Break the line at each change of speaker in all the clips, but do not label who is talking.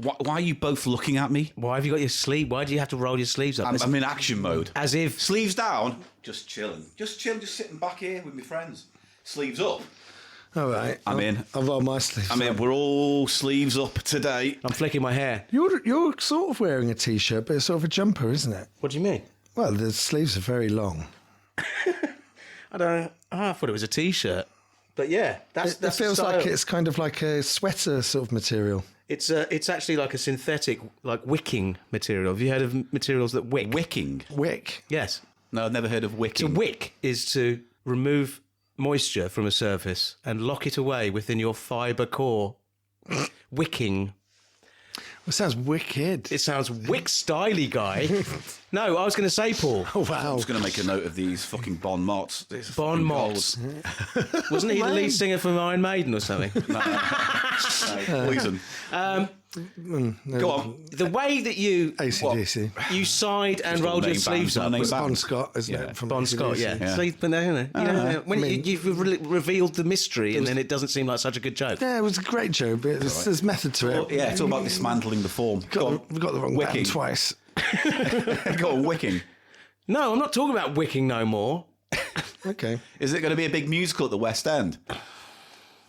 Why are you both looking at me?
Why have you got your sleeve? Why do you have to roll your sleeves up?
I'm in action mode.
As if...
Sleeves down, just chilling. Just sitting back here with my friends. Sleeves up.
All right.
I'm in.
I've rolled my sleeves.
We're all sleeves up today.
I'm flicking my hair.
You're sort of wearing a T-shirt, but it's sort of a jumper, isn't it?
What do you mean?
Well, the sleeves are very long.
I don't know. I thought it was a T-shirt. But yeah, that's
It feels
the style.
like it's kind of like a sweater sort of material.
It's actually like a synthetic, like wicking material. Have you heard of materials that wick?
Wicking?
Wick.
Yes.
No, I've never heard of wicking.
To wick is to remove moisture from a surface and lock it away within your fibre core. Wicking.
It sounds wicked.
It sounds wick-styly, guy. No, I was going to say, Paul.
Oh, wow.
I was going to make a note of these fucking Bon Mots.
Bon Mots. Wasn't he the lead singer from Iron Maiden or something?
No, poison. Go on.
The way that you
AC/DC.
you sighed and rolled your
name
sleeves
band,
up.
name
was
band.
Bon Scott, isn't
Yeah.
it? From
Bon Scott,
AC/DC.
yeah. So, but no, when you've revealed the mystery and then it doesn't seem like such a good joke.
Yeah, it was a great joke, but there's method to it.
Yeah, it's all about dismantling the form. Go on.
We got the wrong
Wicking.
band twice.
Go on, wicking.
No, I'm not talking about wicking no more.
Okay.
Is it going to be a big musical at the West End?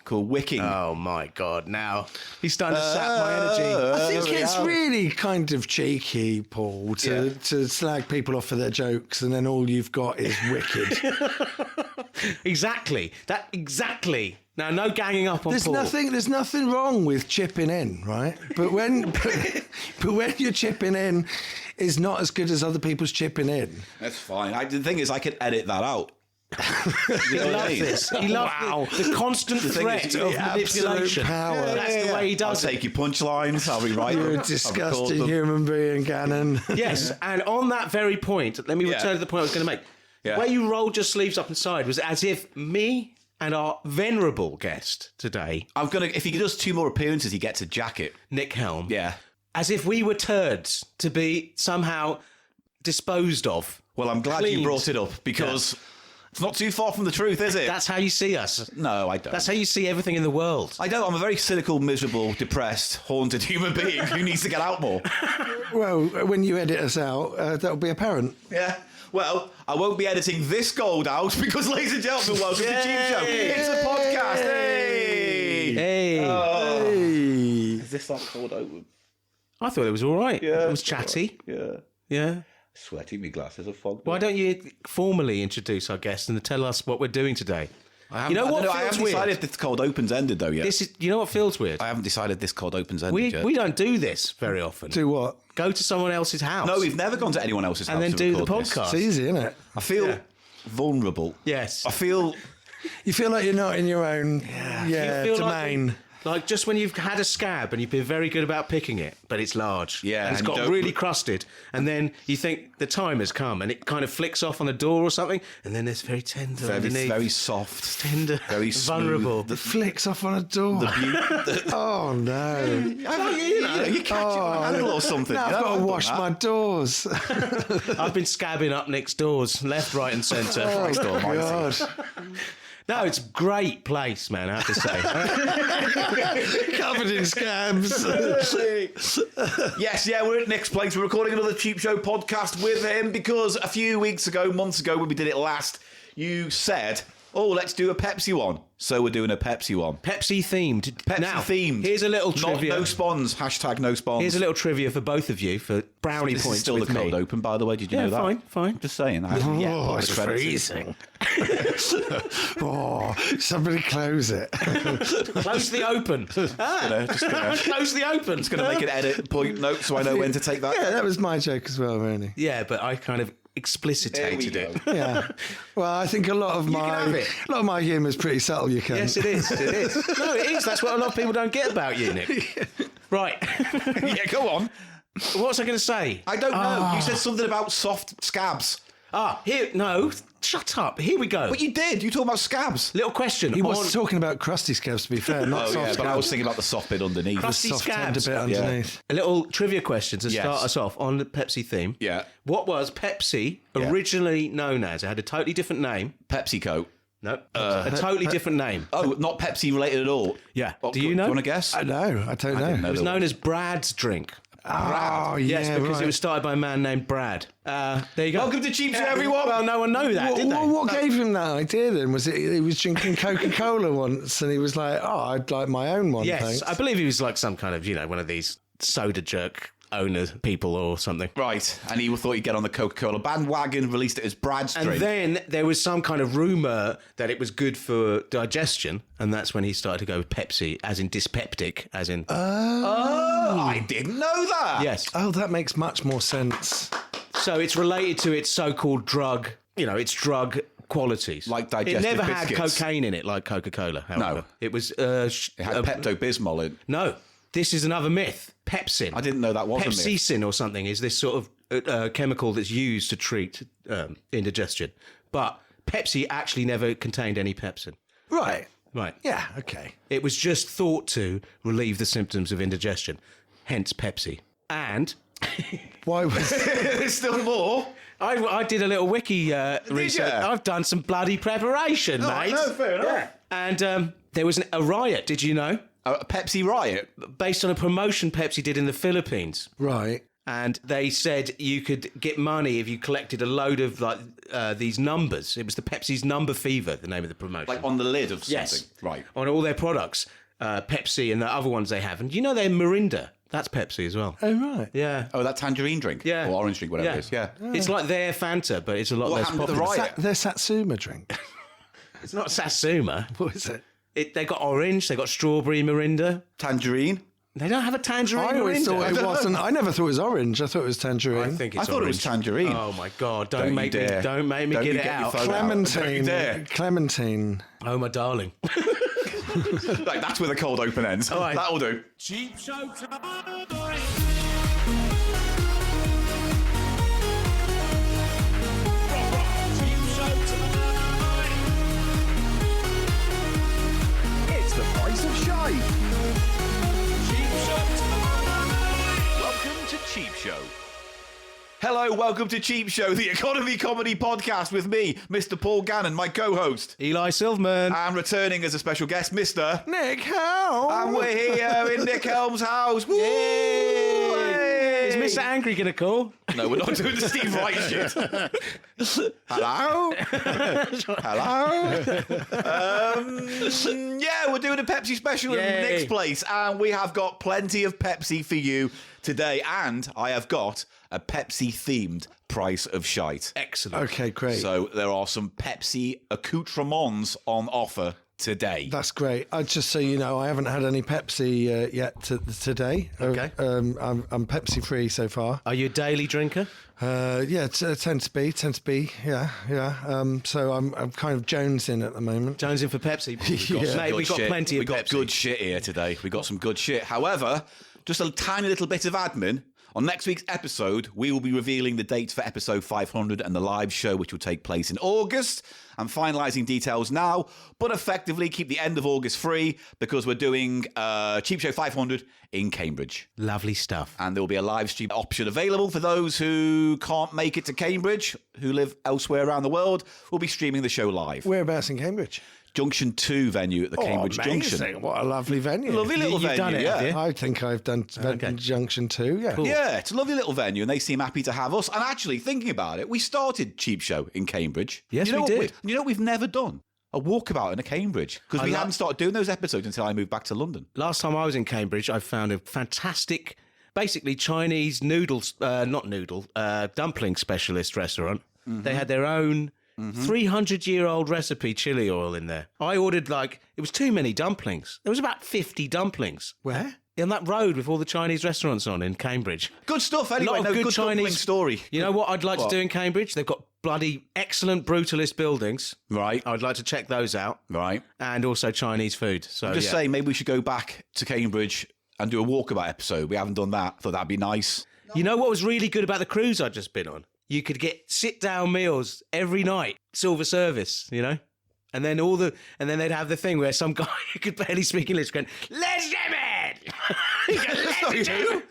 Called Wicking.
Oh my God! Now he's starting to sap my energy.
I think it's really kind of cheeky, Paul, to slag people off for their jokes, and then all you've got is wicked.
Exactly. Now, no ganging up on Paul.
There's nothing wrong with chipping in, right? But when you're chipping in is not as good as other people's chipping in.
That's fine. The thing is, I could edit that out.
He loved this. He loved the constant threat
is,
of
the
manipulation.
absolute power.
That's the way he does
I'll
it.
take your punchlines. I'll rewrite them.
You're a
I'll record
disgusting
them.
human being, Gannon.
Yes, and on that very point, let me return to the point I was going to make.
Yeah.
The way you rolled your sleeves up inside was as if me and our venerable guest today,
If he does 2 more appearances, he gets a jacket.
Nick Helm,
Yeah.
as if we were turds to be somehow disposed of.
Well, I'm glad you
Cleaned.
brought it up because it's not too far from the truth, is it?
That's how you see us.
No, I don't.
That's how you see everything in the world.
I don't. I'm a very cynical, miserable, depressed, haunted human being who needs to get out more.
Well, when you edit us out, that'll be apparent.
Yeah. Well, I won't be editing this gold out because, ladies and gentlemen, welcome to CheapShow. It's a podcast. Hey.
Hey.
Oh.
Hey.
Is this like cold open?
I thought it was all right.
Yeah,
It was chatty.
Yeah.
Yeah.
Sweaty, my glasses are fogged.
Why don't you formally introduce our guest and tell us what we're doing today?
I haven't decided if this cold open's ended though yet.
You know what feels weird?
I haven't decided this cold open's ended
We
yet.
don't do this very often.
Do what?
Go to someone else's house.
No, we've never gone to anyone else's house
and then
to
do the
record this.
podcast.
It's easy, isn't it?
I feel vulnerable.
Yes.
I feel
You feel like you're not in your own
You feel
domain.
Like just when you've had a scab and you've been very good about picking it, but it's large.
Yeah,
And it's
and you
got
don't-
really crusted. And then you think the time has come and it kind of flicks off on a door or something. And then there's very tender underneath.
very soft,
tender,
very smooth.
vulnerable.
The flicks off on a door. Oh, no.
You catch it with a handle or something.
Now
You
I've
know,
got to
done
wash
that.
my doors.
I've been scabbing up Nick's doors, left, right and centre.
Oh, God.
No, it's a great place, man, I have to say.
Covered in scabs.
Yes, we're at Nick's place. We're recording another CheapShow podcast with him because a few months ago, when we did it last, you said, let's do a Pepsi one. So we're doing a Pepsi one.
Pepsi themed.
Pepsi themed.
Here's a little trivia.
No spons. # no spons.
Here's a little trivia for both of you for brownie
This
points
is still the
with
cold
me.
open, by the way. Did you know that?
Fine.
Just saying. I haven't yet put
It's
the credits in.
freezing. Somebody close it.
Close the open.
Just gonna
Close the open.
Just going to make an edit point note so I know when to take that.
Yeah, that was my joke as well, really.
Yeah, but I kind of explicitated
There we
it.
go.
Yeah. Well, I think a lot of
have it.
my humour is pretty subtle. You can.
Yes, it is. It is. No, it is. That's what a lot of people don't get about you, Nick. Right.
Yeah, go on.
What was I going to say?
I don't know. You said something about soft scabs.
No. Shut up. Here we go.
But you did. You talked about scabs.
Little question.
He was talking about crusty scabs, to be fair, not soft
but I
scabs.
was thinking about the soft bit underneath.
Crusty
Soft tender
scabs.
bit underneath.
A little trivia question to
Yes.
start us off on the Pepsi theme.
Yeah.
What was Pepsi originally known as? It had a totally different name.
PepsiCo.
No, a totally different name.
Oh, not Pepsi related at all.
Yeah.
Oh,
Do you know?
Do you want to guess?
No, I don't know.
didn't know.
It was known as Brad's drink.
Oh,
Yes,
yeah,
because
right.
it was started by a man named Brad. There you go.
Welcome to Cheap Show, everyone.
Well, no one knew that, did they?
What gave him that idea then? Was it he was drinking Coca-Cola once and he was like, oh, I'd like my own one,
Yes,
thanks.
I believe he was like some kind of, one of these soda jerk owner people or something.
Right, and he thought he'd get on the Coca-Cola bandwagon, released it as Brad's
And
drink.
then there was some kind of rumour that it was good for digestion, and that's when he started to go with Pepsi, as in dyspeptic, as in...
Oh, I didn't know that.
yes.
Oh, that makes much more sense.
So it's related to its so-called drug, its drug qualities.
Like digestive
It never had
biscuits.
cocaine in it, like Coca-Cola, however.
No.
It was...
It had Pepto-Bismol in.
No, this is another myth. Pepsin.
I didn't know that was a myth.
Pepsicin or something is this sort of chemical that's used to treat indigestion. But Pepsi actually never contained any pepsin.
Right.
Right.
Yeah, okay.
It was just thought to relieve the symptoms of indigestion, hence Pepsi. And
Why was...
There's still more.
I did a little wiki research.
ya?
I've done some bloody preparation, mate.
no, fair enough.
Yeah. And there was a riot, did you know?
A Pepsi riot.
Based on a promotion Pepsi did in the Philippines.
Right.
And they said you could get money if you collected a load of these numbers. It was the Pepsi's Number Fever, the name of the promotion.
Like on the lid of something.
yes,
Right.
on all their products, Pepsi and the other ones they have. And you know they're Mirinda. That's Pepsi as well.
Oh, right.
Yeah.
Oh, that tangerine drink.
Yeah.
Or orange drink, whatever it is. Yeah.
It's like their Fanta, but it's a lot
What
less
happened to the
popular.
riot?
Their Satsuma drink.
It's not Satsuma.
What is it?
They got orange, they got strawberry Mirinda.
Tangerine.
They don't have a tangerine
I always
Mirinda.
thought it wasn't. I never thought it was orange. I thought it was tangerine.
I think it's
I thought it was
orange.
tangerine.
Oh my God! Don't
you
make me
dare.
get
Don't
it
you get your
out.
phone out. Don't you dare.
Clementine.
Oh my darling.
Like, that's where the cold open ends.
All right.
That'll do.
Cheap Show time. Cheap Show time.
It's the price of shite.
Cheap Show time.
Welcome to Cheap Show. Hello, welcome to Cheap Show, the economy comedy podcast with me, Mr. Paul Gannon, my co-host,
Eli Silverman.
and returning as a special guest, Mr.
Nick Helm.
And we're here in Nick Helm's house. Woo! Hey!
Is Mr. Angry going to call?
No, we're not doing the Steve Wright shit. Hello? Hello? Yeah, we're doing a Pepsi special in
Yay.
Nick's place, and we have got plenty of Pepsi for you today, and I have got a Pepsi-themed price of shite.
Excellent.
Okay, great.
So there are some Pepsi accoutrements on offer today.
That's great. Just so you know, I haven't had any Pepsi yet today.
Okay.
I'm Pepsi free so far.
Are you a daily drinker?
Yeah, tend to be. Yeah. So I'm kind of jonesing at the moment.
Jonesing for Pepsi.
Yeah.
Mate, we've got
shit.
plenty of
We got
Pepsi.
good shit here today. We got some good shit. However, just a tiny little bit of admin. On next week's episode, we will be revealing the dates for episode 500 and the live show, which will take place in August. I'm finalising details now, but effectively keep the end of August free because we're doing Cheap Show 500 in Cambridge.
Lovely stuff.
And there will be a live stream option available for those who can't make it to Cambridge, who live elsewhere around the world. We'll be streaming the show live.
Whereabouts in Cambridge?
Junction 2 venue at the Cambridge
amazing.
Junction.
What a lovely venue.
Lovely little
You've
venue,
done it,
yeah.
have you?
I think I've done Junction 2, yeah.
Cool.
Yeah, it's a lovely little venue, and they seem happy to have us. And actually, thinking about it, we started Cheap Show in Cambridge.
Yes,
you know
we
what
did.
You know what we've never done? A walkabout in a Cambridge. Because we
I
hadn't started doing those episodes until I moved back to London.
Last time I was in Cambridge, I found a fantastic, basically Chinese dumpling specialist restaurant.
Mm-hmm.
They had their own 300-year-old recipe chili oil in there. I ordered it was too many dumplings. There was about 50 dumplings.
Where?
On that road with all the Chinese restaurants on in Cambridge.
Good stuff,
A
anyway.
lot of good
dumpling
Chinese
story.
You know what I'd like
What?
to do in Cambridge? They've got bloody excellent brutalist buildings.
Right,
I'd like to check those out.
right.
And also Chinese food. So
Just
yeah.
saying, maybe we should go back to Cambridge and do a walkabout episode. We haven't done that. Thought that'd be nice.
You know what was really good about the cruise I'd just been on? You could get sit-down meals every night, silver service, you know? And then they'd have the thing where some guy who could barely speak English going, "Legitimate!" You go, "Legitimate!"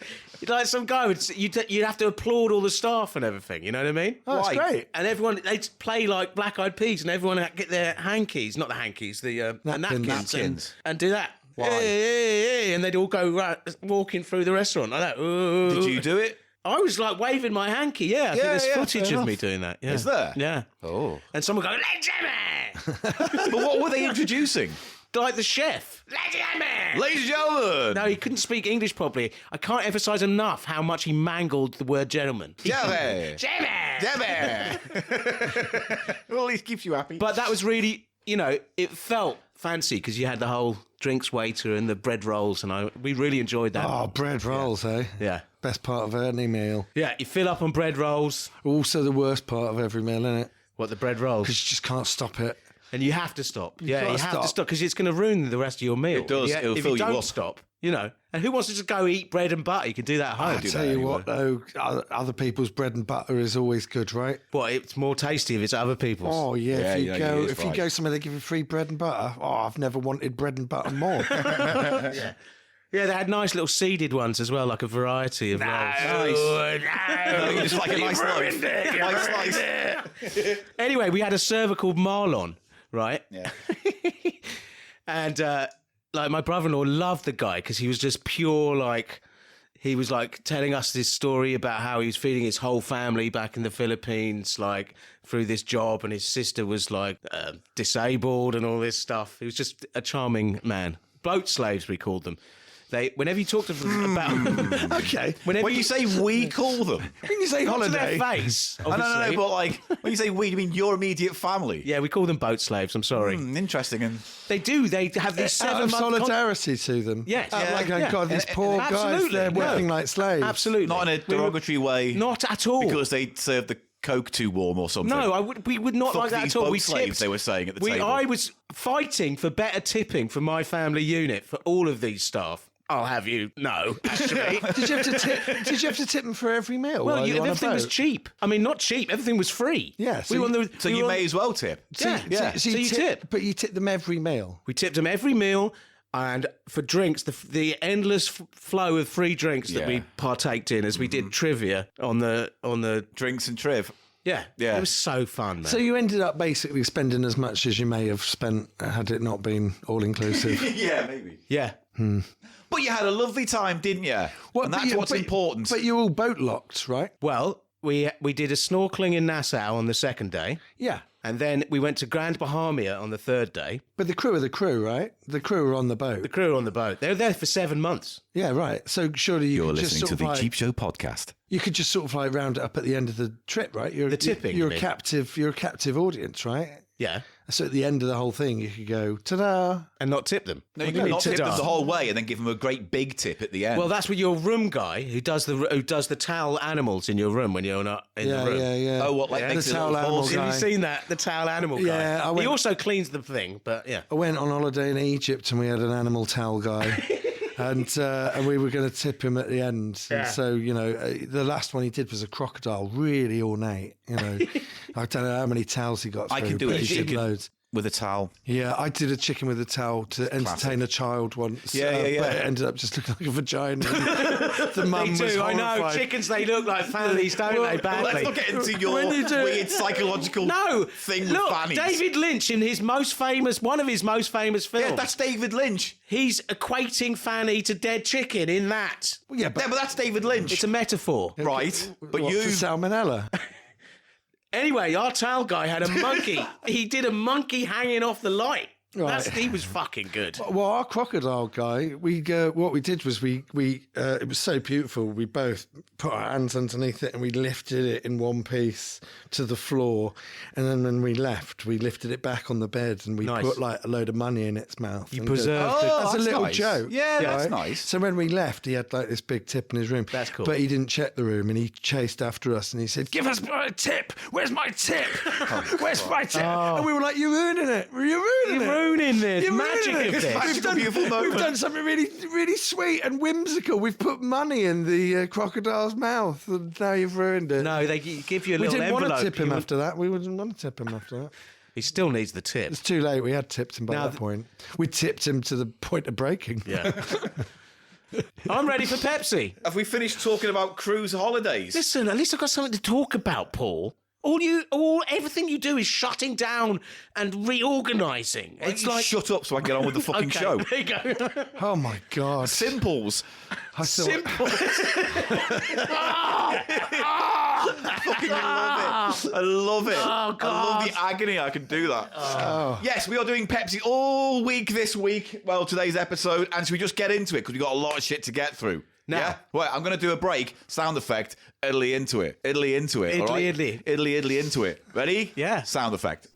Like some guy would, you'd have to applaud all the staff and everything. You know what I mean?
Oh, that's
Why?
great.
And everyone, they'd play like Black Eyed Peas, and everyone would get their hankies, not the hankies, the napkins,
Napkins.
and do that.
Why?
Yeah, and they'd all go walking through the restaurant like that.
Did you do it?
I was like waving my hanky. Yeah, I think there's footage
fair
of me
enough.
doing that. Yeah.
Is there?
Yeah.
Oh.
And someone go, Jimmy!
But what were they introducing?
Like the chef. Jimmy!
Ladies and gentlemen.
No, he couldn't speak English properly. I can't emphasise enough how much he mangled the word gentleman.
Jimmy.
Jimmy!
Jimmy. Well, at least keeps you happy.
But that was really, it felt fancy because you had the whole drinks waiter and the bread rolls, and we really enjoyed that.
Oh, bread rolls, eh?
Yeah.
Best part of any meal.
Yeah, you fill up on bread rolls.
Also the worst part of every meal, isn't it?
What, the bread rolls?
Because you just can't stop it.
And you have to stop. You
gotta
have to
stop.
stop because it's going to ruin the rest of your meal.
It does.
Yeah,
It'll
if
fill
you
you
don't
up.
stop, And who wants to just go eat bread and butter? You can do that at home.
I tell you what, though, other people's bread and butter is always good, right?
What, it's more tasty if it's other people's.
Oh yeah,
Yeah,
if you go somewhere they give you free bread and butter. Oh, I've never wanted bread and butter more.
Yeah, they had nice little seeded ones as well, like a variety of rolls.
No, just like a nice loaf. Nice slice.
Anyway, we had a server called Marlon, right?
Yeah.
And like my brother-in-law loved the guy because he was just pure, like, he was like telling us this story about how he was feeding his whole family back in the Philippines, like through this job, and his sister was like disabled and all this stuff. He was just a charming man. Boat slaves, we called them. Whenever you talk to them about,
Okay.
whenever
When you say we call them,
When you say
to
holiday,
their face,
no,
obviously.
but like when you say we, you mean your immediate family.
Yeah, we call them boat slaves. I'm sorry.
Interesting. And
They do. They have these
out
7
of
month
solidarity to them.
Yes.
Out
Yeah,
like, oh
yeah.
God, these poor guys,
Absolutely.
they're working
No.
like slaves.
Absolutely.
not in a derogatory way.
Not at all.
Because they served the Coke too warm or something.
No, we would not
Fuck
like that
these
at all.
boat
We
slaves,
tipped.
they were saying at the table.
I was fighting for better tipping for my family unit for all of these staff. I'll have you know, actually.
Did you have to tip? Did you have to tip them for every meal?
Well,
while you were on a
everything was
boat?
cheap. I mean, not cheap. Everything was free.
Yeah, so
we were on the,
So
we
you
were on-
may as well tip.
Yeah.
So
you tip.
but you tip them every meal.
We tipped them every meal, and for drinks, the endless flow of free drinks that
Yeah.
we partaked in as we did trivia on the
Drinks and triv.
yeah.
Yeah.
It was so fun, man.
So you ended up basically spending as much as you may have spent had it not been all inclusive.
Yeah, maybe.
yeah.
But you had a lovely time, didn't you? And that's what's important.
But you're all boat locked, right?
Well, we did a snorkeling in Nassau on the second day.
Yeah.
And then we went to Grand Bahamia on the third day.
But the crew are the crew, right? The crew are on the boat.
The crew were on the boat. They were there for 7 months.
Yeah, right. So surely
You're
could just
listening
sort
to
of
the
like,
Cheap Show podcast.
You could just sort of like round it up at the end of the trip, right? You're
The tipping,
You're
you
a
mean?
captive. You're a captive audience, right?
Yeah.
So at the end of the whole thing, you could go ta-da.
And not tip them.
No, you
What do
can
mean,
not tip them
ta-da?
the whole way and then give them a great big tip at the end.
Well, that's what your room guy who does the towel animals in your room when you're not in
Yeah,
the room.
yeah, yeah.
Oh, what, like
the
makes it a
towel
little
animal
horse?
guy.
Have you seen that? The towel animal guy.
Yeah, I
He
went-
also cleans the thing, but yeah.
I went on holiday in Egypt and we had an animal towel guy. And we were going to tip him at the end.
Yeah.
And so, the last one he did was a crocodile, really ornate. I don't know how many towels he got through.
I can do
but
a
he did
chicken
loads.
with a towel.
Yeah, I did a chicken with a towel to entertain a child once.
Yeah, yeah.
But it ended up just looking like a vagina. the mum
They
was
do, I know.
horrified.
Chickens, they look like fannies, don't they,
Well,
badly?
let's not get into your
When you do-
weird psychological
No,
thing with
look,
fannies.
David Lynch in one of his most famous films.
Yeah, that's David Lynch.
He's equating fanny to dead chicken in that.
Yeah,
Yeah, but that's David Lynch.
It's a metaphor.
right. But
what,
you...
for salmonella.
Anyway, our towel guy had a monkey. He did a monkey hanging off the light.
Right.
He was fucking good.
Well, our crocodile guy, what we did was we it was so beautiful. We both put our hands underneath it and we lifted it in one piece to the floor. And then when we left, we lifted it back on the bed and we
Nice.
put like a load of money in its mouth.
You
and
preserved
Oh,
it.
That's a
that's
little
nice.
joke.
Yeah, that's
right?
nice.
So when we left, he had like this big tip in his room.
That's cool.
But he didn't check the room and he chased after us and he said, "Give us my tip. Where's my tip? Where's my tip?" And we were like, "You're ruining it. You're ruining it.
You're ruining this.
You're
Magic
ruining
of
it.
this.
Magical, beautiful moment.
We've done something really, really sweet and whimsical. We've put money in the crocodile's mouth, and now you've ruined it.
No, they give you a
we
little
didn't
envelope.
want to tip him
You-
after that. We didn't want to tip him after that.
He still needs the tip.
It's too late. We had tipped him by
Now
that point. We tipped him to the point of breaking.
Yeah. I'm ready for Pepsi.
Have we finished talking about cruise holidays?
Listen, at least I've got something to talk about, Paul. Everything you do is shutting down and reorganising. It's like
shut up so I can get on with the fucking
okay,
show.
There you go.
Oh my God.
Simples.
I thought,
Simple.
Fucking love it. I love it.
Oh, God.
I love the agony. I can do that. Yes, we are doing Pepsi all week this week. Well, today's episode. And should we just get into it? Because we've got a lot of shit to get through.
Now.
Yeah? Right, I'm going to do a break. Sound effect. Idly into it. Idly into it.
Idly,
all right?
idly.
Idly, idly into it. Ready?
Yeah.
Sound effect.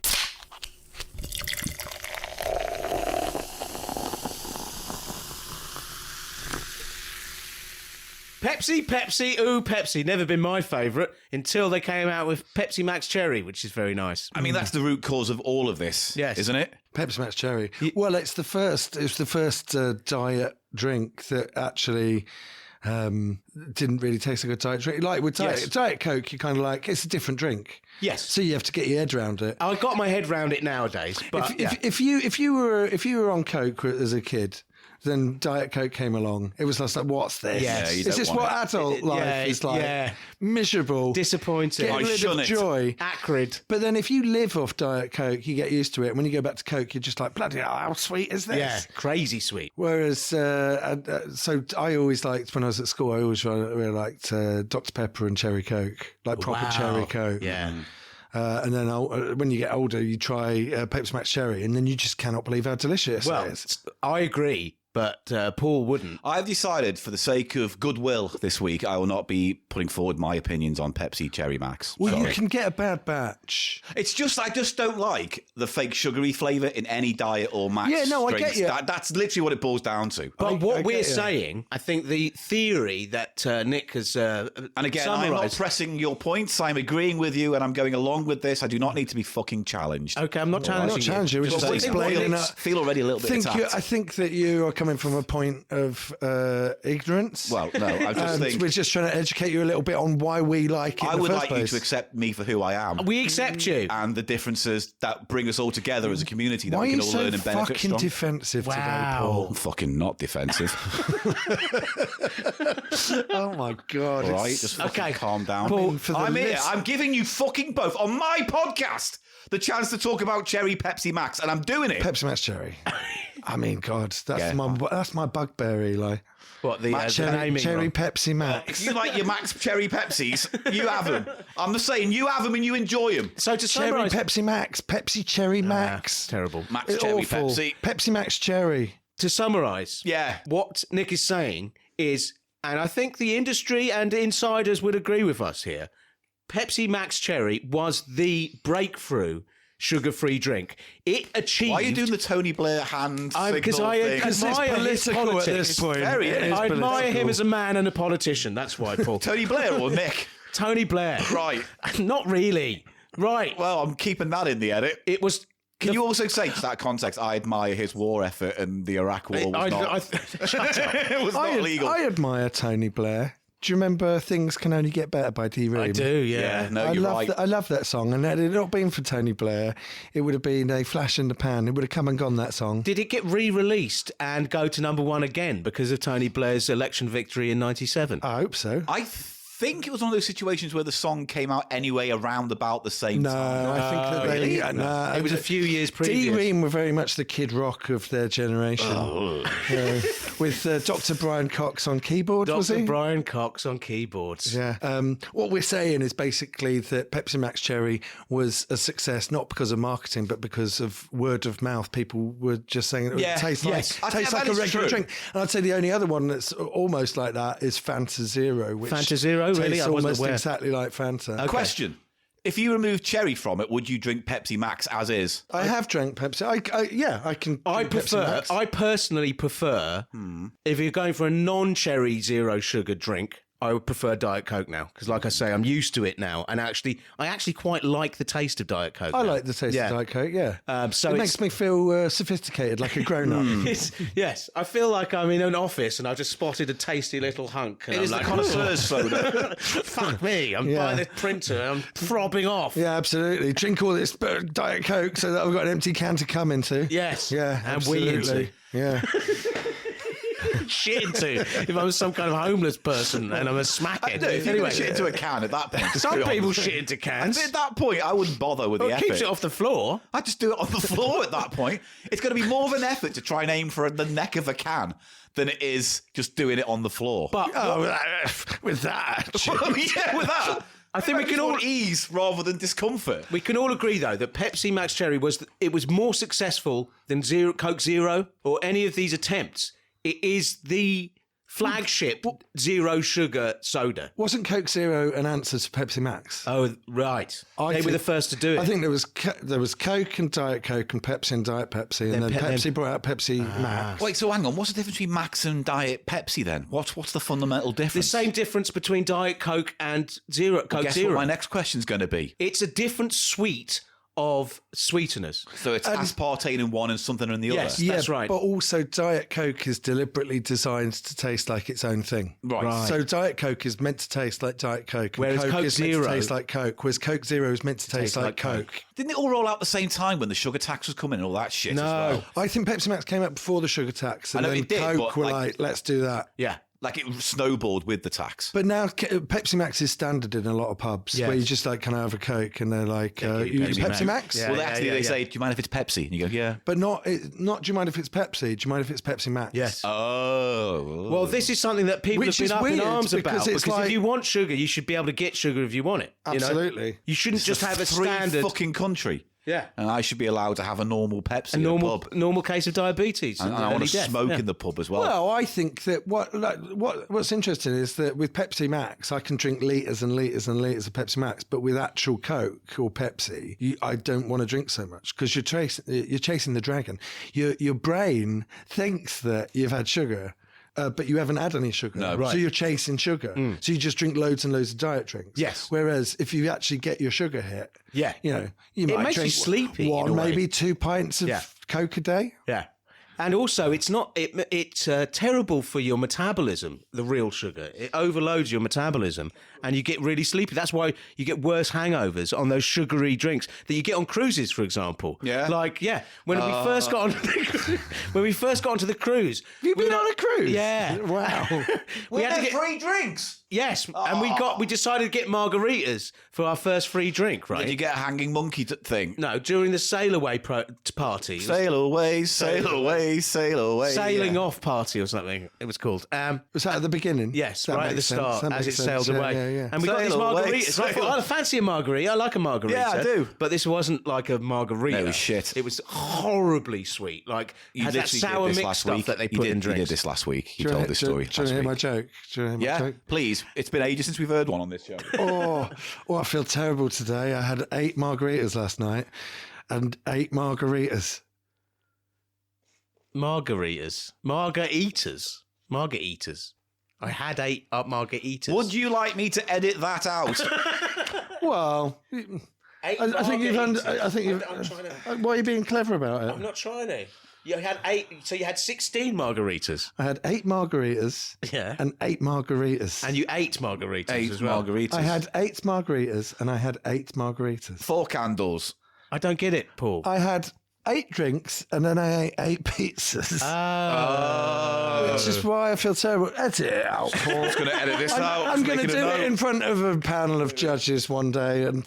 Pepsi, ooh, Pepsi. Never been my favourite until they came out with Pepsi Max Cherry, which is very nice.
I mean, that's the root cause of all of this.
Yes.
Isn't it?
Pepsi Max Cherry. Well, it's the first diet drink that actually didn't really taste like a diet drink. Like with Diet Coke, you kind of like, it's a different drink.
Yes.
So you have to get your head around it.
I got my head round it nowadays, but
If you were on Coke as a kid, then Diet Coke came along. It was just like, what's this?
Yes.
Yeah, you
Is
don't
this
want
what
it.
adult life is like?
yeah.
Miserable.
disappointing,
Getting rid
shun
of
it.
joy.
acrid.
But then if you live off Diet Coke, you get used to it. When you go back to Coke, you're just like, bloody hell, how sweet is this?
Yeah, crazy sweet.
Whereas, so I always liked, when I was at school, I always really liked Dr. Pepper and Cherry Coke, like proper
Wow.
Cherry Coke.
Yeah.
And then when you get older, you try Pepsi Max Cherry, and then you just cannot believe how delicious
Well,
it is.
I agree, but Paul wouldn't.
I've decided, for the sake of goodwill this week, I will not be putting forward my opinions on Pepsi Cherry Max.
Well,
Sorry.
you can get a bad batch.
It's just, I just don't like the fake sugary flavour in any diet or Max
Yeah, no, I
drinks.
get you.
That's literally what it boils down to.
But
I
what
get
we're
you.
saying, I think the theory that Nick has
And again, I'm not
summarised.
pressing your points. I'm agreeing with you, and I'm going along with this. I do not need to be fucking challenged.
Okay, I'm not challenging
I'm not challenging you. We're
Just
just
saying,
explaining.
feel already a little bit attacked.
I think that you are coming from a point of ignorance.
Well, no, I just
and
think
we're just trying to educate you a little bit on why we like it.
I
in the
would
first
like
place.
you to accept me for who I am.
We accept you.
And the differences that bring us all together as a community that
Why
we
are
can
you
all
so
learn and benefit
fucking
from.
defensive today,
Wow.
Paul?
I'm fucking not defensive.
Oh my god!
All right,
it's-
just fucking
Okay.
calm down.
Paul,
for the
I'm here.
list-
I'm giving you fucking both on my podcast the chance to talk about Cherry Pepsi Max, and I'm doing it.
Pepsi Max Cherry. I mean, God, that's
Yeah.
that's my bugbear, Eli.
What the
Cherry,
naming
Cherry
wrong.
Pepsi Max.
If you like your Max Cherry Pepsis, you have them. I'm just saying, you have them and you enjoy them.
So to
Cherry
summarise,
Pepsi Max, Pepsi Cherry Max.
terrible.
Max
It's
Cherry
awful.
Pepsi.
Pepsi Max Cherry.
To summarise,
Yeah.
what Nick is saying is, and I think the industry and insiders would agree with us here, Pepsi Max Cherry was the breakthrough sugar-free drink. It achieved...
Why are you doing the Tony Blair hand
Because
signal
I
thing?
admire his
political at
politics.
this point.
Very,
It
isn't it?
is
I admire him
political.
as a man and a politician. That's why, Paul.
Tony Blair or Nick?
Tony Blair.
Right.
Not really. Right.
Well, I'm keeping that in the edit.
It was...
Can you also say, to that context, I admire his war effort and the Iraq war was not...
shut up.
it was not legal.
I admire Tony Blair. Do you remember Things Can Only Get Better by D-Ream?
I do, yeah.
Yeah, no,
I
you're
love
right.
I love that song, and had it not been for Tony Blair, it would have been a flash in the pan. It would have come and gone, that song.
Did it get re-released and go to number one again because of Tony Blair's election victory in 97?
I hope so.
I think it was one of those situations where the song came out anyway around about the same
No,
time.
I think that they...
really?
No,
It was a few years previous.
D-Ream were very much the Kid Rock of their generation. With Dr. Brian Cox on keyboard, was
Dr.
he?
Brian Cox on keyboards.
Yeah. What we're saying is basically that Pepsi Max Cherry was a success, not because of marketing, but because of word of mouth. People were just saying it
Yeah,
tastes
yes. I
like,
think
tastes
that
like a
is
regular
true.
drink. And I'd say the only other one that's almost like that is Fanta Zero. Which
Fanta Zero? Really?
tastes
I wasn't
almost
aware.
exactly like Fanta.
Question. If you remove cherry from it, would you drink Pepsi Max as is?
I have drank Pepsi. I can.
I
drink Pepsi
prefer.
Max.
I personally prefer. If you're going for a non-cherry zero sugar drink, I would prefer Diet Coke now because, like I say, I'm used to it now, and I actually quite like the taste of Diet Coke.
I
now.
like the taste
Yeah.
of Diet Coke. Yeah.
So
it
it's-
makes me feel sophisticated, like a grown-up.
Yes, I feel like I'm in an office and I've just spotted a tasty little hunk. And
It
I'm
is
like,
the connoisseur's soda.
fuck me, I'm
Yeah.
by the printer and I'm throbbing off.
Yeah, absolutely. Drink all this Diet Coke so that I've got an empty can to come into.
Yes.
Yeah,
And we
absolutely.
into.
Yeah.
shit into if I'm some kind of homeless person and I'm a smackhead.
No, if you're
Anyway,
going to shit into a can at that point, just
some
do it on
people
the-
shit into cans.
At that point, I wouldn't bother with the
Well, it
effort.
keeps it off the floor.
I just do it on the floor at that point. It's going to be more of an effort to try and aim for the neck of a can than it is just doing it on the floor.
But
With that.
yeah, with that.
I think we
just
can all
want ease rather than discomfort.
we can all agree though that Pepsi Max Cherry was more successful than Coke Zero or any of these attempts. It is the flagship zero sugar soda.
Wasn't Coke Zero an answer to Pepsi Max?
Oh, right.
I
They were
think-
the first to do it.
I think there was Coke and Diet Coke and Pepsi and Diet Pepsi, and then Pepsi brought out Pepsi Max.
Wait, so hang on. What's the difference between Max and Diet Pepsi then? What's the fundamental
the
difference?
same difference between Diet Coke and Coke
Guess
Zero.
what my next question's going to be?
It's a different suite of sweeteners.
So it's aspartame in one and something in the
Yes.
other.
That's right.
But also, Diet Coke is deliberately designed to taste like its own thing.
Right.
So Diet Coke is meant to taste like Diet Coke, and
Whereas Coke
is meant
Zero-
to taste like Coke, whereas Coke Zero is meant to taste like Coke.
Didn't it all roll out at the same time when the sugar tax was coming and all that shit as well?
I think Pepsi Max came out before the sugar tax, and
I know
then
it did,
Coke
but,
were
like-
like, let's do that.
Yeah.
Like it snowballed with the tax.
But now Pepsi Max is standard in a lot of pubs
Yes.
where you just like, can I have a Coke? And they're like,
you
you
Pepsi
Pepsi
Max.
Max?
Yeah.
Well, actually, they say, do you mind if it's Pepsi? And you go, yeah.
But not, do you mind if it's Pepsi? Do you mind if it's Pepsi Max?
Yes.
Oh.
Well, this is something that people
Which
have
is
been up in
weird,
arms about.
because it's
Because
like-
if you want sugar, you should be able to get sugar if you want it. You know?
Absolutely.
You shouldn't just have a
free
standard,
fucking country.
Yeah.
And I should be allowed to have a normal Pepsi
a
in
normal
a pub.
normal case of diabetes.
And I want
early
to
death.
smoke
Yeah.
in the pub as well.
Well, I think that what's interesting is that with Pepsi Max, I can drink litres and litres and litres of Pepsi Max, but with actual Coke or Pepsi, I don't want to drink so much because you're chasing the dragon. Your brain thinks that you've had sugar. But you haven't had any sugar.
No,
So you're chasing sugar. So you just drink loads and loads of diet drinks.
Yes.
Whereas if you actually get your sugar hit,
Yeah.
you
It
might
makes you
drink
sleepy in a
one,
way.
maybe 2 pints of
Yeah.
Coke a day.
Yeah. And also, it's terrible for your metabolism, the real sugar. It overloads your metabolism and you get really sleepy. That's why you get worse hangovers on those sugary drinks that you get on cruises, for example.
Yeah?
Like, when we first got onto the cruise.
You've been on a cruise?
Yeah.
Wow.
We had to get
free drinks.
Yes, and we decided to get margaritas for our first free drink, right?
Did you get a hanging monkey thing?
No, during the sail away party.
Sail away, sail away, sail away.
Sailing
yeah.
off party or something it was called.
Was that at the beginning?
Yes,
That
right at the
makes sense.
start,
That
as it
makes
sailed
sense.
away.
Yeah.
And we got these
Sail away,
margaritas. I thought, I fancy a margarita. I like a margarita.
Yeah, I do.
But this wasn't like a margarita.
No, it was shit.
It was horribly sweet. Like,
You
had that
literally
sour
did this
mix
last
stuff
week.
that they
You
put
did,
in
You
drinks.
did this last week. You
Do you
told this story
Do you
last
hear
week.
my joke? Do you hear my
Yeah,
joke?
please. It's been ages since we've heard one on this show.
Oh, I feel terrible today. I had 8 margaritas last night and 8 margaritas.
Margaritas. I had 8 margaritas.
Would you like me to edit that out?
Well, I think you've. I think you've.
I'm trying to.
Why are you being clever about it?
I'm not trying to. You had 8, so you had 16 margaritas.
I had 8 margaritas
Yeah.
and 8 margaritas.
And you ate margaritas
8
as well.
margaritas.
I had 8 margaritas and I had 8 margaritas.
4 candles.
I don't get it, Paul.
I had 8 drinks and then I ate 8 pizzas. Which is why I feel terrible. Edit it out, Paul.
I was going to edit this out.
I'm going to
making a
do it
note.
in front of a panel of judges one day, and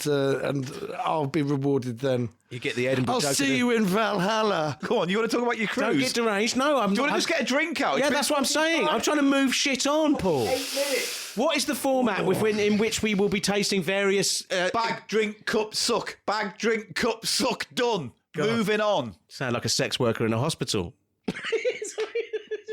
I'll be rewarded then.
You get the Edinburgh
I'll
joke
see you in Valhalla.
Go on, you want to talk about your
Don't
cruise?
get deranged. No, I'm
Do you want
not.
to just get a drink out?
Yeah,
It's been
that's what I'm saying. I'm trying to move shit on, Paul.
8 minutes.
What is the format in which we will be tasting various...
Bag, drink, cup, suck. Bag, drink, cup, suck. Done. Moving on.
Sound like a sex worker in a hospital.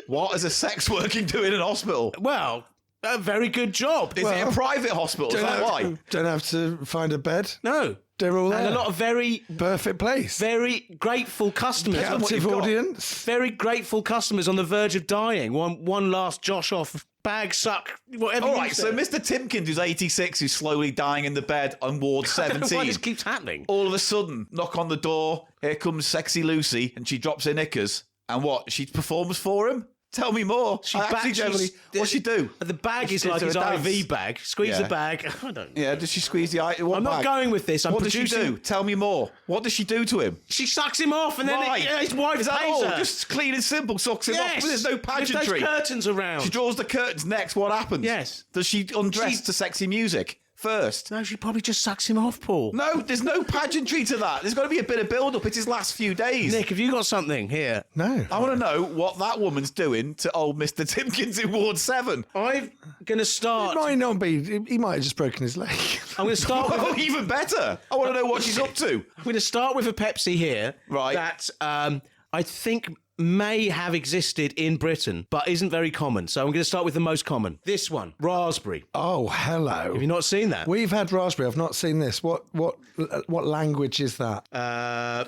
What is a sex working doing in a hospital?
Well, a very good job.
Is it a private hospital? Is that why?
Don't have to find a bed.
No.
They're all there.
And a lot of very,
Perfect place.
very grateful customers.
Captive audience.
Very grateful customers on the verge of dying. One last Josh off, bag suck, whatever.
All
you
right, so
said.
Mr. Timkins, who's 86, who's slowly dying in the bed on ward
I don't know
17.
why this keeps happening.
All of a sudden, knock on the door. Here comes sexy Lucy, and she drops her knickers. And what? She performs for him? Tell me more. What's she do?
The bag is
She
like
do
his
a dance.
IV bag. Squeeze
Yeah.
the bag. I don't know.
Yeah, does she squeeze the eye?
I'm not going with this. I'm
What does
producing.
she do? Tell me more. What does she do to him?
She sucks him off, and then his wife
Is that
pays
all?
her.
Just clean and simple, sucks him off. There's no
There's
pageantry.
those curtains around.
She draws the curtains next. What happens?
Yes.
Does she undress to sexy music first?
No, she probably just sucks him off, Paul.
No, there's no pageantry to that. There's got to be a bit of build-up. It's his last few days.
Nick, have you got something here?
No.
I want to know what that woman's doing to old Mr. Timkins in Ward 7.
I'm going to start.
It might not be. He might have just broken his leg.
I'm going to start with.
Oh, even better. I want to know what she's up to.
I'm going to start with a Pepsi here.
Right.
That I think may have existed in Britain, but isn't very common. So I'm going to start with the most common. This one, raspberry.
Oh, hello.
Have you not seen that?
We've had raspberry. I've not seen this. What language is that?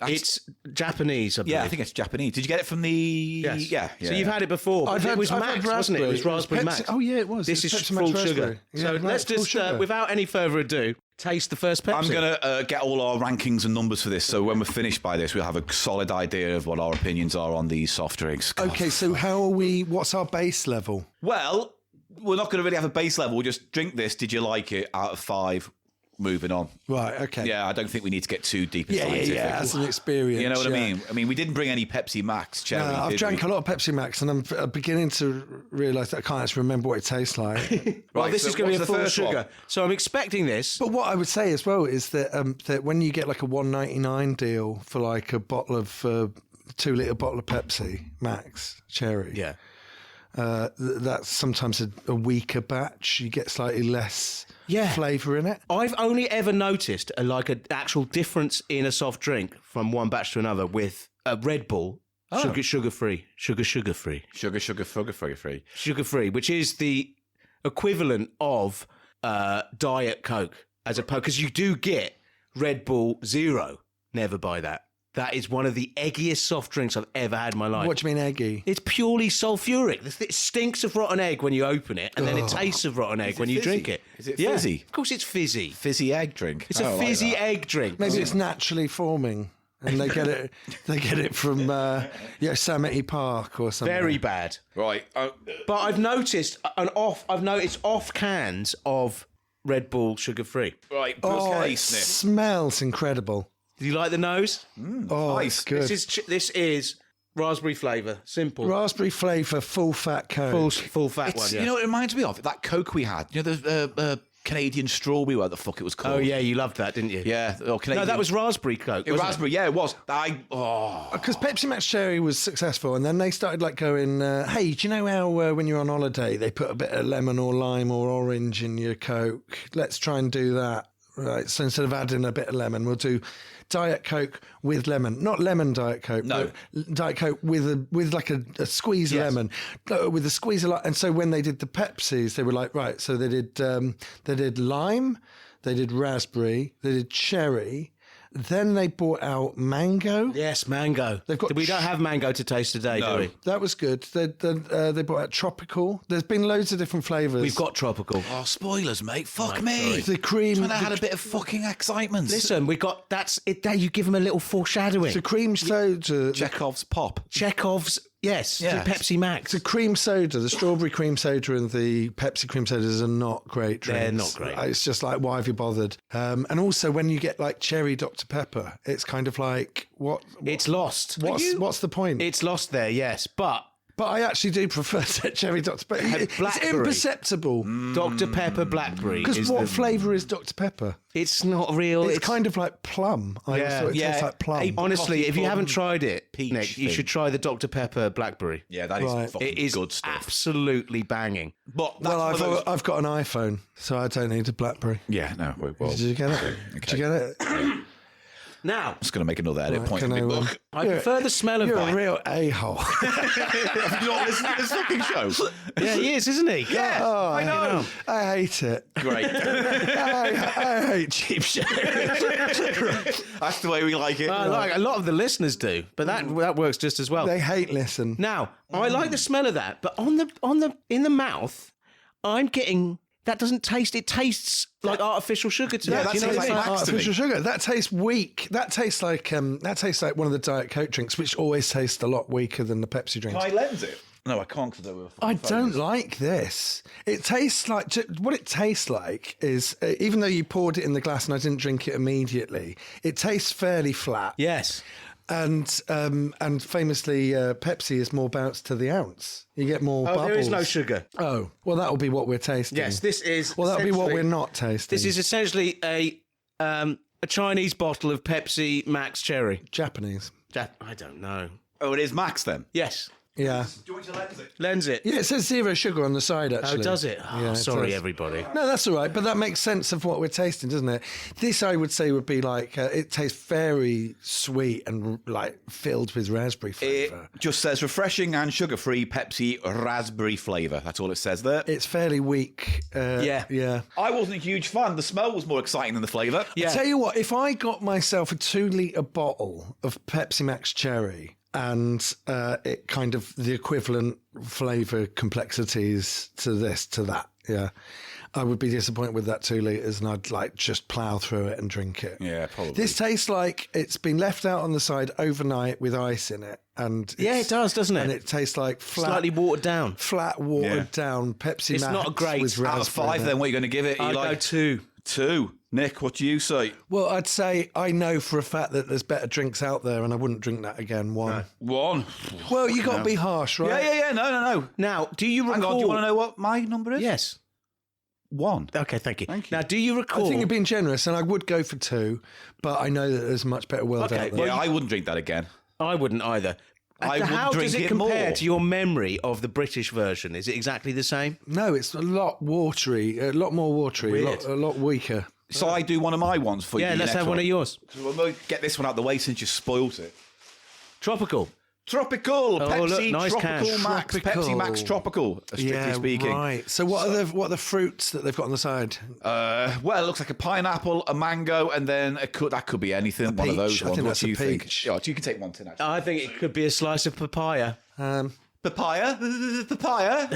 It's Japanese, I believe.
Yeah, I think it's Japanese. Did you get it from the...
Yes.
Yeah.
So you've had it before.
I've
It
had-
was
I've
Max,
had
wasn't it? It was
raspberry.
raspberry
Pepsi-
Max.
oh, yeah, it was.
This
It's
is
Pepsi Max
full sugar.
raspberry. Yeah,
So
right,
let's
full
just,
sugar.
without any further ado, taste the first Pepsi.
I'm going to get all our rankings and numbers for this, so when we're finished by this, we'll have a solid idea of what our opinions are on these soft drinks. God.
Okay, so how are we? What's our base level?
Well, we're not going to really have a base level. We'll just drink this. Did you like it? Out of 5. Moving on.
Right, okay.
Yeah, I don't think we need to get too deep and
Yeah,
scientific.
as an experience.
You know what
yeah.
I mean? I mean, we didn't bring any Pepsi Max Cherry.
I've
did
drank
we?
a lot of Pepsi Max, and I'm beginning to realise that I can't actually remember what it tastes like.
Well,
Right,
this
so
is going to be
what's
a
the
full
first one?
sugar. So I'm expecting this.
But what I would say as well is that that when you get like a $1.99 deal for like a bottle of 2 litre bottle of Pepsi Max Cherry,
Yeah.
that's sometimes a weaker batch. You get slightly less
Yeah.
flavour in it.
I've only ever noticed an actual difference in a soft drink from one batch to another with a Red Bull, sugar free, sugar free,
Sugar free.
which is the equivalent of Diet Coke, as opposed because you do get Red Bull Zero. Never buy that. That is one of the eggiest soft drinks I've ever had in my life.
What do you mean eggy?
It's purely sulfuric. It stinks of rotten egg when you open it, and then it tastes of rotten egg when you
fizzy?
drink it.
Is it
Yeah,
fizzy?
Of course, it's fizzy.
Fizzy egg drink.
It's a fizzy egg drink.
Maybe it's naturally forming, and they get it. They get it from Yosemite Park or something.
Very bad.
Right.
But I've noticed off cans of Red Bull sugar free.
Right.
Oh,
Okay,
it
sniff.
smells incredible.
Do you like the nose?
Oh,
Nice.
it's good.
This is raspberry flavour. Simple.
Raspberry flavour, full fat Coke.
Full fat one. Yeah.
You know what it reminds me of? That Coke we had. You know the Canadian strawberry, what the fuck it was called?
Oh yeah, you loved that, didn't you?
Yeah. Or Canadian.
No, that was raspberry Coke. Wasn't
raspberry. Yeah, it was.
Because Pepsi Max Cherry was successful, and then they started like going, hey, do you know how when you're on holiday they put a bit of lemon or lime or orange in your Coke? Let's try and do that. Right, so instead of adding a bit of lemon, we'll do Diet Coke with lemon, not lemon Diet Coke.
No.
but Diet Coke with like a squeeze of lemon, with a squeeze of lime. And so when they did the Pepsis, they were like, right. So they did lime, they did raspberry, they did cherry. Then they brought out mango.
Yes, mango.
They've got
We don't have mango to taste today,
No.
do we?
That was good. They brought out tropical. There's been loads of different flavours.
We've got tropical.
Oh, spoilers, mate. Fuck me.
the cream.
And I had a bit of fucking excitement.
Listen, we got that's it. There, you give them a little foreshadowing.
the cream soda.
Chekhov's pop.
Chekhov's, yes,
Yes.
the Pepsi Max.
The cream soda, the strawberry cream soda and the Pepsi cream sodas are not great drinks.
They're not great.
It's just like, why have you bothered? And also when you get like cherry Dr. Pepper, it's kind of like,
It's lost.
what's the point?
It's lost there, yes, but
But I actually do prefer cherry Dr. Pepper. It's
blackberry.
imperceptible.
Dr. Pepper Blackberry.
Because
is
what
the-
flavour is Dr. Pepper?
It's not real.
It's kind of like plum. I always thought it tastes like plum.
Honestly,
Coffee
if you
plum,
haven't tried it,
peach
Nick, you
thing.
should try the Dr. Pepper Blackberry.
Yeah, that is
Right.
fucking
It is
good stuff.
absolutely banging.
But that's
Well,
one of those...
I've got an iPhone, so I don't need a BlackBerry.
Yeah, no. Well,
Did you get it? Did you get it?
Now,
I'm just going to make another edit point in
Can
the
I,
book.
I prefer the smell of
You're
that.
a real a-hole.
Have you not listened to this fucking show?
Yeah, he is, isn't he?
Yeah,
Oh,
I know.
I hate it.
Great.
I hate cheap shit.
That's the way we like it.
Like a lot of the listeners do, but that works just as well.
They hate listen.
Now, I like the smell of that, but in the mouth, I'm getting that doesn't taste. It tastes like artificial sugar to me.
that
Do you know
tastes
what I mean?
like Max to
Artificial
me.
sugar. That tastes weak. That tastes like one of the Diet Coke drinks, which always tastes a lot weaker than the Pepsi drinks.
Can I lens it? No, I can't because
I don't like this. It tastes like what it tastes like is even though you poured it in the glass and I didn't drink it immediately, it tastes fairly flat.
Yes.
And famously, Pepsi is more bounce to the ounce. You get more bubbles.
There is no sugar.
Oh, well, that'll be what we're tasting.
Yes, this is.
Well, that'll be what
essentially-
we're not tasting.
This is essentially a Chinese bottle of Pepsi Max Cherry.
Japanese.
I don't know.
Oh, it is Max then.
Yes.
Yeah.
Do you want to lens it?
Lens it.
Yeah, it says 0 sugar on the side, actually.
Oh, does it? Oh,
Yeah, it
sorry,
does.
everybody.
No, that's all right, but that makes sense of what we're tasting, doesn't it? This, I would say, would be like, it tastes very sweet and like filled with raspberry
It
flavour.
just says refreshing and sugar-free Pepsi raspberry flavour. That's all it says there.
It's fairly weak. Yeah.
I wasn't a huge fan. The smell was more exciting than the flavour.
Yeah.
I tell you what, if I got myself a 2-litre bottle of Pepsi Max Cherry and it kind of the equivalent flavour complexities to that, yeah, I would be disappointed with that 2 litres and I'd like just plough through it and drink it.
Yeah, probably.
This tastes like it's been left out on the side overnight with ice in it. And
Yeah, it does, doesn't it?
And it tastes like
Slightly watered down.
flat watered down Pepsi
It's
Max.
not great.
with
Out of
raspberry
5,
in it.
then what are you going to give it,
I'd
Eli?
go 2.
2. Nick, what do you say?
Well, I'd say I know for a fact that there's better drinks out there, and I wouldn't drink that again. 1.
1.
Well, you got to be harsh, right?
Yeah. No.
Now, do you
Hang
recall...
on, do you want to know what my number is?
Yes.
1.
Okay, thank you.
Thank you.
Now, do you
I
recall...
think you're being generous, and I would go for 2, but I know that there's a much better world
Okay,
out there.
Yeah, I wouldn't drink that again.
I wouldn't either.
I would
How
drink
does it
it
compare
more.
to your memory of the British version? Is it exactly the same?
No, it's a lot watery, a lot more watery,
Weird.
a lot weaker.
So I do one of my ones for you.
Yeah,
your
let's
next
have one of yours.
So we'll get this one out of the way since you spoilt it.
Tropical.
Tropical,
Oh,
Pepsi
look, nice
Tropical
can.
Max,
Tropical.
Pepsi Max Tropical, strictly speaking.
right. So what are the fruits that they've got on the side?
Well, it looks like a pineapple, a mango, and then that could be anything. One of
peach.
those
I
ones.
think
What
that's
do
a
you think?
peach.
Yeah, you can take one, tin, actually.
I think it could be a slice of papaya.
Papaya, papaya,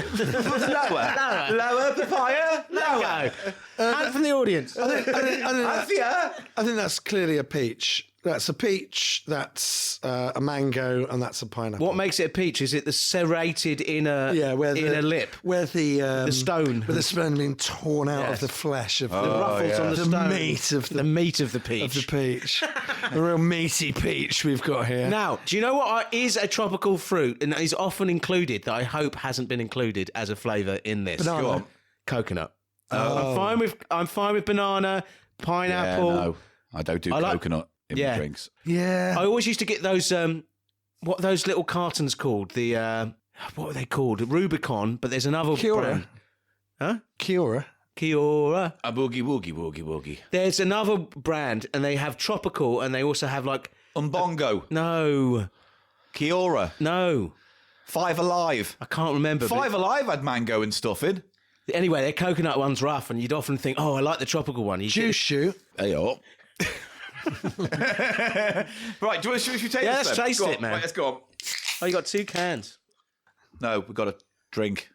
lower, papaya, lower.
Hand from the audience.
I think
Yeah.
that's clearly a peach. That's a peach. That's a mango, and that's a pineapple.
What makes it a peach? Is it the serrated inner inner lip?
where the
stone.
where the stone being torn out
Yes.
of the flesh of
Ruffles on the
the
stone.
meat of
The
the
meat of the peach.
of the peach. A real meaty peach we've got here.
Now, do you know what is a tropical fruit and is often included that I hope hasn't been included as a flavour in this?
Banana.
Go on. Coconut. I'm fine with banana, pineapple.
Yeah, no, I don't do
like-
coconut in my
Yeah.
drinks.
Yeah.
I always used to get those what are those little cartons called? The what were they called? Rubicon, but there's another
Kiora.
brand. Huh?
Kiora.
Kiora.
A boogie woogie woogie woogie.
There's another brand and they have tropical and they also have like
Umbongo.
no.
Kiora. 5 Alive.
I can't remember. but-
5 Alive had mango and stuff in.
Anyway, their coconut one's rough and you'd often think, oh, I like the tropical one. You
Juice shoot.
Hey up. Right, should we take
Yeah,
this
let's
then?
taste
Go on,
it, man.
Right, let's go on.
Oh, you got 2 cans.
No, we've got to drink.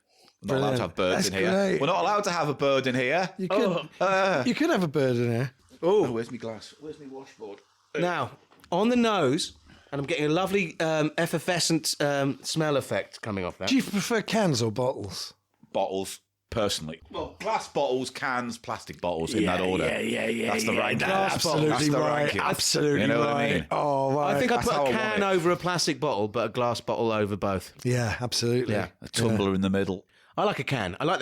We're not allowed to have birds
That's
in here.
great.
We're not allowed to have a bird in here.
You could, you could have a bird in here.
Oh, where's my glass? Where's my washboard?
Now, on the nose, and I'm getting a lovely effervescent smell effect coming off that.
Do you prefer cans or bottles?
Bottles, personally. Well, glass bottles, cans, plastic bottles in that order.
Yeah.
That's the ranking.
Absolutely
That's the
right.
ranking.
Absolutely
You know what
right.
I mean?
Oh, right.
I think I
That's
put
how
a
I want
can
it.
over a plastic bottle, but a glass bottle over both.
Yeah, absolutely.
Yeah.
A tumbler in the middle.
I like a can. I like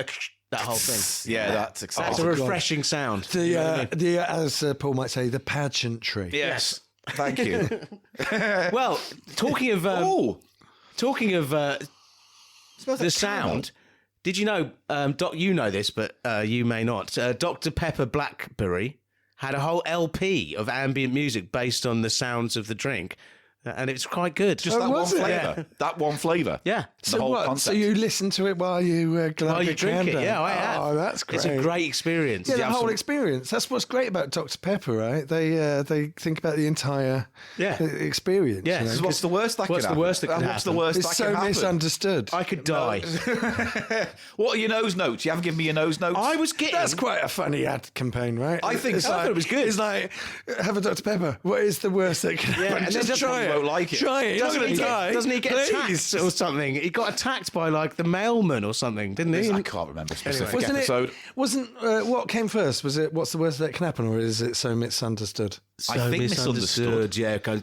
that whole thing.
Yeah, that's
That's
exciting.
a refreshing sound.
As Paul might say, the pageantry.
Yes. Thank you.
Well, talking of
Oh,
the sound, did you know? Doc, you know this, but you may not. Dr. Pepper Blackberry had a whole LP of ambient music based on the sounds of the drink, and it's quite good.
just that one
was it?
flavour.
Yeah.
That one flavour.
Yeah.
The
So
whole
what?
concept.
So you listen to it while you
While you drink it, yeah, I have.
Oh, that's great.
It's a great experience.
Yeah, the
have
whole
some-
experience. That's what's great about Dr. Pepper, right? They think about the entire experience.
Yeah.
you know,
This is
What's the worst that
What's
could
the
happen?
worst that could
What's the
happen?
worst
it's
that
so
can happen?
misunderstood.
I could die.
What are your nose notes? You haven't given me your nose notes?
I was getting.
That's quite a funny ad campaign, right?
I think
It's
so. I
like,
thought it was good.
It's like, have a Dr. Pepper. What is the worst that can happen?
and
Just
then
try
won't like it.
Try it. You're not going to die.
Doesn't he get
Please.
attacked or something? He got attacked by like the mailman or something, didn't he?
I can't remember a specific
Wasn't
episode.
what came first? Was it what's the worst that can happen, or is it so misunderstood?
I think misunderstood.
Yeah, goes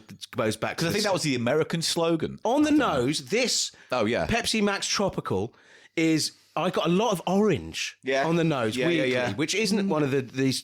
back to
Because I think that was the American slogan.
on the nose. This Pepsi Max Tropical is. I got a lot of orange on the nose, weirdly, which isn't one of these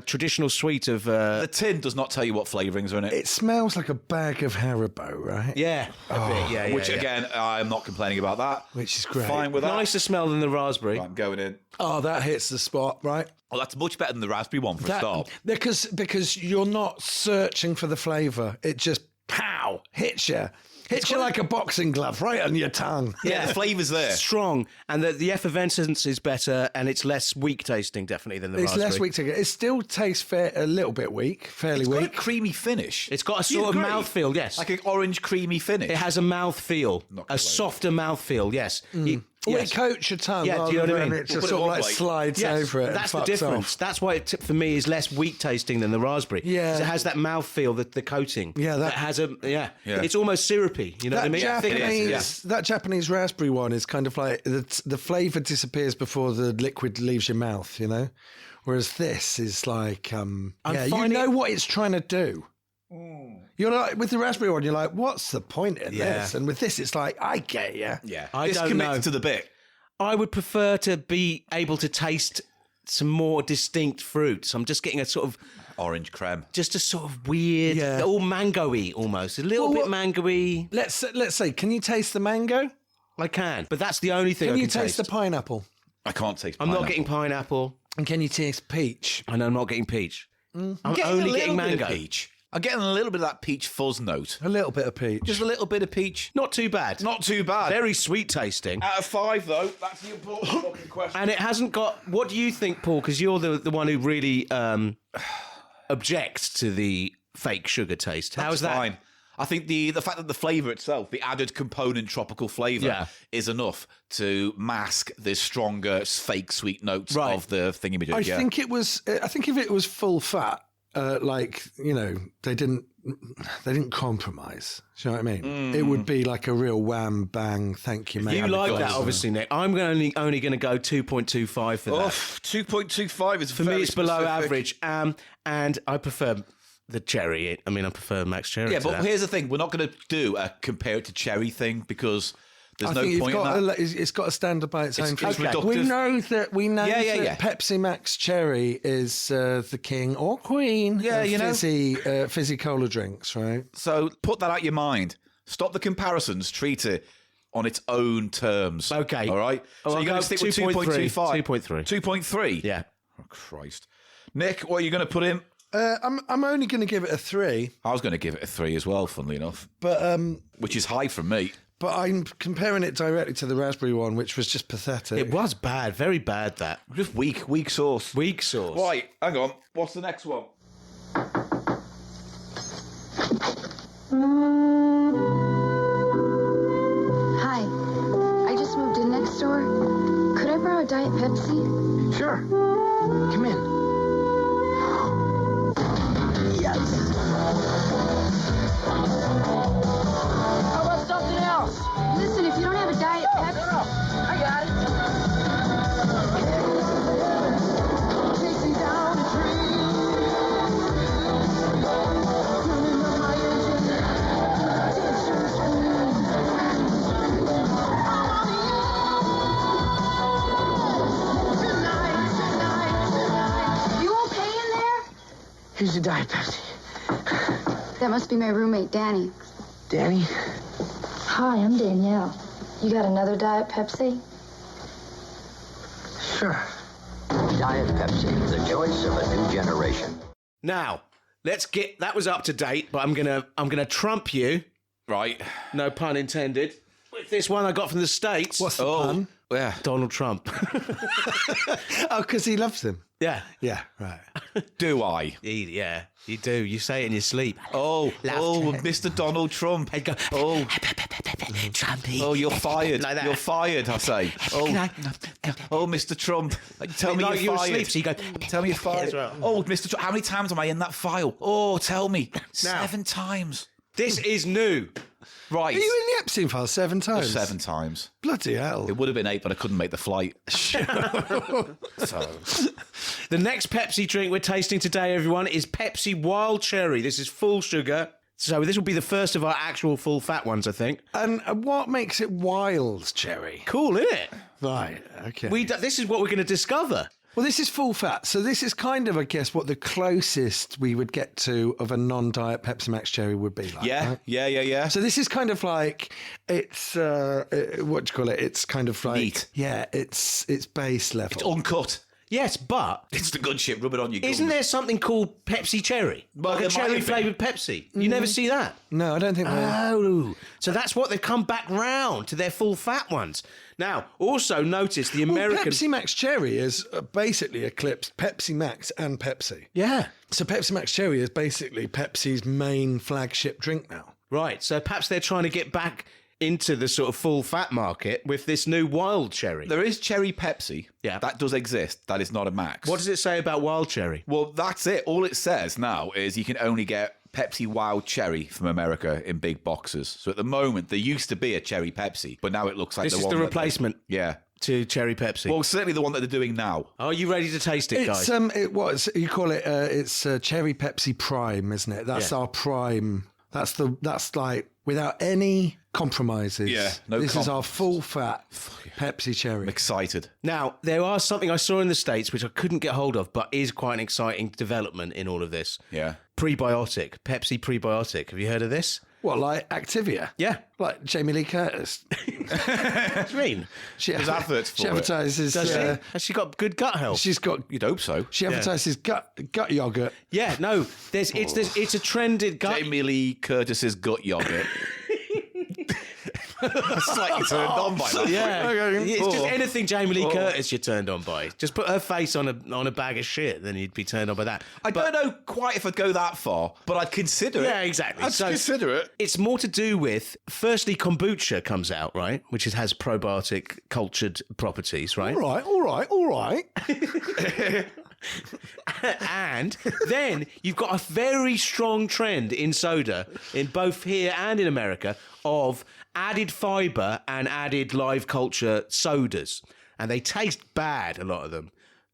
traditional sweet of.
The tin does not tell you what flavourings are in it.
It smells like a bag of Haribo, right?
Yeah, a bit, yeah.
Which again, I'm not complaining about that.
Which is great.
Fine with that.
Nicer smell than the raspberry.
I'm going in.
Oh, that hits the spot, right?
Well, that's much better than the raspberry one for a start.
Because you're not searching for the flavour. It just pow hits you. Hits you like a boxing glove right on your tongue.
Yeah, the flavour's there.
Strong, and the effervescence is better, and it's less weak tasting, definitely, than the raspberry.
It's less weak tasting. It still tastes a little bit weak, fairly
It's
weak.
got a creamy finish.
It's got a sort of mouthfeel, yes.
Like an orange creamy finish.
It has a mouthfeel,
Not
a softer mouthfeel, yes. Yes.
It coats your tongue.
Yeah, do you know what I mean?
It just
We'll put
sort
it
of
one
like
way.
slides over it.
That's
and
the
fucks
difference.
off.
That's why it for me is less weak tasting than the raspberry.
Yeah.
'Cause it has that mouthfeel, the coating.
Yeah,
that has a
Yeah.
It's almost syrupy. You know what I mean?
That Japanese raspberry one is kind of like the flavour disappears before the liquid leaves your mouth, you know? Whereas this is like, you know what it's trying to do. You're like, with the raspberry one, you're like, what's the point in this? And with this, it's like, I get you.
Yeah.
I
This
don't
commits
know.
to the bit.
I would prefer to be able to taste some more distinct fruits. I'm just getting a sort of
Orange creme.
just a sort of weird, all mango-y almost, a little bit mango-y.
Let's say, can you taste the mango?
I can, but that's the only thing
Can
I
you
can
taste the pineapple?
I can't taste
I'm
pineapple.
not getting pineapple,
And can you taste peach?
and I'm not getting peach. I'm
Getting
only
a
getting
little bit
mango.
of peach. I'm getting a little bit of that peach fuzz note.
A little bit of peach.
Just a little bit of peach.
Not too bad.
Not too bad.
Very sweet tasting.
Out of 5, though, that's the important fucking question.
And it hasn't got. What do you think, Paul? Because you're the one who really objects to the fake sugar taste. How's that?
Fine. I think the fact that the flavour itself, the added component tropical flavour, is enough to mask the stronger fake sweet notes of the thingy.
I think it was. I think if it was full fat, they didn't compromise. Do you know what I mean? It would be like a real wham bang. Thank you, mate.
You like that, obviously, Nick. I'm only going to go 2.25 for that.
2.25 is
For me, it's below average. And I prefer the cherry. I mean, I prefer Max Cherry.
Yeah,
to
but
that.
here's the thing: we're not going to do a compare it to cherry thing because there's no point in that.
It's got to stand by its own.
It's
feet.
reductive.
We know that
Yeah.
Pepsi Max Cherry is the king or queen of fizzy cola drinks, right?
So put that out your mind. Stop the comparisons. Treat it on its own terms.
Okay.
All right.
Oh,
so
I'll
you're going
go
to stick with
2.3.
2.25. 2.3.
Yeah.
Oh, Christ. Nick, what are you going to put in?
I'm only going to give it a 3,
I was going to give it a 3 as well, funnily enough,
but
which is high from me.
But I'm comparing it directly to the raspberry one, which was just pathetic.
It was bad. Very bad, that.
Just weak sauce.
Weak sauce.
Right, hang on. What's the next one?
Hi, I just moved in next door. Could I borrow a Diet Pepsi?
Sure. Come in. Yes.
How about something else? Listen, if you don't have a Diet Pepsi... I got it. Chasing down a dream. Turning up my engine. Dancing the screen. Tonight. You okay in there?
Here's a Diet Pepsi.
That must be my roommate, Danny.
Danny?
Hi, I'm Danielle. You got another Diet Pepsi?
Sure.
Diet Pepsi, the choice of a new generation.
Now, let's get... That was up to date, but I'm gonna trump you,
Right.
no pun intended, with this one I got from the States.
What's the pun?
Yeah.
Donald Trump.
Oh, because he loves him.
Yeah.
Yeah, right.
Do I?
Yeah, you do. You say it in your sleep.
Oh, Mr. Donald Trump.
I'd go,
Oh,
Trumpy.
oh, you're fired.
Like that.
You're fired, I say. Oh, oh, Mr. Trump. Tell me
Like
you're
you were
fired.
asleep, so you go,
Tell me you're fired.
as well.
Oh, Mr. Trump, how many times am I in that file? Oh, tell me. 7 times.
This is new.
Right.
Are you in the Epstein file 7 times?
7 times.
Bloody hell.
It would have been 8, but I couldn't make the flight. So,
The next Pepsi drink we're tasting today, everyone, is Pepsi Wild Cherry. This is full sugar. So this will be the first of our actual full fat ones, I think.
And what makes it wild cherry?
Cool, isn't it?
Right, okay.
This is what we're going to discover.
Well, this is full fat. So this is kind of, I guess, what the closest we would get to of a non-diet Pepsi Max Cherry would be like.
yeah,
right?
yeah.
So this is kind of like, it's, what do you call it? It's kind of like...
Neat.
Yeah, it's base level.
It's uncut.
Yes, but
It's the good shit. Rub it on your gums.
isn't there something called Pepsi Cherry?
Well,
Like a
there might have been.
cherry-flavoured Pepsi. You never see that?
No, I don't think we're...
Oh, so that's what they've come back round to their full fat ones. Now, also notice the American...
Pepsi Max Cherry is basically eclipsed Pepsi Max and Pepsi.
Yeah.
So Pepsi Max Cherry is basically Pepsi's main flagship drink now.
Right, so perhaps they're trying to get back into the sort of full fat market with this new wild cherry.
There is Cherry Pepsi.
Yeah.
That does exist. That is not a Max.
What does it say about wild cherry?
Well, that's it. All it says now is you can only get Pepsi Wild Cherry from America in big boxes. So at the moment, there used to be a Cherry Pepsi, but now it looks like
This
the
is
one
the
that
replacement
yeah.
to Cherry Pepsi.
Well, certainly the one that they're doing now.
Are you ready to taste it, guys?
It's you call it it's Cherry Pepsi Prime, isn't it? That's
Yeah.
our prime. That's like without any compromises.
Yeah, no
This is our
compromises.
full fat Pepsi Cherry.
I'm excited.
Now, there are something I saw in the States which I couldn't get hold of, but is quite an exciting development in all of this.
Yeah.
Prebiotic. Pepsi prebiotic. Have you heard of this?
What, like Activia?
Yeah.
Like Jamie Lee Curtis.
What do you mean?
She,
There's adverts for
she
it.
advertises.
Does she? Has she got good gut health?
She's got.
You'd hope so.
She advertises gut yogurt.
Yeah, no. It's a trended gut.
Jamie Lee Curtis's gut yogurt. Slightly turned on by that.
Yeah, it's just
Oh.
anything Jamie Lee Curtis you're turned on by. Just put her face on a bag of shit, then you'd be turned on by that.
I don't know quite if I'd go that far, but I'd consider it.
Yeah, exactly.
I'd
So-
consider it.
It's more to do with, firstly, kombucha comes out, right? Which has probiotic cultured properties, right?
All right.
And then you've got a very strong trend in soda, in both here and in America, of added fibre and added live culture sodas. And they taste bad, a lot of them.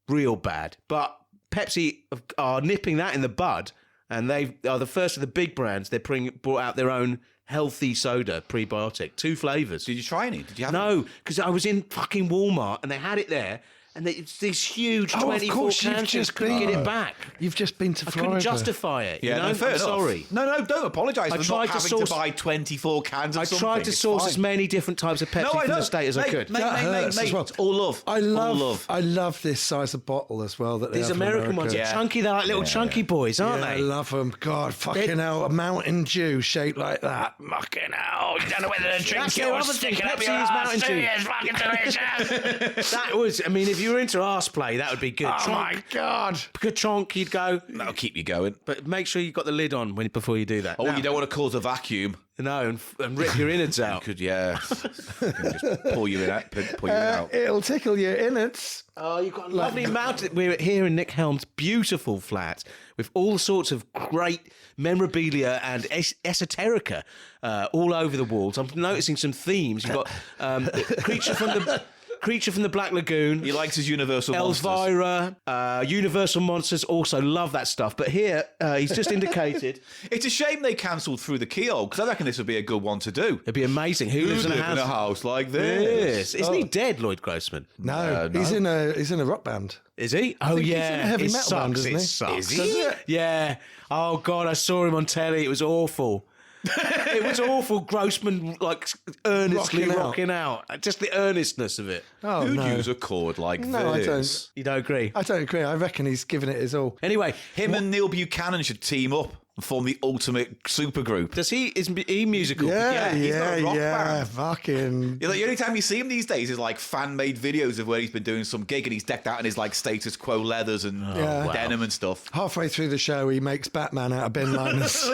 Real bad. But Pepsi are nipping that in the bud, and they are the first of the big brands. They brought out their own healthy soda, prebiotic, 2 flavours.
Did you try any? Did you have
No, because I was in fucking Walmart and they had it there, and it's these huge
Oh, of
24
course, you've
cans.
just
Couldn't get
been.
it back.
You've just been to
I
Florida.
couldn't justify it.
Yeah,
you know?
no, fair
I'm
enough.
sorry.
No, don't apologise for
I tried
not
to
having
source-
to buy 24 cans of
I
something.
tried to
It's
source
fine.
as many different types of Pepsi
No, I
from
know.
the state as I
Mate,
could.
Mate,
That hurts as well.
it's all love.
I
All love.
love this size of bottle as well. That they
These
have in
American ones
America.
are
Yeah.
chunky. They're like little chunky boys, aren't
Yeah, I
they?
love them. God, fucking hell, a Mountain Dew shaped like that. Fucking hell, you don't know whether to drink
That's
it
their
or
other
stick
thing,
it up
Pepsi
your
is
arse.
Mountain Dew.
It's fucking delicious.
That was, I mean, if you were into arse play, that would be good.
Oh my God.
Good chonk, you'd go.
That'll keep you going.
But make sure you've got the lid on before you do that.
Oh, you don't want to cause a vacuum.
No, and rip your innards out.
Could, yeah. Just pull you in out. Pull you in out.
It'll tickle your innards.
Oh, you've got a lovely mountain. We're here in Nick Helm's beautiful flat with all sorts of great memorabilia and esoterica all over the walls. I'm noticing some themes. You've got Creature from the Black Lagoon.
He likes his Universal Monsters.
Elvira, Universal Monsters, also love that stuff. But here, he's just indicated
It's a shame they cancelled Through the Keyhole, because I reckon this would be a good one to do.
it'd be amazing. Who lives in a house?
like
Yes.
this?
Isn't he dead, Lloyd Grossman?
No,
no.
he's in a rock band.
Is he? Oh,
think he's
yeah.
in a heavy
it
metal band,
sucks.
isn't
It
he?
sucks.
Is he?
Yeah. Oh, God, I saw him on telly. It was awful. It was awful. Grossman, like, earnestly rocking out. Just the earnestness of it.
Oh,
Who'd
no.
use a chord like
No, I
this?
You don't agree?
I don't agree. I reckon he's given it his all.
Anyway,
Him and Neil Buchanan should team up and form the ultimate supergroup.
is he musical?
Yeah,
he's got a rock
yeah.
band.
Fucking.
The only time you see him these days is like fan-made videos of where he's been doing some gig and he's decked out in his like status quo leathers and
Yeah.
denim and stuff.
Halfway through the show, he makes Batman out of bin liners.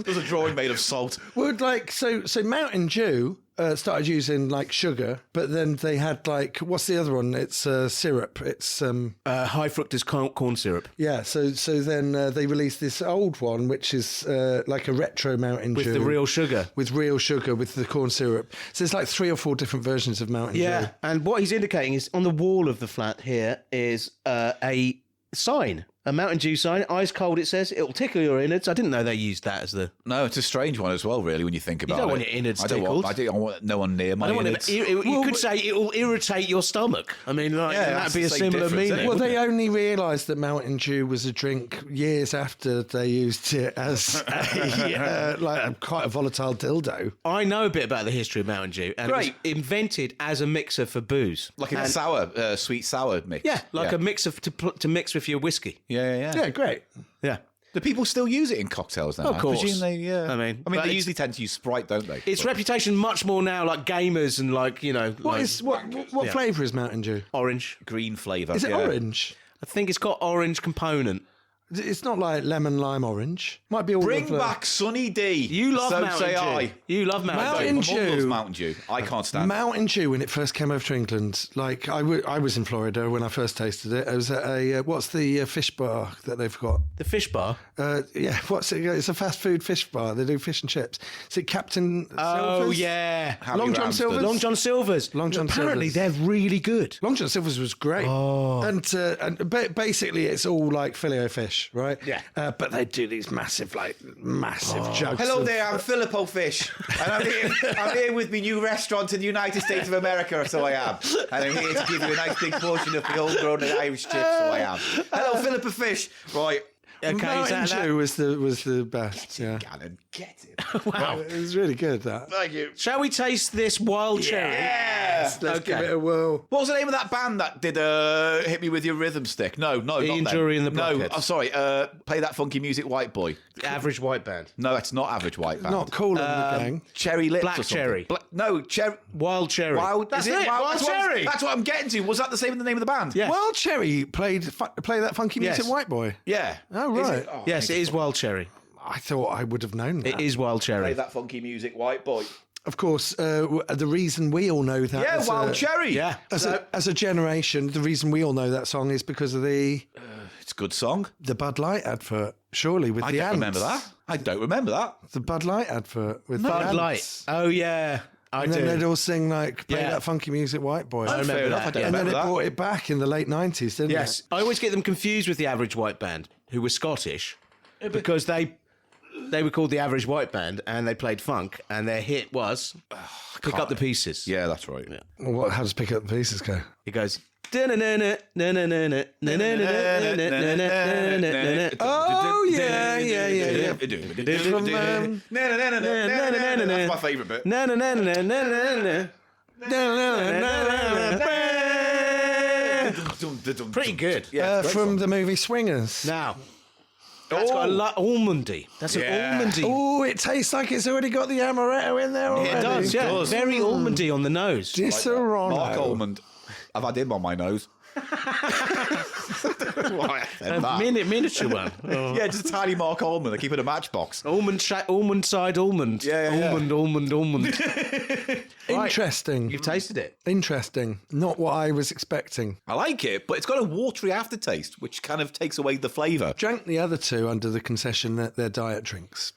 There's a drawing made of salt.
Would like so Mountain Dew started using like sugar, but then they had like what's the other one? It's syrup. It's
high fructose corn syrup.
yeah. So then they released this old one, which is like a retro Mountain Dew
With the real sugar.
with real sugar with the corn syrup. So there's like 3 or 4 different versions of Mountain Dew.
Yeah, and what he's indicating is on the wall of the flat here is a sign. A Mountain Dew sign, ice cold, it says. It'll tickle your innards. I didn't know they used that as the...
No, it's a strange one as well, really, when you think about it.
You don't want your innards
I don't
tickled.
I don't want no one near my
I don't want
innards.
you could say it will irritate your stomach. I mean, like,
Yeah,
that'd
that's
be a
the same
similar
difference, isn't
meaning.
it?
Well,
Wouldn't
they only realised that Mountain Dew was a drink years after they used it as quite a volatile dildo.
I know a bit about the history of Mountain Dew, and
Great.
it was invented as a mixer for booze.
Like a sour, sweet sour mix.
Yeah, like a mixer to mix with your whiskey.
Yeah.
Yeah, great.
Yeah.
Do people still use it in cocktails now?
Of course.
I presume they, yeah.
I mean, but
they
it's-
usually tend to use Sprite, don't they?
Its reputation much more now, like gamers and like, you know,
What
like
flavour is Mountain Dew?
orange.
Green flavour.
Is it orange?
I think it's got orange component.
It's not like lemon, lime, orange. Might be all
Bring
of the...
back Sunny D.
You love
so
Mountain
say
Dew.
I.
You love Mountain
Mountain
Dew.
My mum loves
Dew.
Mountain Dew. I can't stand it.
Mountain Dew, when it first came over to England, like I was in Florida when I first tasted it. I was at a what's the fish bar that they've got?
The fish bar.
What's it? It's a fast food fish bar. They do fish and chips. Is it Captain
Oh,
Silver's?
yeah.
Harry
Long John
Ramsden.
Silver's.
Long John Silver's.
Long John
Apparently,
Silver's.
they're really good.
Long John Silver's was great.
Oh.
And basically it's all like filet fish, right?
Yeah.
But they do these massive jugs.
Hello
of-
there, I'm Filippo Fish, and I'm here with my new restaurant in the United States of America, so I am. And I'm here to give you a nice big portion of the homegrown Irish chips, so I am. Hello, Filippo Fish. Right.
Okay,
Mountain
is that-
Dew was the best. Yeah.
Gannon, get it.
Wow.
It was really good, that.
Thank you.
Shall we taste this wild cherry?
Yeah.
Let's give
Okay.
it a whirl.
What was the name of that band that did Hit Me With Your Rhythm Stick? No,
Ian
not them.
Dury and the
No,
Blockheads.
I'm sorry. Play That Funky Music, White Boy.
Average white band.
No, it's not Average White Band.
Not cool in the gang.
Cherry Lips
Black
or something.
Cherry.
No, Cherry...
Wild cherry.
Wild...
That's
is
it. Wild
That's
cherry.
That's what I'm getting to. Was that the same in the name of the band?
Yeah.
Wild Cherry played Play That Funky Music,
Yes.
White Boy.
Yeah.
Oh,
Is
right.
it? Oh,
Yes, it is wild cherry.
I thought I would have known that.
It is wild
Play
cherry.
That Funky Music, White Boy.
Of course, the reason we all know that.
Yeah,
as
Wild
a,
Cherry.
Yeah.
As a generation, the reason we all know that song is because of the
It's a good song.
Bud Light advert. Surely with
I
the
don't
ants.
remember that. I don't remember that.
The Bud Light advert with the
Bud
ants.
Light. Oh, yeah. I
And then they'd
do.
all sing like Play
Yeah.
That Funky Music, White Boy.
remember
Fair enough.
that,
I don't
yeah.
And then
remember
it
that.
brought it back in the late 90s, didn't
Yes.
it?
I always get them confused with the Average White Band, who were Scottish, because they were called the Average White Band, and they played funk, and their hit was Pick Up the Pieces.
Yeah, that's right.
Well, how does Pick Up the Pieces go?
It goes...
Oh, yeah.
That's my favourite bit.
Pretty good.
Yeah,
From the movie Swingers.
Now, that's got a lot almondy. That's
Yeah.
an almondy.
Oh, it tastes like it's already got the amaretto in there already.
It does, yeah.
does.
Very almondy on the nose.
Disaronno.
Mark Almond. I've had him on my nose. Why I said that.
Miniature one. Oh.
Yeah, just a tiny Mark Almond. I keep it in a matchbox.
Almond side almond.
Yeah, yeah, yeah.
Almond.
Interesting.
You've tasted it.
Interesting. Not what I was expecting.
I like it, but it's got a watery aftertaste, which kind of takes away the flavour.
Drank the other two under the concession that they're diet drinks.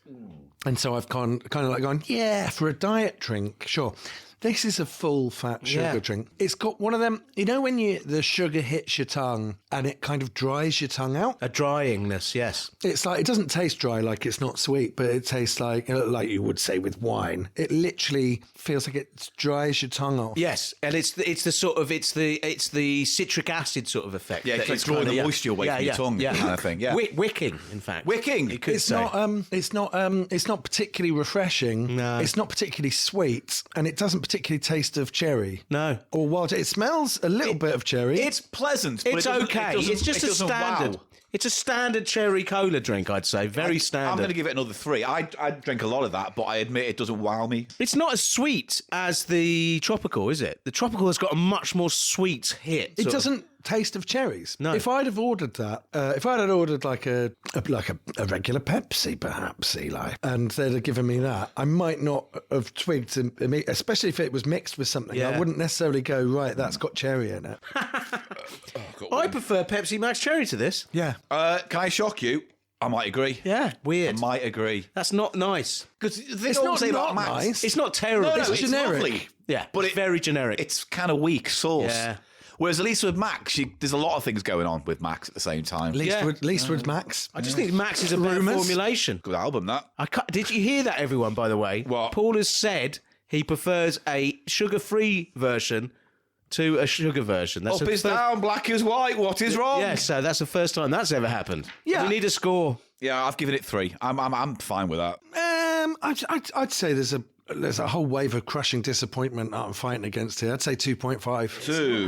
And so I've kind of like gone, yeah, for a diet drink, sure. This is a full fat sugar
Yeah.
drink. It's got one of them, you know, when the sugar hits your tongue and it kind of dries your tongue out?
A dryingness, yes.
It's like, it doesn't taste dry, like it's not sweet, but it tastes like you would say with wine. It literally feels like it dries your tongue off.
Yes, and it's the sort of it's the citric acid sort of effect.
Yeah, it's
that
like drawing
kinda-
the moisture away from your tongue kind of thing, yeah.
Wicking, in fact.
Wicking.
You could
It's
say.
it's not particularly refreshing.
No.
It's not particularly sweet, and it doesn't particularly taste of cherry.
No.
Or wild. It smells a little bit of cherry.
It's pleasant, but
It's
it doesn't-
okay.
it doesn't-
It's just
it
a
doesn't
standard.
wow.
It's a standard cherry cola drink, I'd say. Very standard.
I'm going to give it another 3. I drink a lot of that, but I admit it doesn't wow me.
It's not as sweet as the tropical, is it? The tropical has got a much more sweet hit.
It
sort of.
doesn't taste of cherries.
No.
If I'd have ordered that, if I'd had ordered like a regular Pepsi, perhaps, Eli, and they'd have given me that, I might not have twigged, especially if it was mixed with something.
Yeah.
I wouldn't necessarily go, right, that's got cherry in it.
I prefer Pepsi Max Cherry to this.
Yeah.
Can I shock you? I might agree.
Yeah, weird.
I might agree.
That's not nice.
Because
It's not nice.
It's not terrible.
No,
It's generic.
lovely.
Yeah,
but
it's very generic.
It's kind of weak sauce.
Yeah.
Whereas at least with Max, there's a lot of things going on with Max at the same time.
Leastwood Max.
I just think Max is a better
Rumours?
formulation.
Good album, that.
Did you hear that, everyone, by the way?
What?
Paul has said he prefers a sugar-free version to a sugar version. That's
Up is down, black is white. What is wrong?
Yeah, so that's the first time that's ever happened.
Yeah.
We need a score.
Yeah, I've given it 3. I'm fine with that.
I'd say there's a whole wave of crushing disappointment that I'm fighting against here. I'd say 2.5.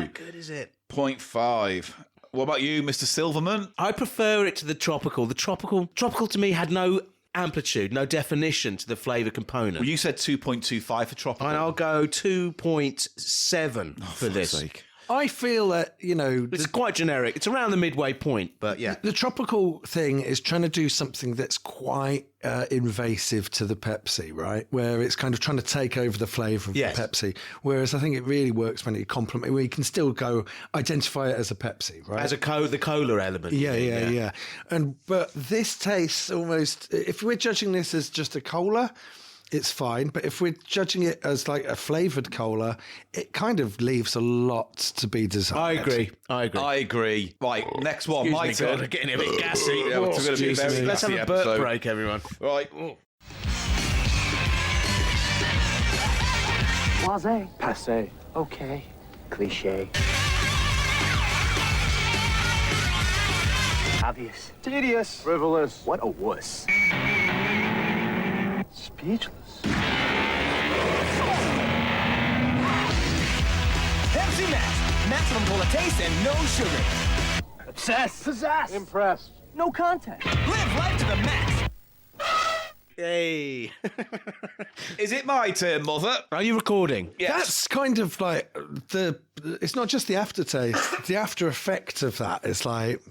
How good is it?
2.5. What about you, Mr. Silverman?
I prefer it to the tropical. The tropical to me had no amplitude, no definition to the flavour component.
Well, you said 2.25 for tropical.
And I'll go 2.7 for this.
Sake.
I feel that,
It's quite generic. It's around the midway point, but yeah.
the tropical thing is trying to do something that's quite invasive to the Pepsi, right? Where it's kind of trying to take over the flavour of
Yes.
the Pepsi. Whereas I think it really works when you complement, where you can still go identify it as a Pepsi, right?
As the cola element.
Yeah. But this tastes almost. If we're judging this as just a cola, it's fine. But if we're judging it as like a flavoured cola, it kind of leaves a lot to be desired.
I agree.
Right, next one. My
Excuse me,
turn.
God, getting a bit gassy.
Yeah, it's going to be a very
Let's have
gassy
a burp
episode.
break, everyone.
Right.
Blase. Passe. Okay. Cliche. Obvious. Tedious. Frivolous. What a wuss. Speechless.
Pepsi Max. Maximum cola taste and no sugar.
Obsessed. Possessed. Impressed. No contact.
Live life to the max.
Hey.
Is it my turn, Mother?
Are you recording?
Yes.
That's kind of like it's not just the aftertaste, the after effect of that. It's like,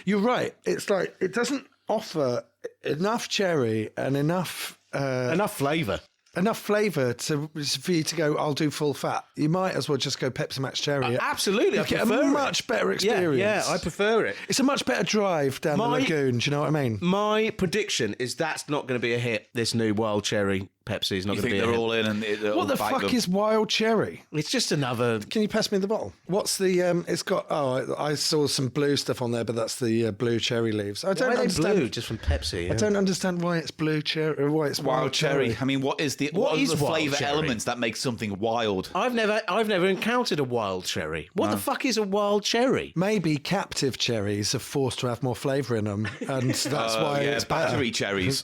you're right. It's like, it doesn't offer enough cherry and enough
flavour.
enough flavour for you to go, I'll do full fat. You might as well just go Pepsi Max Cherry.
Absolutely. I
You get a
prefer it.
much better experience.
Yeah, I prefer it.
It's a much better drive down the lagoon. Do you know what I mean?
My prediction is that's not going to be a hit. This new Wild Cherry Pepsi is not
You
going to
think
be a
they're
hit.
all in and it'll
What the
bite
fuck
them?
is wild cherry?
It's just another.
Can you pass me the bottle? What's the? It's got. Oh, I saw some blue stuff on there, but that's the blue cherry leaves. I don't
Why are they
understand.
blue just from Pepsi?
I don't understand why it's blue cherry or why it's
wild cherry? I mean, what is the
What
what are
is
the
wild
flavour
cherry?
elements that make something wild?
I've never encountered a wild cherry. What the fuck is a wild cherry?
Maybe captive cherries are forced to have more flavour in them, and that's why
yeah,
it's better.
battery cherries.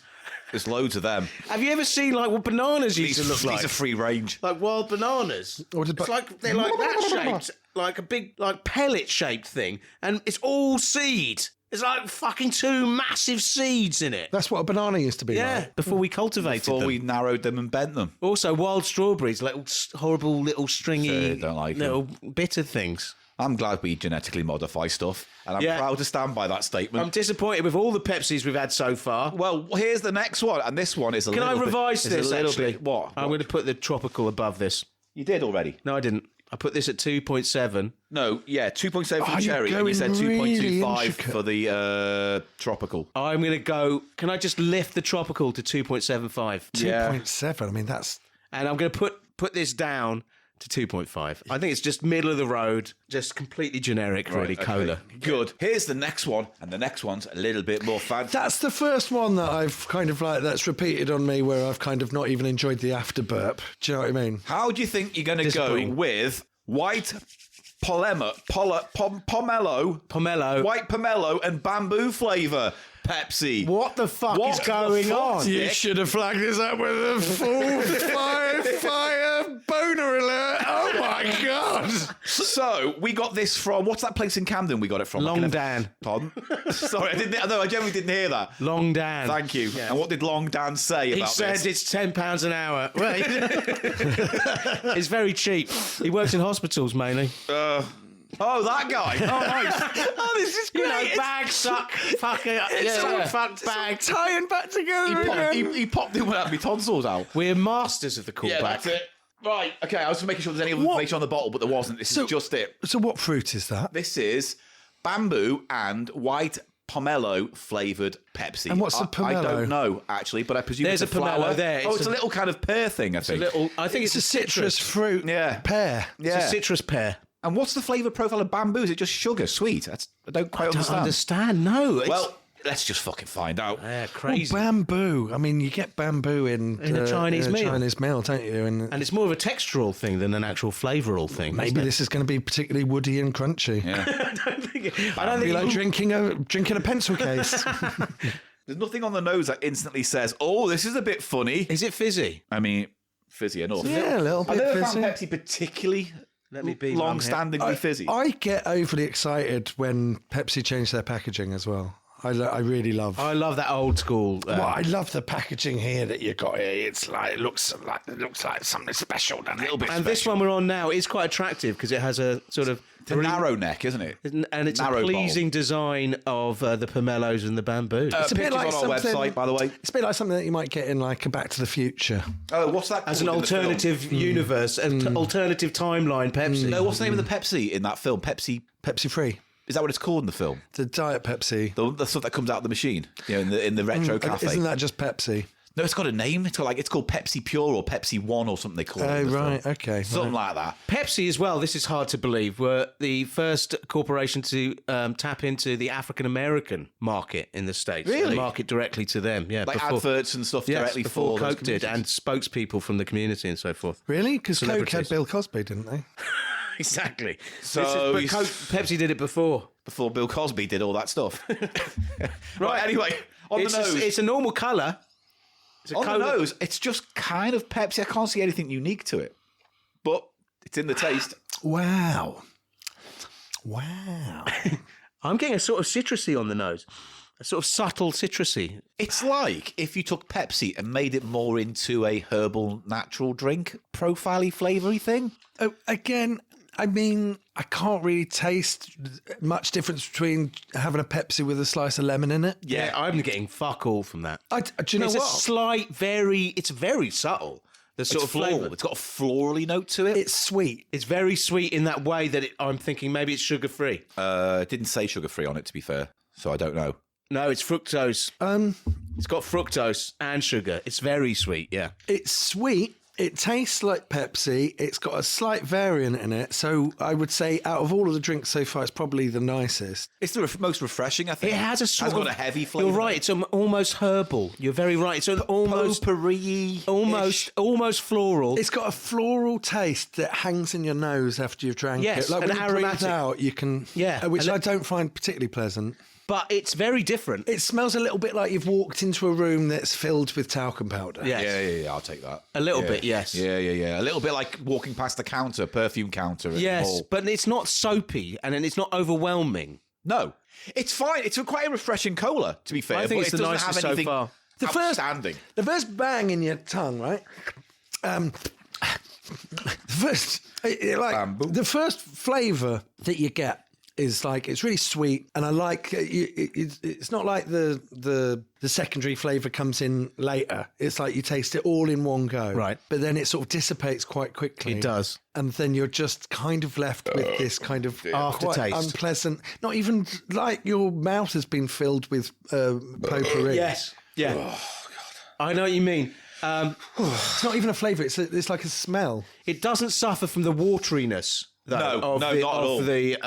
There's loads of them.
Have you ever seen like what bananas used to look like?
These are free range.
Like wild bananas.
Or did
It's like they're like that shaped, like a big like pellet shaped thing, and it's all seed. There's like fucking 2 massive seeds in it.
That's what a banana used to be
Yeah,
like.
before we cultivated
Before
them.
we narrowed them and bent them.
Also, wild strawberries, little horrible little stringy,
So, don't like
little bitter things.
I'm glad we genetically modify stuff, and I'm
Yeah.
proud to stand by that statement.
I'm disappointed with all the Pepsis we've had so far.
Well, here's the next one, and this one is a
Can I
little bit...
revise
is a
this,
little
actually?
bit- What?
I'm going to put the tropical above this.
You did already?
No, I didn't. I put this at 2.7.
No, yeah, 2.7 for
Oh,
the
you're
cherry, and you said
going really
2.25
intricate.
for the tropical.
I'm going to go... Can I just lift the tropical to 2.75?
Yeah.
2.7. I mean, that's
And I'm going to put this down to 2.5. I think it's just middle of the road, just completely generic, really,
Okay,
cola.
Good. Here's the next one, and the next one's a little bit more fancy.
that's the first one that I've kind of like that's repeated on me where I've kind of not even enjoyed the after burp. Do you know what I mean?
How do you think you're going to go
Disappointing.
with white pomelo, white pomelo and bamboo flavour Pepsi?
What the fuck
What
is
the
going
fuck,
on?
Nick?
should have flagged this up with a full fire boner alert. Oh my god!
So we got this from what's that place in Camden? We got it from
Long Dan.
Pardon? Sorry, I didn't. No, I generally didn't hear that.
Long Dan.
Thank you. And what did Long Dan say
He
about
said
this?
it's £10 an hour. Right. It's very cheap. He works in hospitals mainly.
Oh, that guy. Oh, nice.
Oh, this is great.
You know, bag, suck, fuck it. Fuck, bag.
Tying back together.
He popped in without my tonsils out.
We're masters of the callback.
Yeah, that's it. Right. Okay, I was just making sure there's any other information on the bottle, but there wasn't. This is just it.
So what fruit is that?
This is bamboo and white pomelo flavoured Pepsi.
And what's the
I
pomelo?
don't know, actually, but I presume
There's
it's a
a pomelo
flower.
there.
Oh,
It's
it's a little kind of pear thing, I think.
I think
It's a citrus fruit pear.
Yeah.
It's a citrus pear.
And what's the flavour profile of bamboo? Is it just sugar, sweet? I don't quite
Don't
understand.
understand. No. It's,
Well, let's just fucking find out.
yeah, crazy.
Well, bamboo. I mean, you get bamboo in
a Chinese meal.
Chinese meal, don't you? And
and it's more of a textural thing than an actual flavoural thing.
maybe this is going to be particularly woody and crunchy.
Yeah.
I don't
Be
think
like drinking a pencil case.
There's nothing on the nose that instantly says, oh, this is a bit funny.
Is it fizzy?
I mean, fizzy enough.
Yeah, a little
I
bit
never
fizzy.
found Pepsi particularly
Let me be
long-standingly fizzy.
I get overly excited when Pepsi change their packaging as well. I really love.
I love that old school.
Well, I love the packaging here that you got here. It's like it looks like something special, doesn't it? A little bit.
and this one we're on now is quite attractive because it has a sort of
It's a narrow neck, isn't it?
and it's
narrow
a
bowl.
pleasing design of the pomelos and the bamboo.
It's a bit
Pictures
like
on our
something-
website, by the way.
It's a bit like something that you might get in like a Back to the Future.
Oh, what's that
as an
called in the film?
alternative universe, an alternative timeline, Pepsi.
No, what's the name of the Pepsi in that film? Pepsi.
Pepsi Free.
Is that what it's called in the film?
The Diet Pepsi.
The stuff that comes out of the machine, in the retro cafe.
Isn't that just Pepsi?
No, it's got a name. It's called Pepsi Pure or Pepsi One or something they call it.
Oh,
in the
right,
film.
okay,
Something
right.
like that.
Pepsi as well, this is hard to believe, were the first corporation to tap into the African American market in the States.
Really?
And market directly to them, yeah.
Like adverts and stuff directly
before
for those
Coke did,
communities.
and spokespeople from the community and so forth.
Really? Because Coke had
Celebrities.
Bill Cosby, didn't they?
Exactly.
So
but
he's-
Pepsi did it before.
Before Bill Cosby did all that stuff. Right, anyway, on the nose.
It's a normal colour. It's a
On the
colour-
nose, it's just kind of Pepsi. I can't see anything unique to it. But it's in the taste.
Wow. Wow.
I'm getting a sort of citrusy on the nose. A sort of subtle citrusy.
It's like if you took Pepsi and made it more into a herbal natural drink, profile-y, flavoury thing.
Oh, again, I mean, I can't really taste much difference between having a Pepsi with a slice of lemon in it.
Yeah, I'm getting fuck all from that.
Do you know
It's
what?
a slight, it's very subtle. The sort
It's
of flavour.
It's got a florally note to it.
It's sweet.
It's very sweet in that way that I'm thinking maybe it's sugar-free.
It didn't say sugar-free on it, to be fair, so I don't know.
No, it's fructose. It's got fructose and sugar. It's very sweet, yeah.
It's sweet. It tastes like Pepsi. It's got a slight variant in it. So I would say out of all of the drinks so far, it's probably the nicest.
It's the most refreshing, I think.
It has a sort
got
of
a heavy flavour.
You're right. It's almost herbal. You're very right. It's almost
potpourri.
almost floral.
It's got a floral taste that hangs in your nose after you've drank
Yes,
it. Like
an
when you breathe
aromatic.
out, you can...
Yeah,
Which
and
I don't find particularly pleasant.
But it's very different.
It smells a little bit like you've walked into a room that's filled with talcum powder.
Yes.
Yeah, I'll take that.
A little bit, yes.
Yeah. A little bit like walking past the counter, perfume counter. At the
Yes,
mall.
but it's not soapy and then it's not overwhelming.
No, it's fine. It's quite a refreshing cola, to be fair.
I think
but
it's
it
the
doesn't
nicest
have
so
anything
far.
outstanding.
The first bang in your tongue, right?
Bamboo.
The first flavour that you get is like it's really sweet, and I like it's not like the secondary flavour comes in later. It's like you taste it all in one go,
Right.
But then it sort of dissipates quite quickly.
It does.
And then you're just kind of left with this kind of
Aftertaste.
quite unpleasant. Not even like your mouth has been filled with potpourri.
Yes. Yeah. Oh, God. I know what you mean.
It's not even a flavour. It's like a smell.
It doesn't suffer from the wateriness. Though,
No,
of
not
the,
at all.
Of the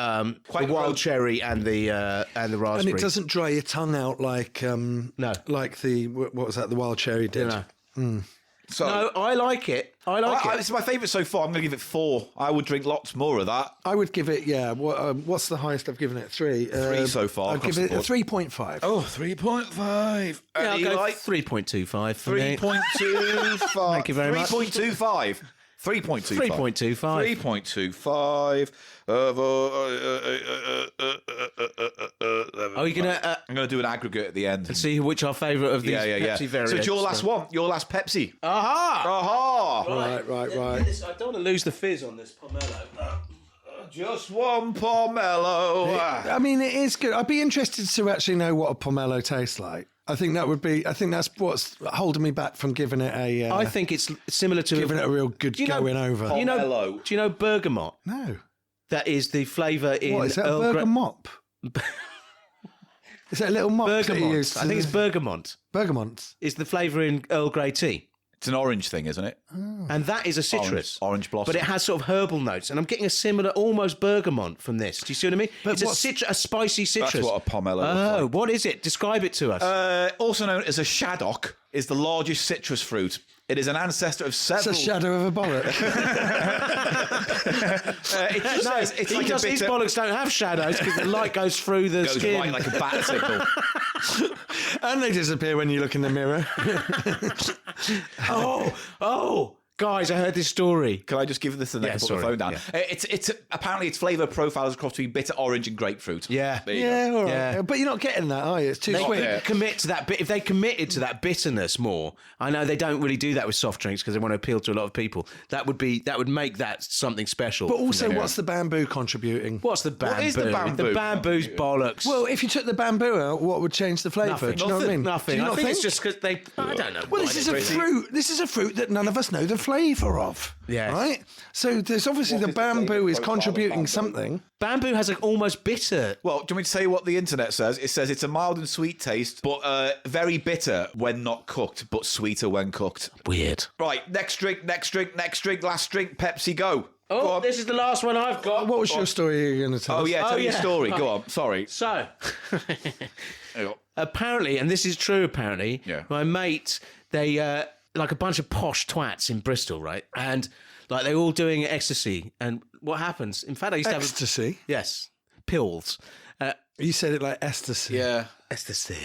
Quite
wild
road-
cherry and the raspberry.
And it doesn't dry your tongue out like
No.
like what was that? The wild cherry did.
No.
So,
No, I like it. I like it.
It's my favourite so far. I'm going to give it 4. I would drink lots more of that.
I would give it, yeah. What's the highest I've given it? 3.
3 so far,
I'd
across
give it
the
a 3.5.
Oh, 3.5.
Yeah, I'll
And
go
Eli?
3.25 for me.
3.25.
Thank you very much.
3.25. 3.25.
3.25.
3.25.
Are you going to
I'm going to do an aggregate at the end.
see which our favourite of these
Yeah.
Pepsi variants?
So it's your last one. Your last Pepsi.
Aha!
Aha!
Right.
I don't want to lose the fizz on this pomelo.
Just one pomelo.
I mean, it is good. I'd be interested to actually know what a pomelo tastes like. I think that's what's holding me back from giving it a.
I think it's similar to
giving it a real good going over.
Do you know bergamot?
No.
That is the flavour in
What is that?
Earl Grey-
Bergamot. Is that a little mop that you
Bergamot.
use?
I think it's bergamot.
Bergamot.
Is the flavour in Earl Grey tea.
It's an orange thing, isn't it?
And that is a citrus.
Orange blossom.
But it has sort of herbal notes. And I'm getting a similar, almost bergamot from this. Do you see what I mean?
But
It's a spicy citrus.
That's what a pomelo looks
Oh,
like.
what is it? Describe it to us.
Also known as a shaddock, is the largest citrus fruit. It is an ancestor of
It's
several...
a shadow of a bollock.
It just says it's like a
His
bitter...
bollocks don't have shadows because the light goes through the
goes
skin.
right like a bat signal.
And they disappear when you look in the mirror.
Oh, guys, I heard this story.
Can I just give this a
Yeah,
put
sorry.
the phone down?
Yeah.
It's apparently its flavour profile is across between bitter orange and grapefruit.
Yeah.
There you go.
Yeah, all right.
Yeah.
But you're not getting that, are you? It's too
They
sweet.
there.
commit to that bit. If they committed to that bitterness more, I know they don't really do that with soft drinks because they want to appeal to a lot of people. That would make that something special.
But also, what's the bamboo contributing?
what's the bamboo?
What is the bamboo?
The bamboo's bollocks.
Well, if you took the bamboo out, what would change the flavour?
nothing.
Do you know what I mean?
Nothing.
Do you
I
not
think it's just because they. I don't know.
Well,
why
this is
they
a
do it.
fruit. This is a fruit that none of us know the flavour of.
Yes.
Right? So there's obviously the bamboo is contributing something.
Bamboo has an almost bitter.
Well, do you want me to say what the internet says? It says it's a mild and sweet taste, but very bitter when not cooked, but sweeter when cooked.
Weird.
Right, next drink, last drink, Pepsi, go. Go
Oh,
on.
this is the last one I've got.
What was your story you were going to tell
Oh,
us?
yeah, tell your
yeah.
story. Go on. Sorry.
So,
There you go.
apparently, and this is true, apparently,
Yeah.
my mate, they, like a bunch of posh twats in Bristol, right? And, like, they're all doing ecstasy. And what happens? In fact, I used to have
Ecstasy.
Yes, pills.
You said it like ecstasy.
Yeah.
Ecstasy.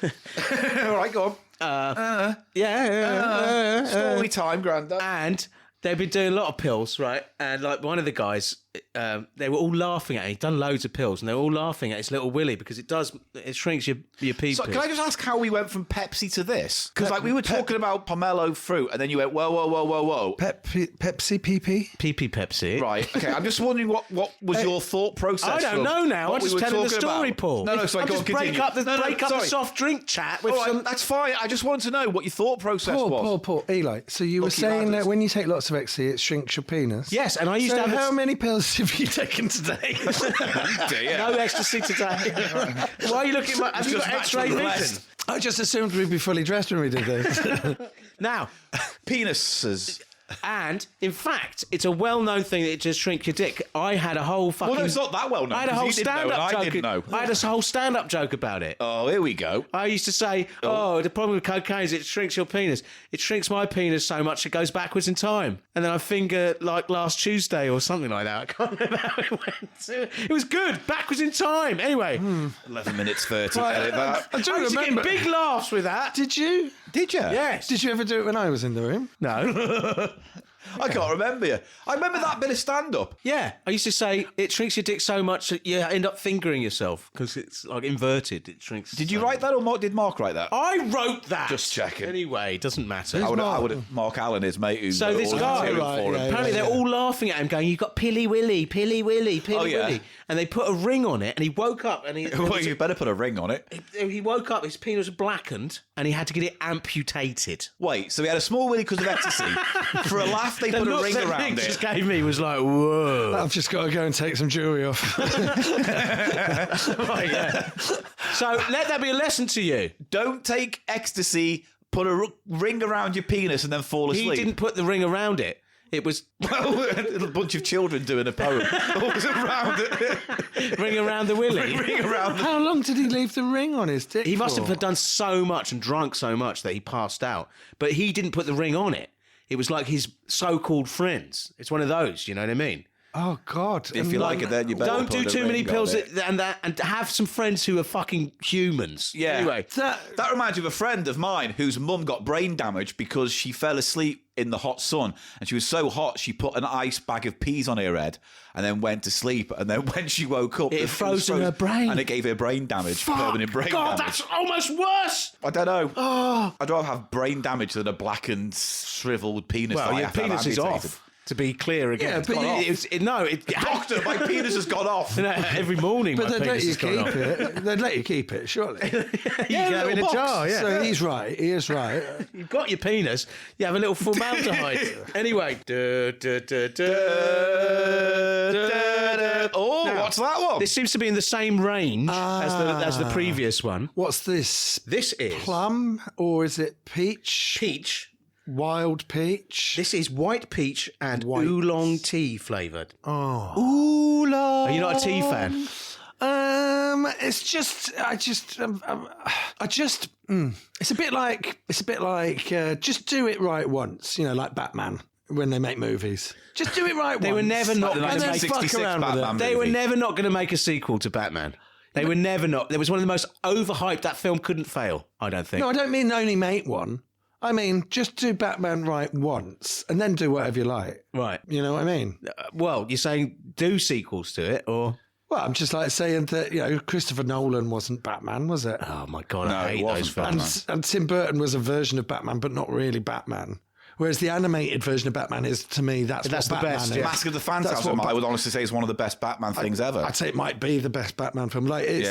All right, go on.
Yeah.
Story time, Grandad.
And they've been doing a lot of pills, right? And like one of the guys, they were all laughing at him. He'd done loads of pills, and they were all laughing at his little willy because it shrinks your pee.
So can I just ask how we went from Pepsi to this? Because like we were talking about pomelo fruit, and then you went whoa.
Pepsi PP?
pee Pepsi?
Right. Okay. I'm just wondering what was your thought process?
I don't
from
know now.
what
I'm just
we were
telling the
talking
story,
about?
Paul.
No. Sorry.
I'm
Go
just
on, continue.
break up the
sorry.
soft drink chat with
All right,
some.
that's fine. I just want to know what your thought process was.
Paul, Eli. So you were
Lucky
saying
ladders.
that when you take lots of ecstasy, it shrinks your penis?
Yes, and I used
So
to have
how many pills have you taken today?
no ecstasy today. Why are you looking at my... Have you
Just
got
match
X-ray
with the
vision?
rest.
I just assumed we'd be fully dressed when we did this.
Now,
Penises.
and in fact, it's a well-known thing that it just shrinks your dick. I had a whole fucking...
Well, no, it's not that well known.
I had a
'cause
whole
you didn't know,
stand-up
and
joke.
I didn't know.
I had a whole stand-up joke about it.
Oh, here we go.
I used to say, the problem with cocaine is it shrinks your penis. It shrinks my penis so much it goes backwards in time. And then I finger like last Tuesday or something like that. I can't remember how it went. It was good. Backwards in time. Anyway.
11 minutes 30. Edit that.
I do
I used to
remember.
get big laughs with that.
Did you?
Did you?
Yes.
Did you ever do it when I was in the room?
No.
I can't remember you. I remember that bit of stand-up.
Yeah. I used to say it shrinks your dick so much that you end up fingering yourself because it's like inverted. It shrinks.
Did you write that, or did Mark write that?
I wrote that.
Just checking.
Anyway, it doesn't matter.
I would have Mark Allen, his mate, who
So this
all the
guy,
material
right,
for him.
yeah,
apparently they're all laughing at him, going, "You've got Pilly Willy, Pilly Willy, Pilly
Oh, yeah.
Willy," and they put a ring on it, and he woke up, and
Well, you better put a ring on it.
he woke up, his penis was blackened, and he had to get it amputated.
Wait, so he had a small willy because of ecstasy. For a laugh, they
The
put a
look
ring
that
around
Nick
it.
just gave me was like, whoa.
I've just got to go and take some jewellery off.
Right, yeah. So let that be a lesson to you.
Don't take ecstasy, put a ring around your penis, and then fall
He
asleep.
didn't put the ring around it. It was
a bunch of children doing a poem. Always around it.
ring around the willy.
Ring around the...
How long did he leave the ring on his dick
He must
for?
have done so much and drunk so much that he passed out. But he didn't put the ring on it. It was like his so-called friends. It's one of those, you know what I mean?
Oh, God.
If you like it, then you better
Don't
put
do
a
too many
ring on
pills
it.
and have some friends who are fucking humans.
Yeah.
Anyway.
That reminds me of a friend of mine whose mum got brain damage because she fell asleep in the hot sun, and she was so hot she put an ice bag of peas on her head and then went to sleep, and then when she woke up
It
was
frozen her brain.
and it gave her brain damage, permanent brain
God,
damage.
that's almost worse.
I don't know. I'd rather have brain damage than a blackened, shriveled penis.
Well,
that I
your
have to have
penis is
amputated.
off. to be clear again.
Yeah,
It's
but
gone
you-
off.
Doctor, my penis has gone off.
No, every morning
But
my
they'd let
penis
you
has gone
keep
off.
it. They'd let you keep it, surely.
You can have it in a
little box.
jar, yeah.
So he's right. He is right.
You've got your penis, you have a little formaldehyde. Anyway.
Oh,
Now,
what's that one?
This seems to be in the same range as the previous one.
What's this?
This is
Plum or is it peach?
peach.
Wild peach?
This is white peach and
White.
oolong tea flavoured.
Oh.
Oolong. Are you not a tea fan?
It's just, it's a bit like, just do it right once, like Batman when they make movies. Just do it right
They
once.
were never not
the
going to make
1966
around with it.
Batman
They were
movie.
never not going to make a sequel to Batman. They were never not. It was one of the most overhyped. That film couldn't fail, I don't think.
No, I don't mean only make one. I mean, just do Batman right once and then do whatever you like.
Right.
You know what I mean?
Well, you're saying do sequels to it, or...
Well, I'm just like saying that, Christopher Nolan wasn't Batman, was it?
Oh, my God,
No,
I
it
hate
wasn't
those films.
Batman.
And Tim Burton was a version of Batman, but not really Batman. Whereas the animated version of Batman is, to me, that's
the
what Batman
best,
is.
yeah.
Mask of the
That's
Phantasm,
what
I would honestly say is one of the best Batman things ever.
I'd say it might be the best Batman film. It's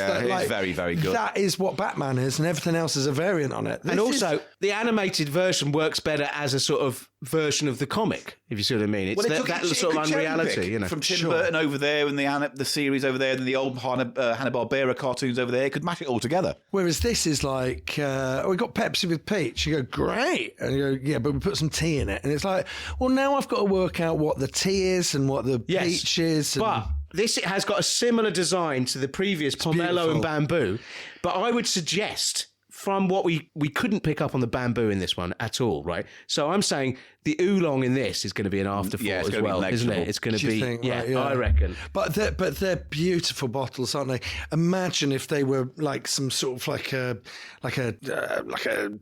very, very good.
That is what Batman is, and everything else is a variant on it.
And also, the animated version works better as a sort of version of the comic, if you see what I mean. It's
Well,
that sort of unreality,
From Tim
Sure.
Burton over there and the series over there and the old Hanna-Barbera cartoons over there. It could mash it all together.
Whereas this is like, we got Pepsi with peach. You go, great. And you go, yeah, but we put some tea in it. And it's like, well, now I've got to work out what the tea is and what the peach is. And
But this has got a similar design to the previous pomelo and
beautiful.
bamboo. But I would suggest, from what we couldn't pick up on the bamboo in this one at all, right? So I'm saying the oolong in this is going to be an afterthought
Yeah, it's
as
gonna be
well, isn't it?
negligible.
It's going to
Do you
be,
think?
yeah,
Right, yeah.
I reckon.
But they're beautiful bottles, aren't they? Imagine if they were like some sort of like a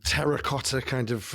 terracotta kind of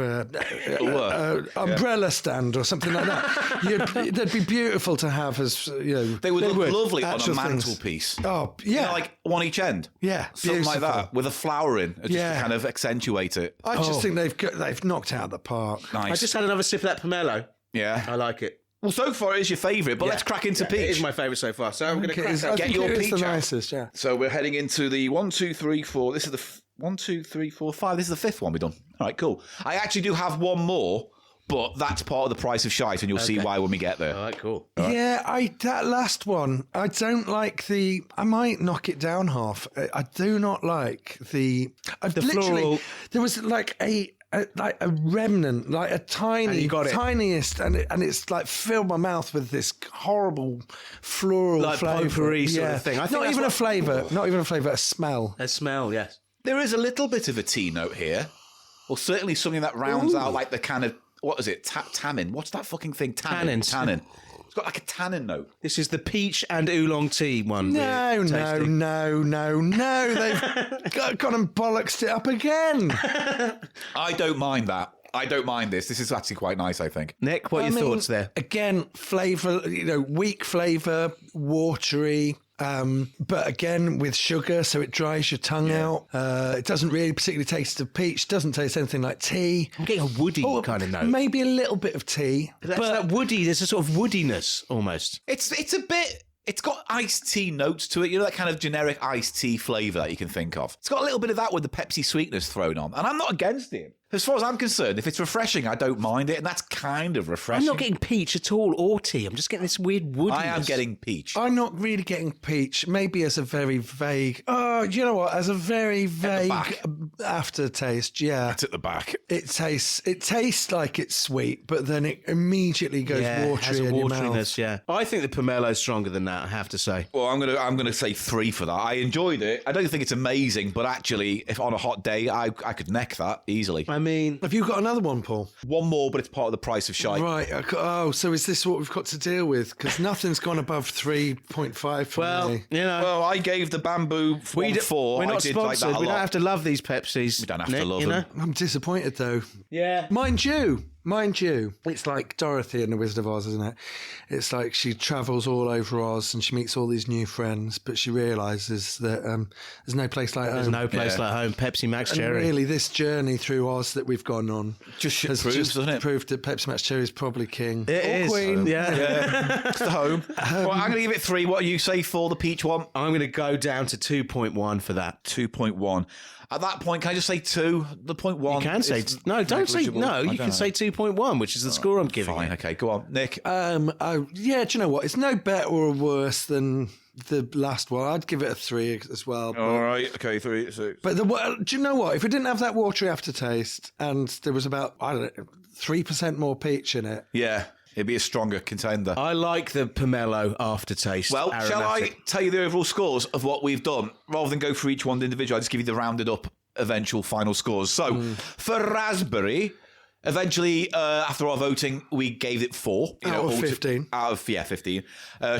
umbrella stand or something like that. They'd be beautiful to have as
They would look lovely on a
actual things.
mantelpiece.
Oh yeah,
Like one each end.
Yeah,
Something like
beautiful.
that with a flower in, just
Yeah.
to kind of accentuate it.
I just think they've knocked out the park.
Nice.
I just had another sip of that pomelo.
yeah.
I like it.
Well, so far it is your favourite, but let's crack into
It
peach.
is my favourite so far. So I'm going to crack
I
that.
Get
think
your
it is
peach
the
out.
nicest. Yeah.
So we're heading into the 1, 2, 3, 4. This is the 1, 2, 3, 4, 5. This is the fifth one we've done. All right, cool. I actually do have one more, but that's part of the price of shite, and you'll see why when we get there.
All right, cool.
Yeah, that last one, I don't like the. I might knock it down half. I do not like the
floral.
There was like a remnant, like a tiny,
you got it.
tiniest, and it's like filled my mouth with this horrible floral
Like
flavour.
potpourri sort of thing. I think
Not
that's
even a
what-
flavour. Not even a flavour. A smell.
A smell, yes.
There is a little bit of a tea note here, or certainly something that rounds out like the kind of, what is it, tannin? What's that fucking thing?
Tannins.
Tannin. It's got like a tannin note.
This is the peach and oolong tea one.
No. They've gone and bollocksed it up again.
I don't mind that. I don't mind this. This is actually quite nice, I think.
Nick, what are your thoughts there?
Again, flavour, weak flavour, watery, but again with sugar, so it dries your tongue out. It doesn't really particularly taste of peach. Doesn't taste anything like tea.
I'm getting a woody kind of note.
Maybe a little bit of tea.
But that woody, there's a sort of woodiness almost.
It's a bit... It's got iced tea notes to it. You know, that kind of generic iced tea flavour that you can think of. It's got a little bit of that with the Pepsi sweetness thrown on. And I'm not against it. As far as I'm concerned, if it's refreshing, I don't mind it. And that's kind of refreshing.
I'm not getting peach at all or tea. I'm just getting this weird woodiness.
I am getting peach.
I'm not really getting peach. Maybe as a very vague. Oh, you know what? As a very vague
back.
aftertaste. Yeah,
It's at the back.
it tastes like it's sweet, but then it immediately goes
yeah,
watery
has a
in your
wateriness,
mouth.
yeah. I think the pomelo's stronger than that, I have to say.
Well, I'm gonna say 3 for that. I enjoyed it. I don't think it's amazing, but actually, if on a hot day, I could neck that easily.
I mean,
Have you got another one, Paul?
One more, but it's part of the price of shite.
Right. Oh, so is this what we've got to deal with? Because nothing's gone above 3.5 for
well,
me.
you know.
Well, I gave the bamboo 1.4.
We're
I
not
did like
sponsored.
that a
We
lot.
don't have to love these Pepsis.
We don't have
Nick,
to love
you
them.
know?
I'm disappointed, though.
Yeah.
Mind you, Mind you, it's like Dorothy in The Wizard of Oz, isn't it? It's like she travels all over Oz and she meets all these new friends, but she realises that there's no place like home.
There's no place like home. Pepsi Max
And
Cherry.
really, this journey through Oz that we've gone on has
doesn't it?
proved that Pepsi Max Cherry is probably king.
It
or
is.
queen.
Yeah. It's the home. Well, I'm going to give it 3. What do you say for the peach one?
I'm going to go down to 2.1 for that.
2.1. At that point, can I just say 2? The 0.1.
You can say no. Don't say
negligible.
no.
I
You
don't
can
know.
say 2.1, which is the score I'm giving
Fine.
it.
Okay, go on, Nick.
Oh, yeah, do you know what? It's no better or worse than the last one. I'd give it a 3 as well. But,
All right. Okay, 3, 6.
but do you know what? If we didn't have that watery aftertaste and there was about, I don't know, 3% more peach in it.
Yeah, it'd be a stronger contender.
I like the pomelo aftertaste.
Well, shall I
aromatic.
tell you the overall scores of what we've done? Rather than go for each one individually, I'll just give you the rounded up eventual final scores. So, for raspberry, eventually, after our voting, we gave it 4.
Out of 15.
Out of, 15.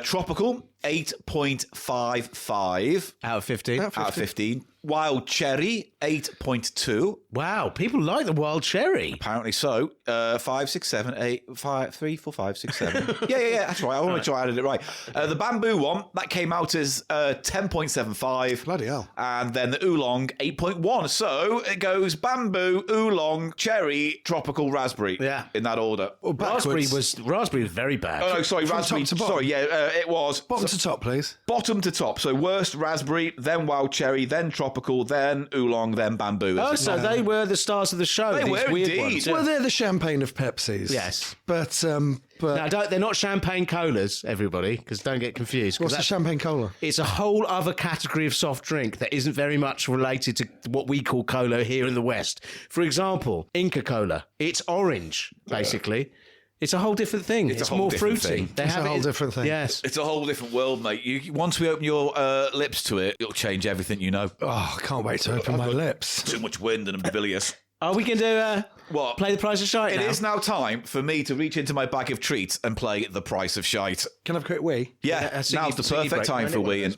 Tropical, 8.55.
Out of 15.
Out of 15. Wild cherry, 8.2.
Wow, people like the wild cherry.
Apparently so. 5, 6, 7, 8, 5, 3, 4, 5, 6, 7. yeah, that's right. I want to make sure I added it right. The bamboo one, that came out as 10.75.
Bloody hell.
And then the oolong, 8.1. So it goes bamboo, oolong, cherry, tropical, raspberry.
Yeah.
In that order.
Or
Raspberry
backwards.
was very bad.
Oh, no, sorry,
From
raspberry.
top to bottom.
Sorry, it was.
Bottom to top, please.
Bottom to top. So worst raspberry, then wild cherry, then tropical, then oolong, then bamboo.
Oh, so they were the stars of the show.
They
these
were
weird
indeed.
ones, yeah.
Well, they're the champagne of Pepsis.
Yes.
But
Now, they're not champagne colas, everybody, because don't get confused. 'cause
what's the
that's-
champagne cola?
It's a whole other category of soft drink that isn't very much related to what we call cola here in the West. For example, Inca Cola. It's orange, basically. It's a whole different thing.
It's a
It's
whole
more
different
fruity.
thing.
They
It's
have
a
it
whole
in-
different thing.
Yes.
It's a whole different world, mate. Once we open your lips to it, it'll change everything you know.
Oh, I can't wait to open my lips.
Too much wind and I'm bilious.
Are we going to
What?
play the price of shite
It
now?
is now time for me to reach into my bag of treats and play the price of shite.
Can I have a quick wee?
Yeah,
a
now's the
singing
perfect
break.
time for
Right,
weeing.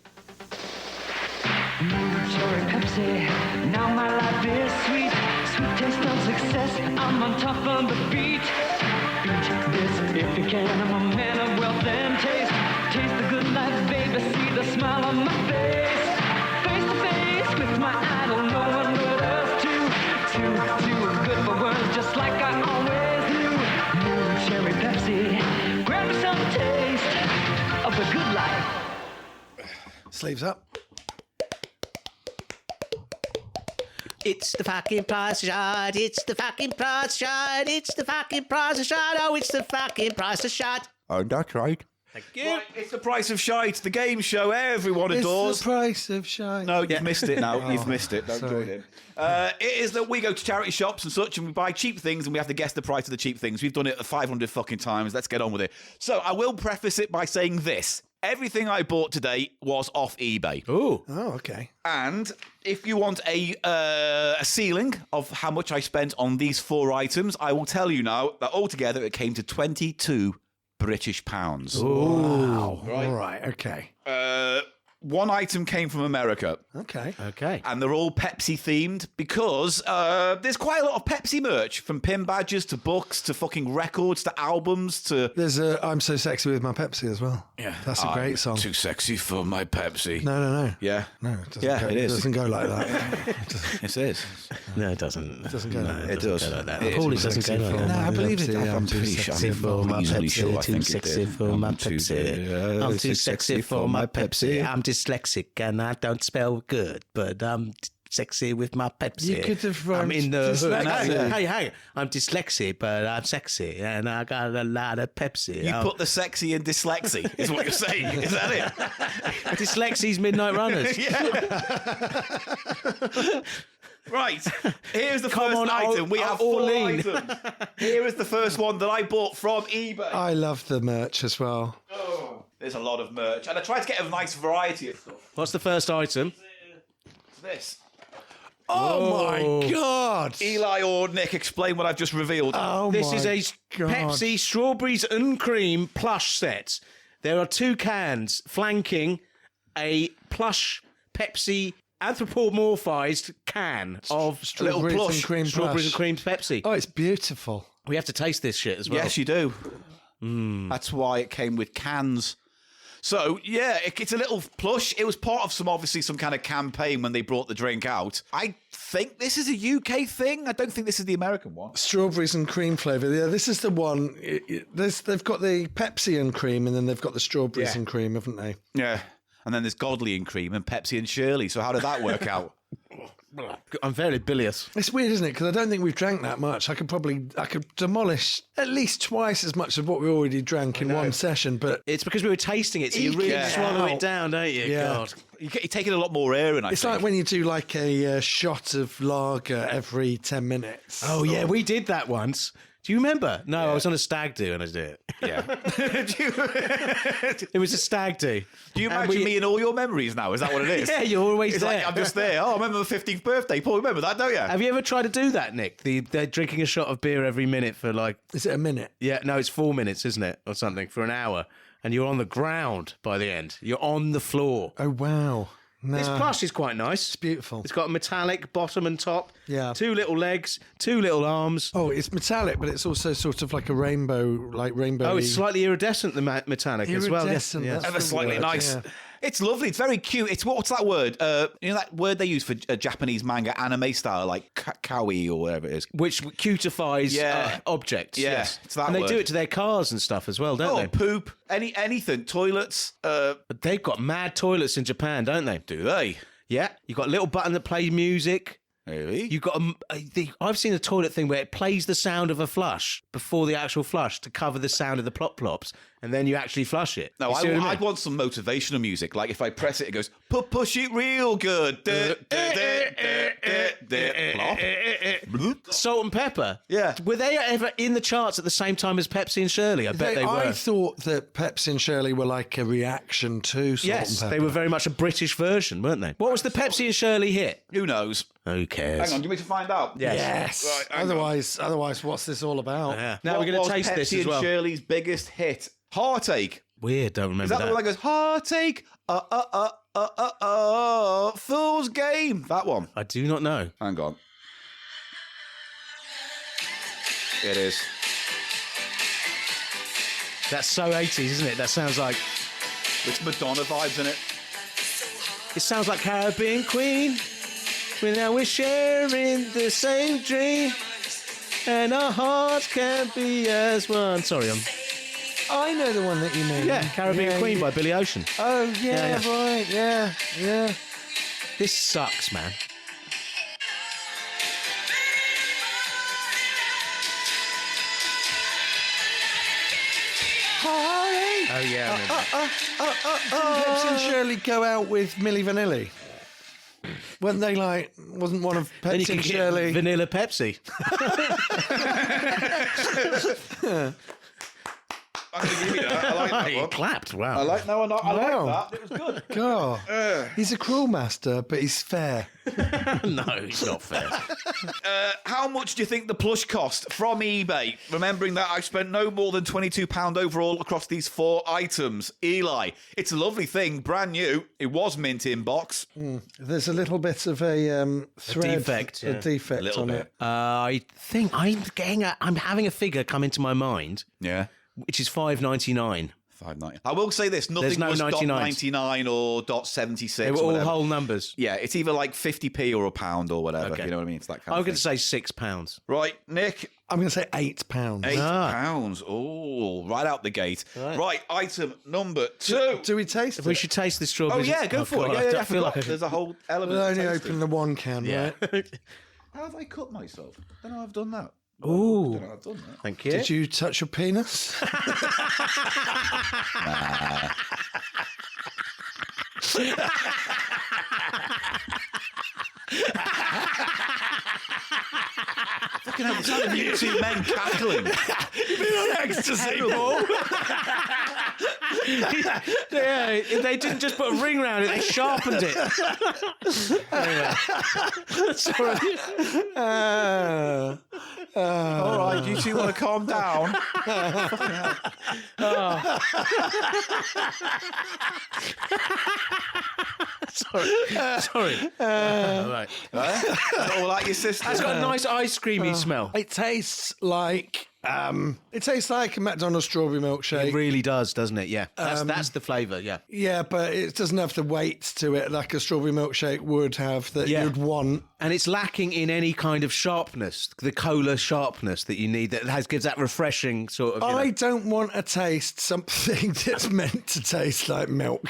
Cherry Pepsi, now my life is sweet. Sweet taste of success, I'm on top of the beat. Eat this if you can, I'm a man of wealth and taste. Taste the good life, baby, see the smile on my face. Face to face with my idol, no one but us two. Too good for words, just like I always knew. New Cherry Pepsi, grab me some taste of the good life.
Sleeves up.
It's the fucking price of shite. It's the fucking price of shite. It's the fucking price of shite. Oh, it's the fucking price of shite.
Oh, that's right.
Thank you.
Right, it's the price of shite, the game show everyone adores.
It's the price of shite.
No, you've missed it now. You've missed it. Don't
sorry.
join in. It is that we go to charity shops and such, and we buy cheap things, and we have to guess the price of the cheap things. We've done it 500 fucking times. Let's get on with it. So I will preface it by saying this: everything I bought today was off eBay.
Ooh.
Oh, okay.
And if you want a ceiling of how much I spent on these 4 items, I will tell you now that altogether it came to 22 British pounds.
Wow. All right. Okay.
One item came from America.
Okay.
Okay.
And they're all Pepsi themed because there's quite a lot of Pepsi merch, from pin badges to books to fucking records to albums to...
There's a I'm So Sexy With My Pepsi as well.
Yeah,
That's a great song.
Too sexy for my Pepsi.
No.
Yeah.
No, it doesn't
Yeah,
go,
it is.
doesn't go like that.
It is.
No, it doesn't. It
doesn't go like that.
It does.
Go like that.
It
Paul,
is.
it doesn't go like
for
that.
my
I believe it.
Pepsi,
I'm
too
pretty sure.
Sexy for my
reasonably
Pepsi,
sure I
too
think it
sexy
did.
for my
I'm too-
Pepsi. I'm too sexy for my Pepsi. I'm dyslexic and I don't spell good, but I'm sexy with my Pepsi.
You could have
I'm in the hood.
dyslexia.
Hey, I'm dyslexic, but I'm sexy and I got a lot of Pepsi.
You put the sexy in dyslexy, is what you're saying. Is that it?
Dyslexy's Midnight Runners.
Right. Here's the
Come
first
on,
item. We have
all
4
in.
items. Here is the first one that I bought from eBay.
I love the merch as well.
There's a lot of merch. And I tried to get a nice variety of stuff.
What's the first item?
It's this.
Oh my God.
Eli or Nick, explain what I've just revealed.
Oh
This
my
is a
God.
Pepsi Strawberries and Cream plush set. There are 2 cans flanking a plush Pepsi anthropomorphized can of
Strawberries
plush
and cream
Strawberries and
plush.
Cream Pepsi.
Oh, it's beautiful.
We have to taste this shit as well.
Yes, you do. That's why it came with cans. So, yeah, it's a little plush. It was part of some kind of campaign when they brought the drink out. I think this is a UK thing. I don't think this is the American one.
Strawberries and cream flavour. Yeah, this is the one. They've got the Pepsi and cream, and then they've got the strawberries and cream, haven't they?
Yeah. And then there's Godley and cream and Pepsi and Shirley. So how did that work out?
I'm very bilious.
It's weird, isn't it? Because I don't think we've drank that much. I could demolish at least twice as much of what we already drank in one session. But
It's because we were tasting it, so you really swallow it down, don't you?
Yeah.
God.
You're taking a lot more air in, I
it's
think.
like when you do like a shot of lager every 10 minutes.
Oh, yeah, we did that once. Do you remember? No, I was on a stag do when I did it.
Yeah.
It was a stag do.
Do you imagine me in all your memories now? Is that what it is?
Yeah, you're always
It's
there.
like I'm just there. Oh, I remember the 15th birthday. Paul, remember that, don't you?
Have you ever tried to do that, Nick? They're drinking a shot of beer every minute for like...
Is it a minute?
Yeah, no, it's 4 minutes, isn't it? Or something, for an hour. And you're on the ground by the end. You're on the floor.
Oh, wow. No.
This plush is quite nice.
It's beautiful.
It's got a metallic bottom and top.
Yeah.
2 little legs, 2 little arms.
Oh, it's metallic, but it's also sort of like a rainbow,
Oh, it's slightly iridescent, the metallic as well.
Iridescent,
Yeah.
that's
Ever
the
slightly
word,
nice.
yeah.
It's lovely. It's very cute. It's what's that word? You know that word they use for Japanese manga anime style, like kawaii or whatever it is.
Which cutifies objects.
Yeah,
yes.
it's that
and they
word.
do it to their cars and stuff as well, don't
Oh,
they?
poop, anything, toilets.
They've got mad toilets in Japan, don't they?
Do they?
Yeah. You've got a little button that plays music.
Really?
You've got I've seen a toilet thing where it plays the sound of a flush before the actual flush to cover the sound of the plop plops, and then you actually flush it.
No,
You see what I mean?
I'd want some motivational music. Like if I press it, it goes, push it real good. Plop.
Salt and pepper.
Yeah.
Were they ever in the charts at the same time as Pepsi and Shirley? I bet they were.
I thought that Pepsi and Shirley were like a reaction to Salt
Yes,
and
they
Pepper.
were very much a British version, weren't they? What was the Pepsi and Shirley hit?
Who knows?
Who cares?
Hang on, do you want me to find out?
Yes.
Right, hang on.
Otherwise, what's this all about?
Yeah. Now
What
we're going
was
to taste
Pepsi
this as well.
and Shirley's biggest hit? Heartache.
Weird, don't remember
Is that the one that goes, heartache? Fool's game. That one.
I do not know.
Hang on. It is.
That's so 80s, isn't it? That sounds like...
It's Madonna vibes in it.
It sounds like Caribbean Queen. When now we're sharing the same dream, and our hearts can be as one. Sorry,
I know the one that you mean.
Caribbean Queen by Billy Ocean.
Oh, yeah,
Yeah,
right, yeah.
This sucks, man. Oh yeah, I remember.
Pepsi and Shirley go out with Milli Vanilli. Weren't they like, wasn't one of
Then you
Pepsi
can
and
get
Shirley?
vanilla Pepsi.
I'm going to give you that. I like that
He
one.
clapped. Wow.
I like
Wow.
that. It was good.
God, he's a cruel master, but he's fair.
No, it's not fair.
How much do you think the plush cost from eBay? Remembering that I spent no more than £22 overall across these 4 items. Eli, it's a lovely thing, brand new. It was mint in box.
There's a little bit of a thread,
defect,
a
yeah.
defect
A little
on
bit.
it.
I think I'm having a figure come into my mind,
Yeah.
which is $5.99.
$5.99. I will say this: nothing
There's no
was
99s.
.99 or .76.
They were
or
all
whatever.
whole numbers.
Yeah, it's either like 50p or £1 or whatever.
Okay.
You know what I mean? It's that kind
I'm
of
going
thing.
to say £6.
Right, Nick.
I'm going to say £8.
£8. Oh, right out the gate. Right, item number 2.
Do we taste it?
We should taste the
Oh
strawberries.
yeah, go for
God,
it. Yeah,
I
I
feel like
forgot. There's a whole element.
We'll
of
only
tasting.
open the one can,
Yeah.
right?
How have I cut myself? I don't know I've done that.
Ooh.
I don't know I've done that.
Thank you.
Did you touch your penis?
Fucking hell, the sound of you 2 men cackling.
Ecstasy, Paul.
Yeah, they didn't just put a ring around it, they sharpened it. Anyway. Sorry.
All right, you 2 want to calm down?
Sorry. Right.
All like your sister.
It's got a nice ice creamy smell.
It tastes like It tastes like a McDonald's strawberry milkshake.
It really does, doesn't it? Yeah, that's the flavour. Yeah,
Yeah, but it doesn't have the weight to it like a strawberry milkshake would have that
Yeah.
you'd want.
and it's lacking in any kind of sharpness, the cola sharpness that you need. That gives that refreshing sort of.
I don't want to taste something that's meant to taste like milk.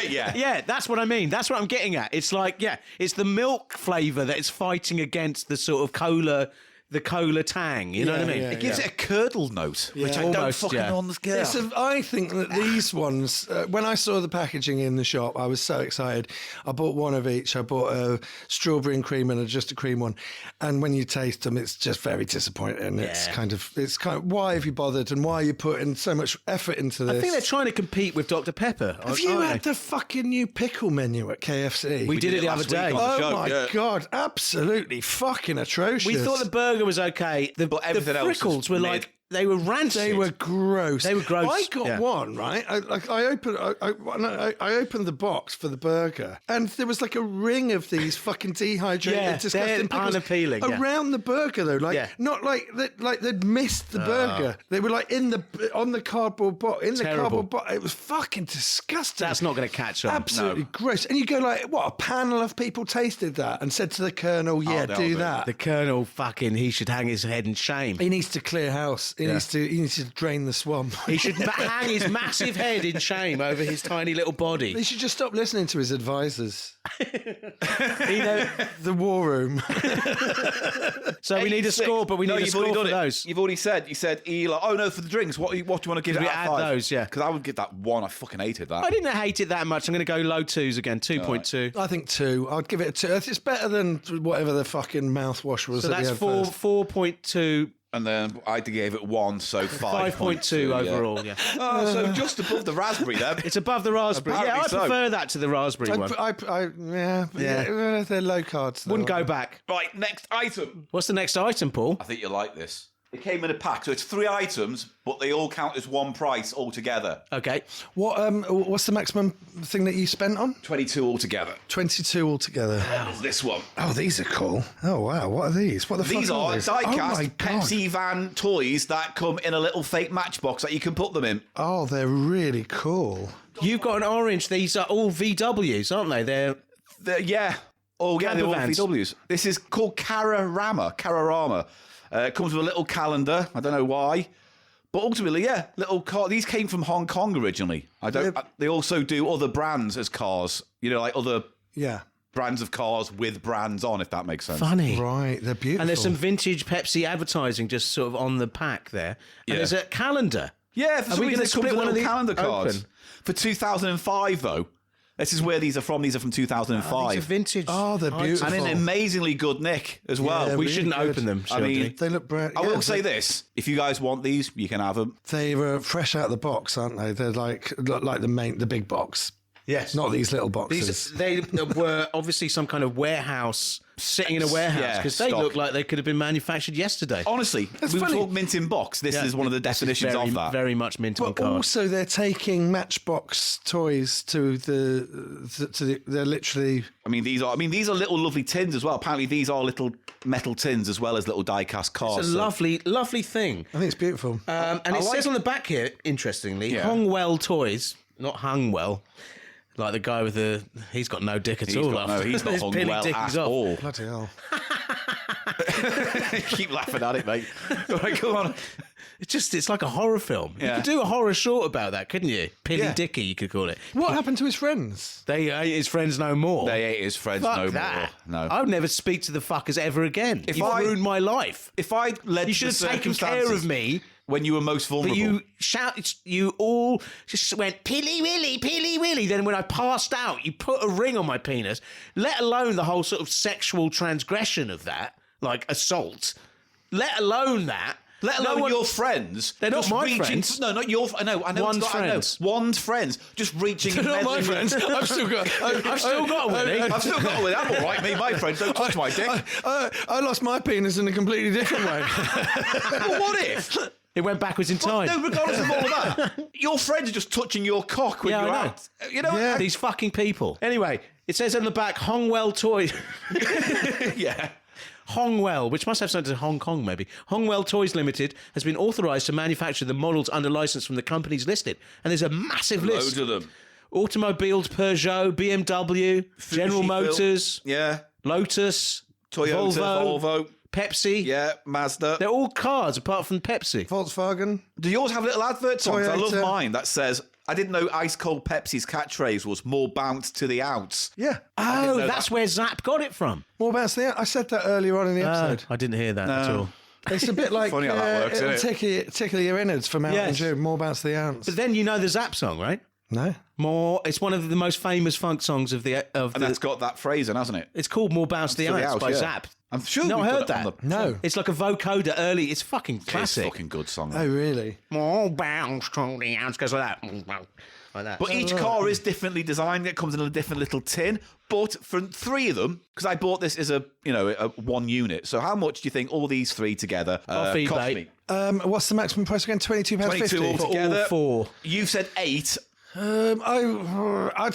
Yeah.
Yeah, that's what I mean. That's what I'm getting at. It's like, it's the milk flavour that is fighting against the sort of cola, the cola tang. You know what I mean?
yeah,
It gives it a curdle note, which I don't
Almost,
fucking
yeah.
understand.
I think that these ones, when I saw the packaging in the shop, I was so excited. I bought one of each. I bought a strawberry and cream and just a cream one. And when you taste them, it's just very disappointing. It's kind of, why have you bothered and why are you putting so much effort into this?
I think they're trying to compete with Dr. Pepper.
Have you had the fucking new pickle menu at KFC?
We did it the other
last week
day.
on the show,
Oh my God, absolutely fucking atrocious.
We thought the burger was okay. The
everything else was
frickles were
mid.
like, they were rancid.
They were gross.
They were gross,
I got
yeah.
one, right? I opened the box for the burger, and there was like a ring of these fucking dehydrated,
Yeah,
disgusting
they're
pickles
unappealing, yeah.
around the burger, though. Like,
Yeah.
not like they'd missed the burger. They were like on the cardboard box. In the
Terrible.
cardboard box, it was fucking disgusting.
That's not going to catch on.
Absolutely gross. And you go like, what? A panel of people tasted that and said to the colonel, "Yeah,
they'll
do
do.
that."
The Colonel he should hang his head in shame.
He needs to clear house. He needs to drain the swamp.
He should hang his massive head in shame over his tiny little body.
They should just stop listening to his advisors.
You know,
The war room.
so we need a score, but we need a
you've
score
already
for
done it.
those.
You've already said. You said Eli. Oh no, for the drinks. What do you want to give it?
we
out
add
of 5?
those, yeah.
Because I would give that 1. I fucking hated that.
I didn't hate it that much. I'm going to go low 2s again, 2.2.
I think 2. I'd give it a 2. It's better than whatever the fucking mouthwash was.
So
that we
that's
had
four,
first.
4.2,
And then I gave it 1, so
5.2 overall. Yeah,
Oh, so just above the raspberry then.
it's above the raspberry. Yeah, I
Apparently so.
prefer that to the raspberry one.
Yeah, they're low cards. though.
Wouldn't go back.
Right, next item.
What's the next item, Paul?
I think you'll like this. It came in a pack, so it's 3 items, but they all count as one price altogether.
Okay.
What's the maximum thing that you spent on?
22 altogether.
22 altogether.
There's this one.
Oh, these are cool. Oh wow, what are these? What the
These
fuck
are
these?
die-cast
Oh my God.
Pepsi van toys that come in a little fake matchbox that you can put them in.
Oh, they're really cool.
You've got an orange. These are all VWs, aren't they?
Yeah. Oh, yeah, they're all
Camper vans.
VWs. This is called Cararama. It comes with a little calendar. I don't know why. But ultimately, yeah, little car. These came from Hong Kong originally. They also do other brands as cars. You know, like other
Yeah.
brands of cars with brands on, if that makes sense.
funny.
Right, they're beautiful.
And there's some vintage Pepsi advertising just sort of on the pack there. And
Yeah.
there's a calendar.
Yeah, for
Are
some
we
reason
gonna
it comes
split
with
one of
little
these
calendar cards.
open?
For 2005, though. This is where these are from. These are from 2005.
These are vintage.
Oh, they're
items.
beautiful.
and in amazingly good nick as well.
Yeah,
We
really
shouldn't
good.
open them.
I
should
mean,
we?
They look bright.
I will say this. If you guys want these, you can have them.
They were fresh out of the box, aren't they? They're like the big box.
Yes.
Not these little boxes.
They were obviously some kind of warehouse, sitting in a warehouse,
Yeah,
because they
stock.
look like they could have been manufactured yesterday.
Honestly,
That's
we
funny.
talk mint in box. This is one of the definitions
very,
of that.
Very much mint on
But
card.
also, they're taking Matchbox toys to they're literally.
I mean, these are little lovely tins as well. Apparently, these are little metal tins as well as little die-cast cars.
It's a lovely, lovely thing.
I think it's beautiful.
And it says on the back here, interestingly,
Yeah.
Hongwell Toys, not Hungwell. Like the guy with he's got no dick at all.
He's not
His
hung
pilly
well
dick
at
is off.
all.
Bloody hell.
Keep laughing at it, mate. Right, go on.
It's like a horror film.
Yeah.
You could do a horror short about that, couldn't you? Pilly
Yeah.
Dicky, you could call it.
What happened to his friends?
They ain't his friends no more.
They ain't his friends
Fuck
no
that.
more. No.
I would never speak to the fuckers ever again.
If
You've
I-
ruined my life.
If I led
You
to
should
the
have taken care of
circumstances
me.
when you were most
But
vulnerable.
you all just went, Pilly Willy. Then when I passed out, you put a ring on my penis, let alone the whole sort of sexual transgression of that, like assault, let alone that.
Let alone your friends.
They're not
just
my
reaching,
friends.
No, not your. I know.
One's
it's not,
friends.
I know. One's friends. Just reaching.
They're not my
meddling with-
friends. I've still got.
I've still got a Willy.
I've still got it. I'm all right. Me, my friends don't touch my dick.
I lost my penis in a completely different way.
Well, what if?
It went backwards in time.
No, regardless of all of that, your friends are just touching your cock when
Yeah,
you're
I know.
out. You know.
Yeah.
These fucking people. Anyway, it says on the back, Hongwell Toys.
Yeah.
Hongwell, which must have something to Hong Kong, maybe. Hongwell Toys Limited has been authorised to manufacture the models under licence from the companies listed. And there's a massive list.
Loads of them.
Automobiles, Peugeot, BMW, General Motors,
Yeah.
Lotus,
Toyota, Volvo.
Pepsi.
Yeah, Mazda.
They're all cars apart from Pepsi.
Volkswagen.
Do yours have little adverts on? 'Cause I love
Toyota.
mine that says, I didn't know Ice Cold Pepsi's catchphrase was more bounce to the ounce.
Yeah.
Oh,
know
that's where Zap got it from.
More about the. I said that earlier on in the episode.
I didn't hear that at all.
It's a bit like
Funny how that works,
it'll
isn't
tickle your innards for Mountain
Yes.
Dew. More bounce the ounce.
But then you know the Zap song, right?
No.
More. It's one of the most famous funk songs of the.
And that's got that phrase in, hasn't it?
It's called "More Bounce the
To the
Ounce"
Ounce,
by
yeah.
Zap.
I'm sure
No,
we've
I
got
heard
it on
that.
No.
It's like a vocoder early. It's fucking
It's a
classic.
fucking good song.
Oh, really?
More bounce to the ounce goes like that. Like that.
But each car is differently designed. It comes in a different little tin. But for 3 of them, because I bought this as a one unit. So how much do you think all these 3 together
Off eBay.
cost me?
What's the maximum price again? £22.50.
22
For
altogether.
all 4.
You've said 8.
I'd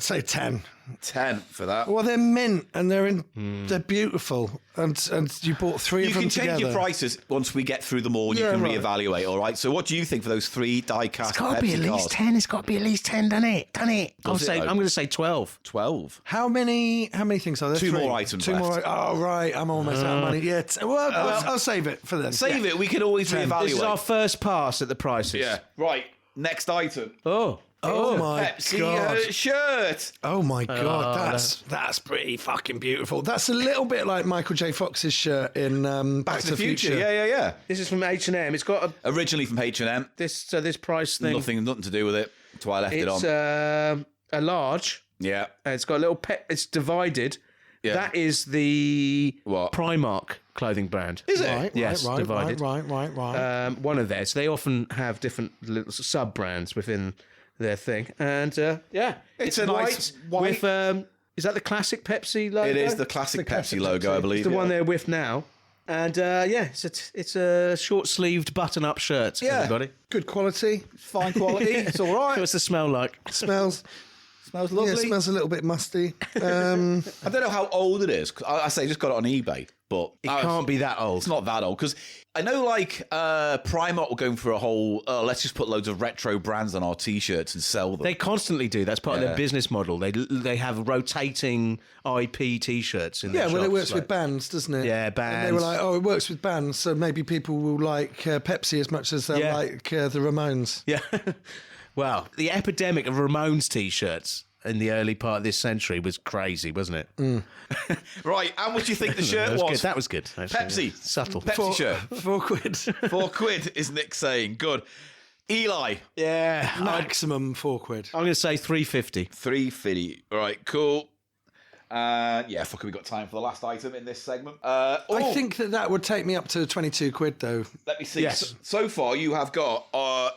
say 10.
10 for that.
Well, they're mint and they're beautiful, and you bought 3
You
of them
can change
together.
your prices once we get through them all. And
Yeah,
you can
right.
reevaluate. All right. So what do you think for those 3 die-cast?
It's got to be at
Pepsi
least
cars?
10. It's got to be at least 10, doesn't it?
Does it,
I'm
though?
going to say 12.
12.
How many things are there?
2
3?
more items
2 more.
left.
Oh, right. I'm almost out of money. Yeah. Well, I'll save it for then.
Save it. We can always reevaluate.
This is our first pass at the prices.
Yeah. Right. Next item.
Oh my
Pepsi
god!
shirt.
Oh my god! That's pretty fucking beautiful. That's a little bit like Michael J. Fox's shirt in Back to the Future.
Yeah.
This is from H&M. It's got
Originally from H&M.
this price thing.
Nothing to do with it. That's why I left it
It's
on.
a large.
Yeah.
And it's got a little it's divided.
Yeah.
That is the
What?
Primark clothing brand.
Is it?
Right,
Yes,
right,
divided.
right.
One of theirs. They often have different little sub brands within their thing, and
It's a
white
nice white-
with. Is that the classic Pepsi logo?
It is the classic Pepsi logo, I believe.
It's the one they're with now, and it's a short sleeved button up shirt.
Yeah.
Everybody.
Good quality.
Fine quality. It's all right.
What's the smell like?
Smells.
Smells
Yeah,
lovely.
it smells a little bit musty.
I don't know how old it is. 'Cause I say just got it on eBay, but
It can't be that old.
It's not that old because I know Primark were going for a whole. Let's just put loads of retro brands on our T-shirts and sell them.
They constantly do. That's part of
Yeah.
their business model. They have rotating IP T-shirts in
Yeah,
their
well, it
shops,
works
like-
with bands, doesn't it?
Yeah,
And they
bands.
were like, oh, it works with bands, so maybe people will like Pepsi as much as they'll
Yeah.
like the Ramones.
Yeah. Well, the epidemic of Ramones T-shirts in the early part of this century was crazy, wasn't it?
Right, how much do you think the shirt
That
was?
good. That was good. actually.
Pepsi.
Subtle.
Pepsi shirt.
£4.
£4 is Nick saying. Good. Eli.
Yeah.
Maximum £4.
I'm going to say 350.
$3.50. All right, cool. Yeah, fuck, we got time for the last item in this segment.
I think that would take me up to £22, though.
Let me see.
Yes.
So far, you have got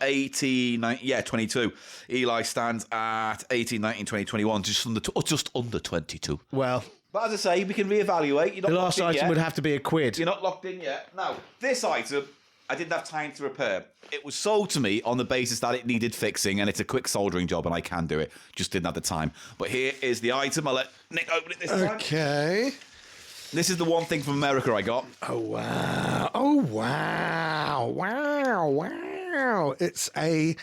18, 19, 22. Eli stands at 18, 19, 20, 21, just under 22.
Well,
But as I say, we can reevaluate. You're not
the
locked
last
in
item
yet.
would have to be a quid.
You're not locked in yet. Now, this item, I didn't have time to repair. It was sold to me on the basis that it needed fixing, and it's a quick soldering job, and I can do it. Just didn't have the time. But here is the item. I'll let Nick open it this time.
Okay.
This is the one thing from America I got.
Oh, wow. Oh, wow. Wow. It's a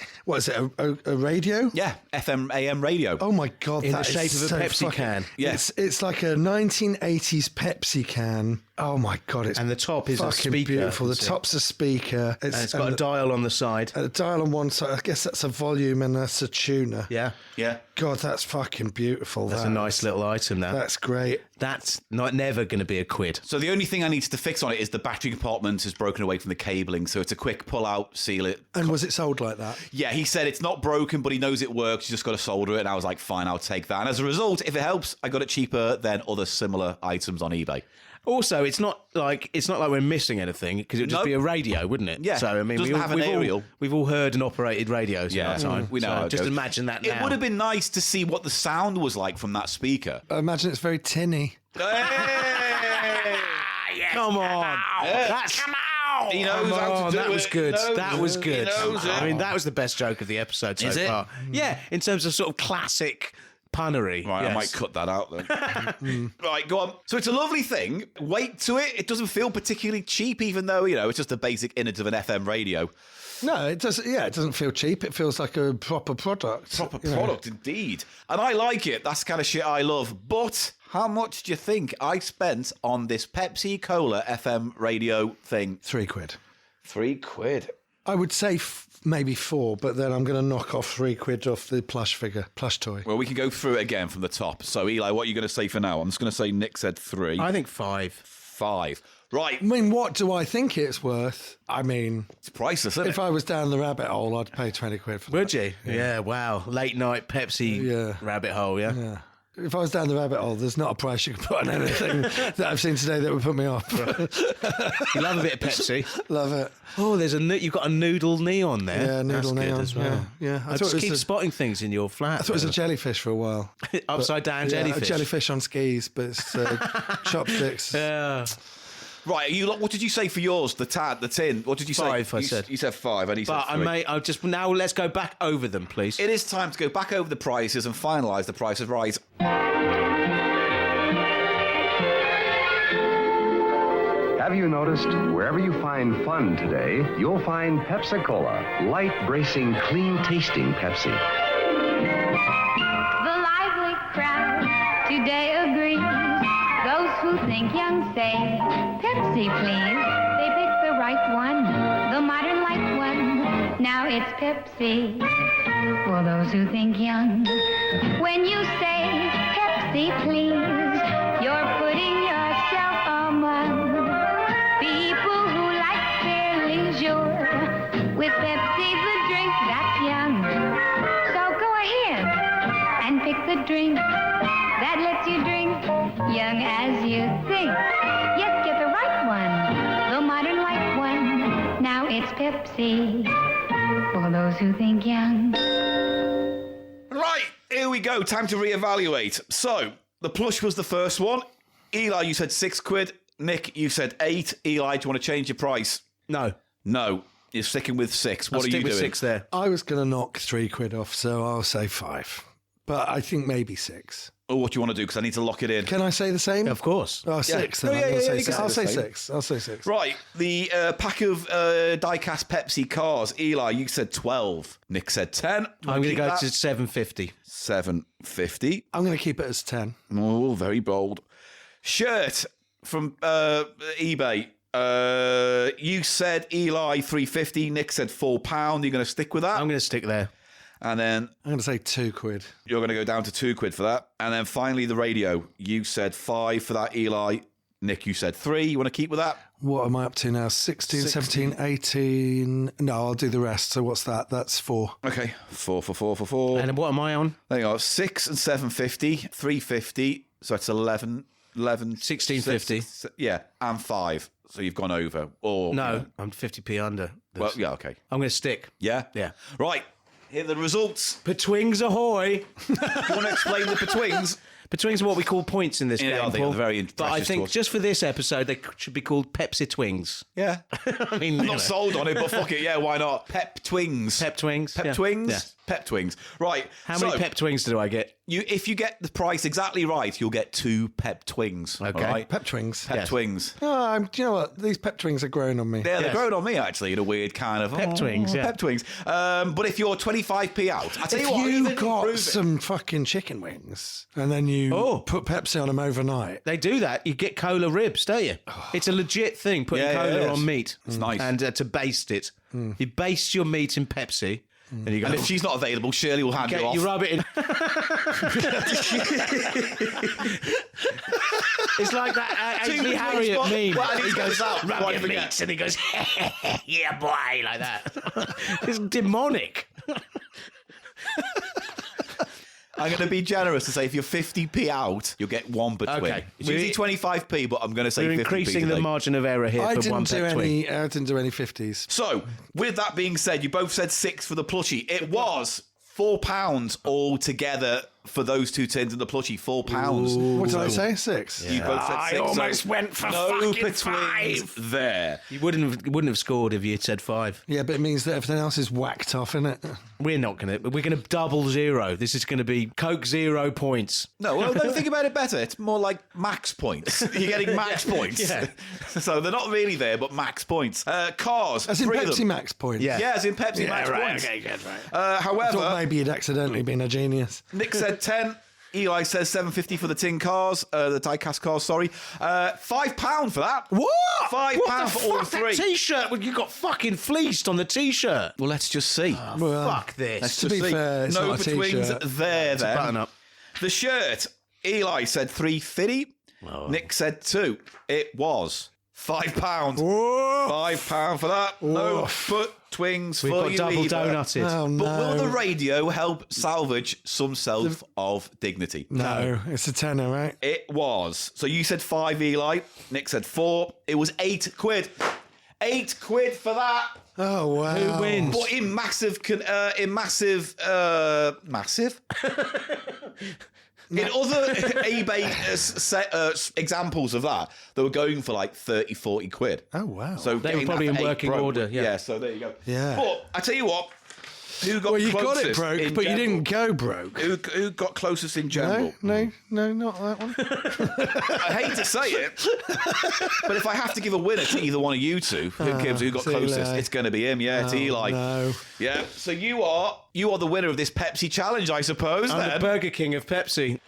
radio?
Yeah, FM, AM radio.
Oh, my God.
In
that
the
is
shape of a
so
Pepsi
fucking-
can.
Yes.
It's like a 1980s Pepsi can. Oh, my God. It's
And the top is a
fucking
speaker,
beautiful. The
isn't it?
top's a speaker.
And it's got a dial on the side.
a dial on one side. I guess that's a volume and that's a tuner.
Yeah.
Yeah.
God, that's fucking beautiful.
That's a nice little item now.
That's great.
That's never going to be a quid.
So the only thing I need to fix on it is the battery compartment is broken away from the cabling, so it's a quick pull out, seal it.
And was it sold like that?
Yeah, he said it's not broken, but he knows it works. You just got to solder it. And I was like, fine, I'll take that. And as a result, if it helps, I got it cheaper than other similar items on eBay.
Also, it's not like we're missing anything because it would just
Nope.
be a radio, wouldn't it?
Yeah.
So I mean,
Doesn't have an aerial.
We've all heard and operated radios in our time.
we know
So
how it
just
goes.
imagine that
It
now.
would have been nice to see what the sound was like from that speaker.
I imagine it's very tinny.
Come on, that's
He knows how to do
that
it.
was good.
He knows
that was
it.
good.
He knows it.
I mean, that was the best joke of the episode so
Is it?
far. Yeah, in terms of sort of classic punnery.
Right,
yes.
I might cut that out then. Right, go on. So it's a lovely thing. Weight to it. It doesn't feel particularly cheap, even though, it's just the basic innards of an FM radio.
No, it doesn't. Yeah, it doesn't feel cheap. It feels like a proper product.
Proper
you know.
product, indeed. And I like it. That's the kind of shit I love. But how much do you think I spent on this Pepsi Cola FM radio thing?
£3.
£3.
I would say maybe 4, but then I'm going to knock off £3 off the plush toy.
Well, we can go through it again from the top. So, Eli, what are you going to say for now? I'm just going to say Nick said 3.
I think 5.
5. Right.
I mean, what do I think it's worth? I mean,
It's priceless, isn't it?
if I was down the rabbit hole, I'd pay £20 for that.
Would you? Yeah, wow. Late night Pepsi rabbit hole, yeah?
Yeah. If I was down the rabbit hole, there's not a price you can put on anything that I've seen today that would put me off.
You love a bit of Pepsi.
Love it.
Oh, you've got a noodle neon there.
Yeah, noodle
That's
neon
good as well.
Yeah.
I just keep spotting things in your flat.
I thought it was a jellyfish for a while.
Upside down
Yeah,
jellyfish.
a jellyfish on skis, but it's chopsticks.
Yeah.
Right, what did you say for yours? The tin? What did you say?
5, I said.
You said 5, and he said 3.
Now let's go back over them, please.
It is time to go back over the prices and finalise the prices right.
Have you noticed wherever you find fun today, you'll find Pepsi Cola, light, bracing, clean-tasting Pepsi.
The lively crowd today agrees. Those who think young say, Pepsi, please. They pick the right one, the modern light one. Now it's Pepsi. For those who think young, when you say Pepsi, please, you're putting yourself among people who like their leisure. With Pepsi, the drink that's young. So go ahead and pick the drink that lets you drink young as you think. Yes, get the right one, the modern light one. Now it's Pepsi for those who think young.
Right, here we go. Time to reevaluate. So, the plush was the first one. Eli, you said £6. Nick, you said 8. Eli, do you want to change your price?
No.
No. You're sticking with 6. What
I'll
are you
stick with
doing?
6 there.
I was going to knock £3 off, so I'll say 5. But I think maybe 6.
Oh, what do you want to do? Because I need to lock it in.
Can I say the same?
Of course.
Oh, 6 then.
No, yeah,
I'm gonna
yeah,
say
you can
six. I'll
say
say
the
6. I'll say 6.
Right, the pack of die-cast Pepsi cars. Eli, you said 12. Nick said 10.
I'm going to go to 7.50.
7.50.
I'm going to keep it as 10.
Oh, very bold. Shirt from eBay. You said Eli £3.50. Nick said £4. You're going to stick with that?
I'm going to stick there.
And then
I'm going to say £2.
you're going to go down to £2 for that. And then finally the radio. You said 5 for that, Eli. Nick, you said 3. You want to keep with that?
What am I up to now? 16, 17, 18. No, I'll do the rest. So what's that? That's 4.
Okay, 4 for 4 for 4.
And what am I on?
There you go. 6 and 7.50, 3.50. So it's 11,
16.50.
Yeah, and 5. So you've gone over. Or
No, I'm 50p under.
Well, yeah, okay.
I'm going to stick.
Yeah?
Yeah.
Right. Here are the results.
Petwings ahoy!
Do you want to explain the betwings?
Petwings are what we call points in this
Yeah,
game,
I think
Paul.
they're very
But I
precious to
think
us.
just for this episode, they should be called Pepsi Twings.
Yeah.
I mean,
I'm not sold on it, but fuck it. Yeah, why not? Pep Twings.
Pep Twings.
Pep
yeah.
Twings?
Yeah.
Pep Twings. Right.
How many Pep Twings do I get?
If you get the price exactly right, you'll get 2 Pep Twings.
Okay.
All right?
Pep Twings.
Pep
Yes.
Twings.
Oh, do you know what? These Pep Twings are growing on me.
Yeah, they're
Yes.
growing on me, actually, in a weird kind of...
Pep Twings, yeah.
Pep Twings. But if you're 25p out... I tell
If
you what,
you
even
got
improve it.
some fucking chicken wings and then you put Pepsi on them overnight,
They do that. You get cola ribs, don't you? It's a legit thing, putting
Yeah, yeah,
cola
it is.
on meat.
It's nice.
And to baste it. You baste your meat in Pepsi, and you go...
And if she's not available, Shirley will hand you off.
you rub it in. It's like that
Two
Ainsley
big
Harriet
spots.
meme.
Well, and
he
he
goes,
goes out,
rub
one
your
finger.
meats, and he goes, yeah, boy, like that. It's demonic.
I'm going to be generous and say if you're 50p out, you'll get 1 between.
Okay.
It's usually 25p, but I'm going to say
We're
50p
increasing
today.
the margin of error here
I
for one
didn't do
Pep Twing.
any. I didn't do any 50s.
So, with that being said, you both said 6 for the plushie. It was £4 altogether for those 2 tins and the plushie, £4.
What did I say? 6?
You both said 6.
I almost went for
no
fucking
betweens
5.
there.
You wouldn't have scored if you'd said 5.
Yeah, but it means that everything else is whacked off, innit?
We're gonna double 0. This is gonna be Coke 0 points.
No, well, don't think about it better. It's more like max points. You're getting max points.
Yeah.
So they're not really there, but max points. Cars.
As in
3 of
Pepsi
them.
Max points.
Yeah, as in Pepsi Max points.
Okay, good, right.
Uh,
I thought
however,
maybe you'd accidentally been a genius.
Nick said 10. Eli says $7.50 for the tin cars, the die-cast cars, sorry. £5 for that.
What?
£5 for all 3.
That T-shirt, well, you got fucking fleeced on the T-shirt.
Well, let's just see.
Well,
Fuck this.
Let's
to
just
be
see.
fair, it's
No
not a
betweens
T-shirt.
there, then.
Button up.
The shirt, Eli said $3.50. Nick said 2. It was £5. £5 for that. No but twings
We've
for
got
you
double
either.
donutted.
Oh,
But will the
no.
radio help salvage some self of dignity?
No, it's a tenner, right?
It was. So you said 5, Eli. Nick said 4. It was £8. £8 for that.
Oh, wow.
Who wins?
But in massive. In other eBay examples of that, they were going for like 30, 40 quid.
Oh, wow.
So
They were
getting
probably
that
in
for 8
working
broke.
order, yeah.
So there you go.
Yeah.
But I tell you what, who got
Well, you
closest
got it broke,
in
but you
general?
didn't go broke.
Who got closest in general?
No, not that one.
I hate to say it, but if I have to give a winner to either one of you two, who got
it's
closest?
Eli.
It's going to be him. Yeah, it's Eli.
No.
Yeah. So you are the winner of this Pepsi challenge, I suppose.
I'm the
Then.
Burger King of Pepsi.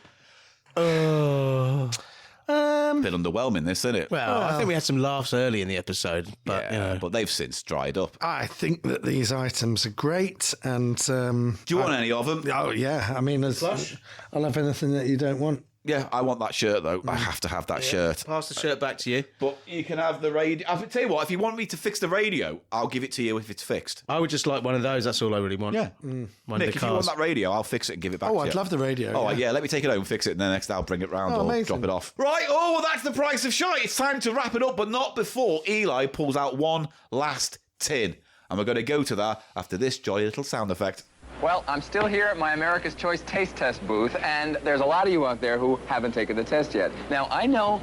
Bit underwhelming, this, isn't it?
Well, I think we had some laughs early in the episode, but
yeah,
you know.
but they've since dried up.
I think that these items are great, and
Do you want any of them?
oh yeah, I mean, I'll have anything that you don't want.
Yeah, I want that shirt though. I have to have that shirt.
Pass the shirt back to you.
But you can have the radio. I'll tell you what, if you want me to fix the radio, I'll give it to you if it's fixed.
I would just like one of those. That's all I really want.
Yeah.
One
Nick,
of the
if you want
cars.
that radio, I'll fix it and give it back to
Oh,
you.
I'd love the radio.
Oh, yeah, let me take it home, fix it, and then next I'll bring it round or
amazing.
drop it off. Right, oh, well, that's the price of Shite. It's time to wrap it up, but not before Eli pulls out one last tin. And we're going to go to that after this jolly little sound effect.
Well, I'm still here at my America's Choice Taste Test booth, and there's a lot of you out there who haven't taken the test yet. Now, I know,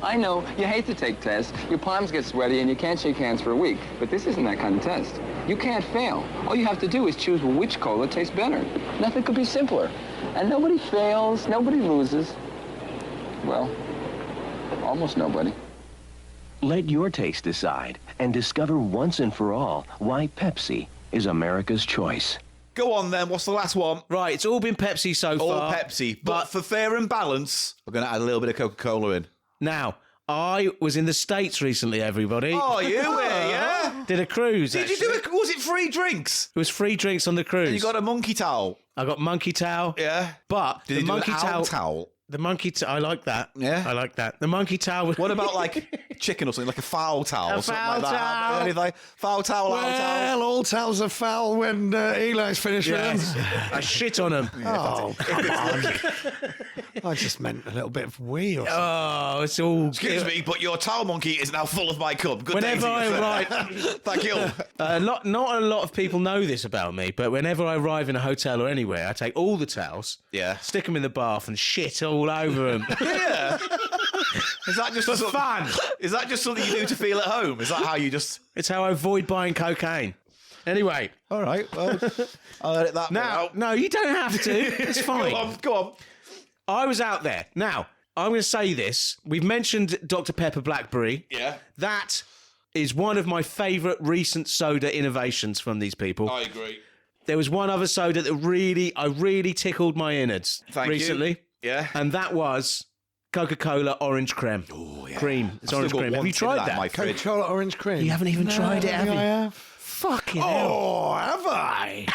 you hate to take tests. Your palms get sweaty and you can't shake hands for a week. But this isn't that kind of test. You can't fail. All you have to do is choose which cola tastes better. Nothing could be simpler. And nobody fails, nobody loses. Well, almost nobody.
Let your taste decide and discover once and for all why Pepsi is America's choice.
Go on then, what's the last one?
Right, it's all been Pepsi so
All
far.
Pepsi. But for fair and balance, we're going to add a little bit of Coca-Cola in.
Now, I was in the States recently, everybody.
Oh, you were, yeah?
Did a cruise.
Did you do it? Was it free drinks?
It was free drinks on the cruise.
And you got a monkey towel?
I got monkey towel.
Yeah.
But
Did
the
you do
monkey
an owl towel?
The monkey towel, I like that.
Yeah.
I like that. The monkey towel.
What about like chicken or something, like a foul towel?
A
or something
foul
like that?
towel.
Anything? Foul towel, owl towel.
Well, all towels are foul when Eli's finished with
Yes.
them.
I shit on them.
Oh, come on. I just meant a little bit of wee or something.
Oh, it's all...
Excuse me, but your towel monkey is now full of my cup. Good day
Whenever
to you,
I
sir.
arrive...
Thank you.
not a lot of people know this about me, but whenever I arrive in a hotel or anywhere, I take all the towels, stick them in the bath and shit all over them.
Yeah. Is that just
For
something-
fun.
Is that just something you do to feel at home? Is that how you just...
It's how I avoid buying cocaine. Anyway.
All right, well, I'll edit that bit out.
No, you don't have to. It's fine.
Go on.
I was out there. Now, I'm going to say this. We've mentioned Dr. Pepper Blackberry.
Yeah.
That is one of my favourite recent soda innovations from these people.
I agree.
There was one other soda that really tickled my innards recently.
Yeah.
And that was Coca-Cola Orange Creme. Oh, yeah. Cream. It's
I've
orange
still got
cream. Have
one
you
tin of
tried
that in
that?
my fridge.
Coca-Cola orange cream.
You haven't even tried it, have you?
I have.
Fucking hell.
Oh, have I?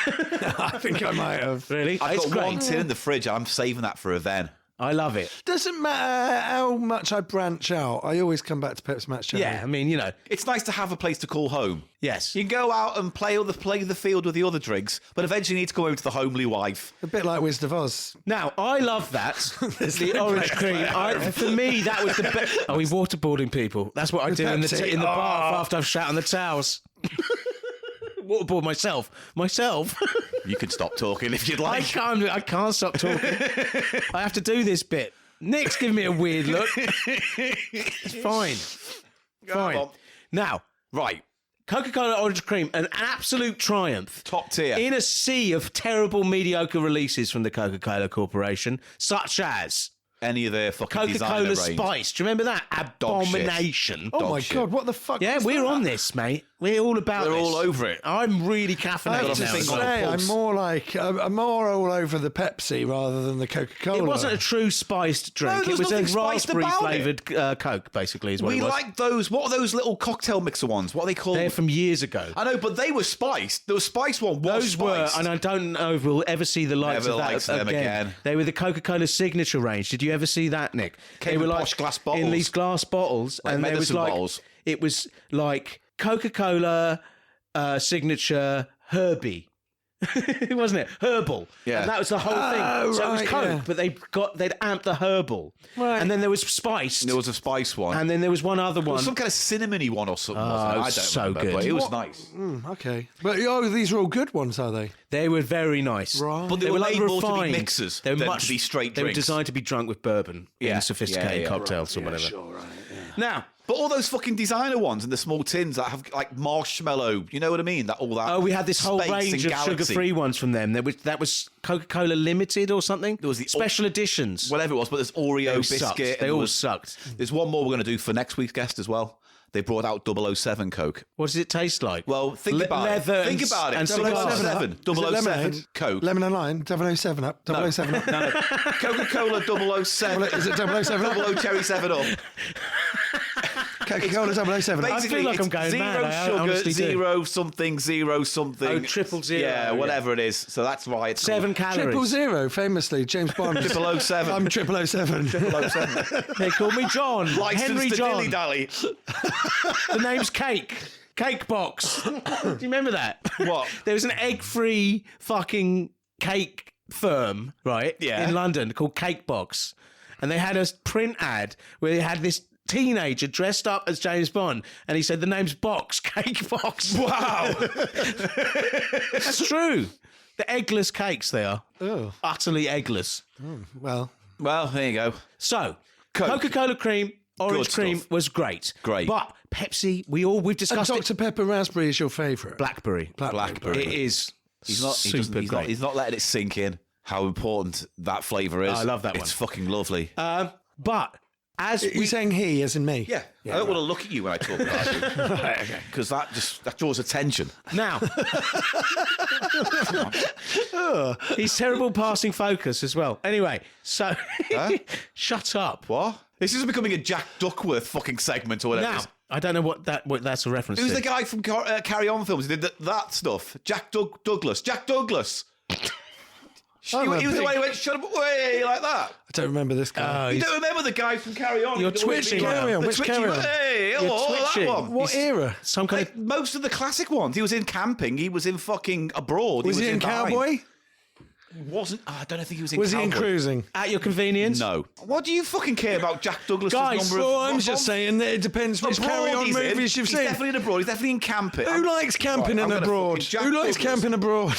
I think I might have.
Really?
I've
It's
got
great.
one tin in the fridge. I'm saving that for a then.
I love it.
Doesn't matter how much I branch out. I always come back to Pepsi Max Cherry.
Yeah, I mean, you know.
It's nice to have a place to call home.
Yes.
You can go out and play the field with the other drinks, but eventually you need to go home to the homely wife.
A bit like Wizard of Oz.
Now, I love that. The orange cream. For me, that was the best. Are we waterboarding people? That's what I do in the
Pepsi.
bath after I've shat on the towels. Waterboard myself.
You could stop talking if you'd like.
I can't stop talking. I have to do this bit. Nick's giving me a weird look. It's fine. Fine. Now,
right.
Coca-Cola Orange Cream, an absolute triumph.
Top tier.
In a sea of terrible, mediocre releases from the Coca-Cola Corporation, such as
any of their fucking designer
Coca-Cola
range.
Spice. Do you remember that? Abomination.
Oh my God, what the fuck?
Yeah,
is
we're
that?
on this, mate. We're all about
We're
this.
all over it.
I'm really
I
caffeinated
have to
now. as well.
say, I'm more like I'm more all over the Pepsi rather than the Coca-Cola.
It wasn't a true spiced drink.
No, there
it
was
was a
nothing spiced
raspberry
about
flavoured Coke, basically, is what
We
it was.
like those. What are those little cocktail mixer ones? What are they called?
They're from years ago.
I know, but they were spiced. The spice one was
Those were,
spiced.
and I don't know if we'll ever see the likes
Never
of that
likes them again.
They were the Coca-Cola signature range. Did you ever see that, Nick?
Came
they were
in
like
posh glass bottles.
in these glass bottles,
Like
and there was
medicine
like
bottles.
it was like Coca-Cola signature Herbie. Wasn't it? Herbal.
Yeah.
And that was the whole thing. So it was
right,
Coke,
yeah.
but they'd amped the herbal.
Right.
And then there was spiced.
There was a spice one.
And then there was one other
There
one.
was some kind of cinnamony one or something. wasn't it?
it
I
was
don't
so
remember,
good.
but it was
What?
nice.
Okay, but these are all good ones, are they?
They were very nice.
Right.
But they were
like
made more to be
refined.
mixers
They were
than
much
to be straight
They were
drinks.
designed to be drunk with bourbon
Yeah.
in sophisticated
Yeah.
cocktails or
Yeah,
whatever.
sure, right, yeah.
Now,
But all those fucking designer ones in the small tins that have like marshmallow, you know what I mean? That all that.
oh, we had this whole
space
range
and
of
galaxy.
sugar-free ones from them. That was Coca-Cola Limited or something.
There was the
special editions.
Whatever it was, but there's Oreo
They
biscuit.
sucked.
and
They
there
all
was-
sucked.
There's one more we're going to do for next week's guest as well. They brought out 007 Coke.
What does it taste like?
Well, think about
leather
it. Think about it.
and
007.
cigars.
Is it
007
lemonade?
Coke.
Lemon and lime, 007 up, 007 up.
No. Coca-Cola 007.
Is it 007 up?
00 Cherry 7 Up.
Coca-Cola 007 up.
I feel like I'm going
zero
mad. I
sugar,
honestly do.
zero something, zero something.
Oh, 000.
Yeah, whatever it is. So that's why it's
7 calories.
000, famously, James Bond.
007.
I'm 007.
007.
They call me John.
Licensed
Henry
to
John.
dilly-dally.
The name's Cake. Cake Box. Do you remember that?
What?
There was an egg-free fucking cake firm, right?
Yeah.
In London called Cake Box. And they had a print ad where they had this teenager dressed up as James Bond, and he said the name's Box, Cake Box.
Wow.
That's true. The eggless cakes they are.
Oh.
Utterly eggless.
Well,
Well, there you go.
So,
Coke.
Coca-Cola cream, orange
Good
cream
stuff.
was great.
Great.
But Pepsi, we've discussed it.
Dr. Pepper Raspberry is your favourite?
Blackberry.
Blackberry.
It is.
He's not
super
he's not letting it sink in how important that flavour is.
I love that one.
It's fucking lovely.
But as
You're saying he, as in me?
Yeah, I don't want to look at you when I talk about you. Because that draws attention.
now, he's terrible passing focus as well. Anyway, so shut up.
What? This is becoming a Jack Duckworth fucking segment or whatever. it
Now,
is.
I don't know what that's a reference
Who's
to.
the guy from Carry On Films who did that stuff? Douglas. Jack Douglas. He was the one who went, shut up, way, like that.
I don't remember this guy.
You don't remember the guy from Carry On?
You're
Who'd always
twitching
be like-
now.
Carry On,
the
which
twitchy,
Carry On?
Hey,
You're
hello, that
twitching.
one.
What era?
Some kind
Like, most of the classic ones. He was in camping. He was in fucking abroad.
Was he in
Bahrain.
Cowboy?
Wasn't. I don't think he was in
Was
Cowboy.
he in Cruising?
at your convenience.
No. What do you fucking care about Jack Douglas'
Guys,
number of...
Well, I'm just saying that it depends which
Abroad
Carry On
he's in.
movies you've
He's
seen.
definitely in abroad. He's definitely in camping.
Who likes camping
Right, I'm
in
gonna
abroad?
fucking Jack
Who likes
Douglas.
camping abroad?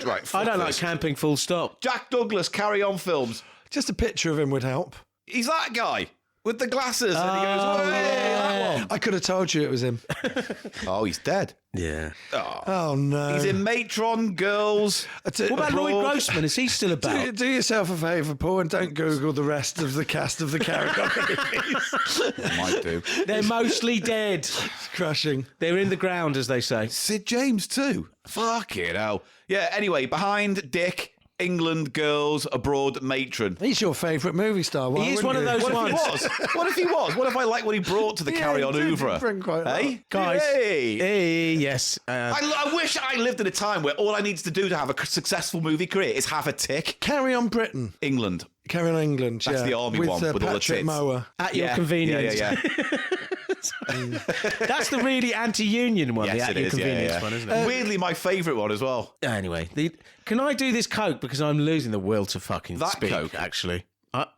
Right,
I
fuck
don't like
this.
camping. Full stop.
Jack Douglas, Carry On Films.
Just a picture of him would help.
He's that guy with the glasses. And he goes, hey, that one.
I could have told you it was him.
Oh, he's dead.
Yeah.
Oh, no.
He's in Matron, Girls.
What about Lloyd
Abroad.
Grossman? Is he still about?
Do yourself a favour, Paul, and don't Google the rest of the cast of the Carry On movies.
Might do.
They're mostly dead.
It's crushing.
They're in the ground, as they say.
Sid James too. Fuck it, hell. Yeah, anyway, behind Dick, England, Girls, Abroad, Matron.
He's your favourite movie star. Why
He is
wouldn't
one of
you?
those
What if he
ones.
was? What if he was? What if I like what he brought to the
Yeah,
Carry On
he did
oeuvre?
bring quite a lot.
Hey?
Guys.
Hey.
Hey, yes.
I wish I lived in a time where all I needed to do to have a successful movie career is have a tick.
Carry On Britain.
England.
Carry On England.
That's
yeah.
the army
with,
one, with all the
Patrick
tits.
Mower.
At your
Yeah.
convenience.
Yeah.
That's the really anti-union one, the
Yes,
at
it
your
is.
convenience
Yeah.
one, isn't it?
Weirdly, my favourite one as well.
Anyway, can I do this Coke because I'm losing the will to fucking
That
speak?
Coke?
Actually,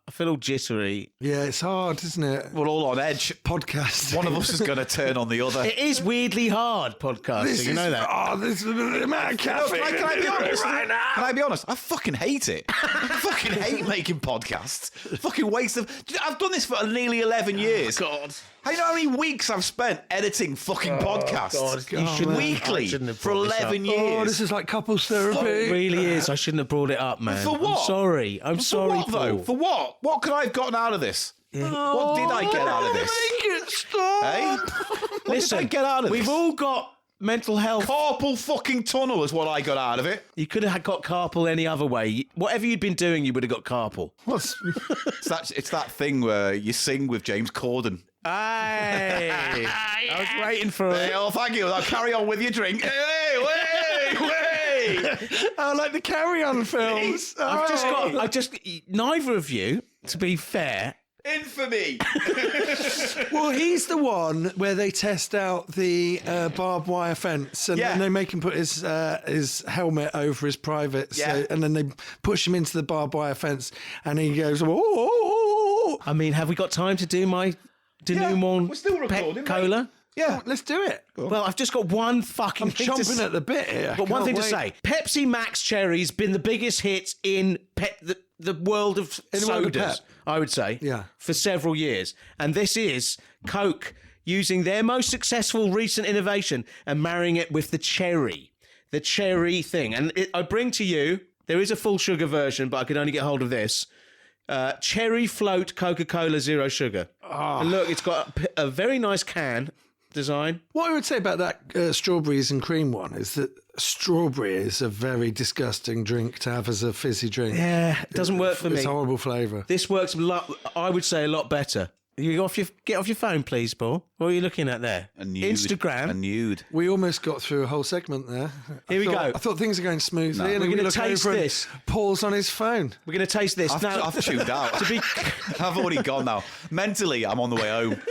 I feel all jittery.
Yeah, it's hard, isn't it?
We're all on edge.
Podcast.
One of us is going to turn on the other.
It is weirdly hard podcasting, you know that?
Oh, this is the amount of caffeine.
Can I be honest?
Right now.
Can I be honest? I fucking hate it. I fucking hate making podcasts. Fucking waste of... I've done this for nearly 11 years.
God.
How you know how many weeks I've spent editing fucking podcasts?
God, you shouldn't
Weekly for 11 years.
Oh, this is like couples therapy.
It really is. I shouldn't have brought it up, man.
For what?
I'm sorry. I'm sorry,
what, though?
Paul.
For what? What could I have gotten out of this? What did I get out of this?
Make it stop.
Hey? What
Listen,
did I get out of this?
we've all got mental health.
Carpal fucking tunnel is what I got out of it.
You could have got carpal any other way. Whatever you'd been doing, you would have got carpal.
It's that thing where you sing with James Corden.
Hey, I was waiting for
Hey,
it.
oh, thank you. I'll carry on with your drink. Hey,
I like the Carry On films.
I just neither of you, to be fair.
Infamy.
Well, he's the one where they test out the barbed wire fence, and then they make him put his helmet over his private, and then they push him into the barbed wire fence, and he goes, "Oh!"
I mean, have we got time to do my denouement?
We're still recording,
Pep Cola?
mate. Yeah,
let's do it.
Well, I've just got one fucking
I'm
thing to
chomping at the bit here.
But one
Can't
thing to
wait.
say: Pepsi Max Cherry's been the biggest hit in the world of
In the world of
sodas,
Pep.
I would say,
Yeah.
for several years. And this is Coke using their most successful recent innovation and marrying it with the cherry thing. And I bring to you, there is a full sugar version, but I could only get hold of this. Cherry Float Coca-Cola Zero Sugar. And look, it's got a very nice can design.
What I would say about that strawberries and cream one is that strawberry is a very disgusting drink to have as a fizzy drink.
Yeah, it doesn't work for me.
It's a horrible flavour.
This works I would say a lot better. You get off your phone, please, Paul. What are you looking at there? Instagram.
A nude.
We almost got through a whole segment there.
Here we go.
I thought things are going smoothly.
No.
And
We're
then we
gonna
look
taste
over and
this.
Paul's on his phone.
We're going to taste this.
I've tuned out. I've already gone now. Mentally, I'm on the way home.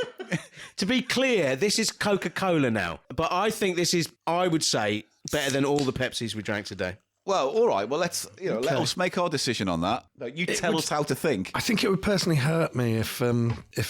To be clear, this is Coca-Cola now. But I think this is, I would say, better than all the Pepsis we drank today.
Well, all right. Well, let us make our decision on that. You tell us how to think.
I think it would personally hurt me if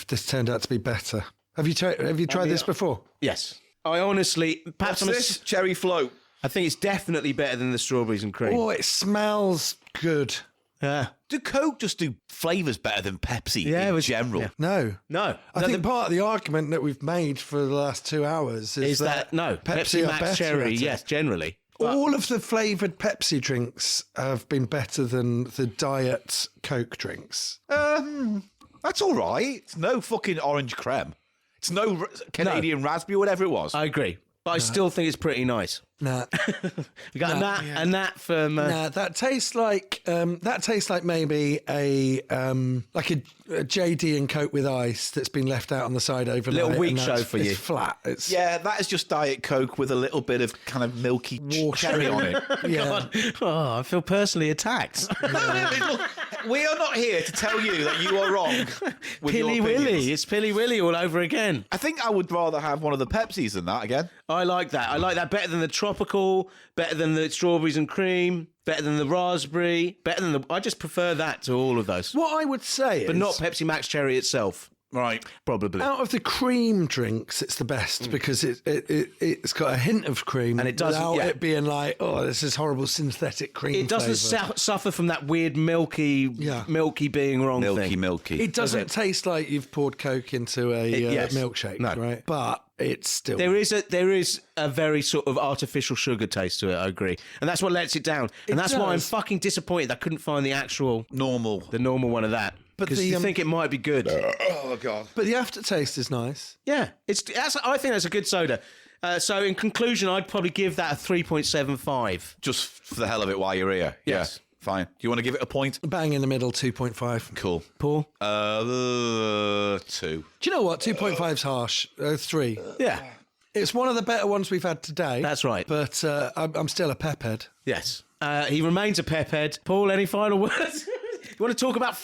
this turned out to be better. Have you tried this before?
Yes. I honestly...
What's this? Cherry Float.
I think it's definitely better than the strawberries and cream.
Oh, it smells good.
Yeah.
Do Coke just do flavours better than Pepsi in general?
Yeah.
No. I think
the-
part of the argument that we've made for the last 2 hours is that
Pepsi
are
Max
better
Cherry,
at it.
yes, generally.
All of the flavoured Pepsi drinks have been better than the diet Coke drinks.
That's all right. It's no fucking orange creme. It's no Canadian raspberry, whatever it was.
I agree. But I still think it's pretty nice.
Nah.
We got a nat from...
Nah, that tastes like maybe a JD and Coke with ice that's been left out on the side overnight.
Little weak
and
show for you.
It's flat. It's
that is just Diet Coke with a little bit of kind of milky cherry on it.
yeah.
God. Oh, I feel personally attacked.
We are not here to tell you that you are wrong with your
Pilly
opinions.
Willy. It's Pilly Willy all over again.
I think I would rather have one of the Pepsis than that again.
I like that. I like that better than the tropical, better than the strawberries and cream, better than the raspberry, better than the... I just prefer that to all of those.
What I would say is...
But not Pepsi Max Cherry itself.
Right.
Probably.
Out of the cream drinks, it's the best because it's got a hint of cream
And it doesn't-
without
yeah.
it being like, oh, this is horrible synthetic cream.
It doesn't
flavour.
suffer from that weird milky being wrong thing.
Milky.
It doesn't taste like you've poured Coke into a
yes.
milkshake,
No.
right? But it's still...
There is a very sort of artificial sugar taste to it, I agree. And that's what lets it down. And that's why I'm
does.
fucking disappointed I couldn't find the
normal
one of that.
But
Because you think it might be good.
Oh, God.
But the aftertaste is nice.
Yeah, I think that's a good soda. So in conclusion, I'd probably give that a 3.75.
Just for the hell of it while you're here.
Yes.
Yeah. Fine. Do you want to give it a point?
Bang in the middle, 2.5.
Cool.
Paul?
2.
Do you know what? 2.5's harsh. 3.
Yeah.
It's one of the better ones we've had today.
That's right.
But I'm still a pep head.
Yes. He remains a pep head. Paul, any final words? You want to talk about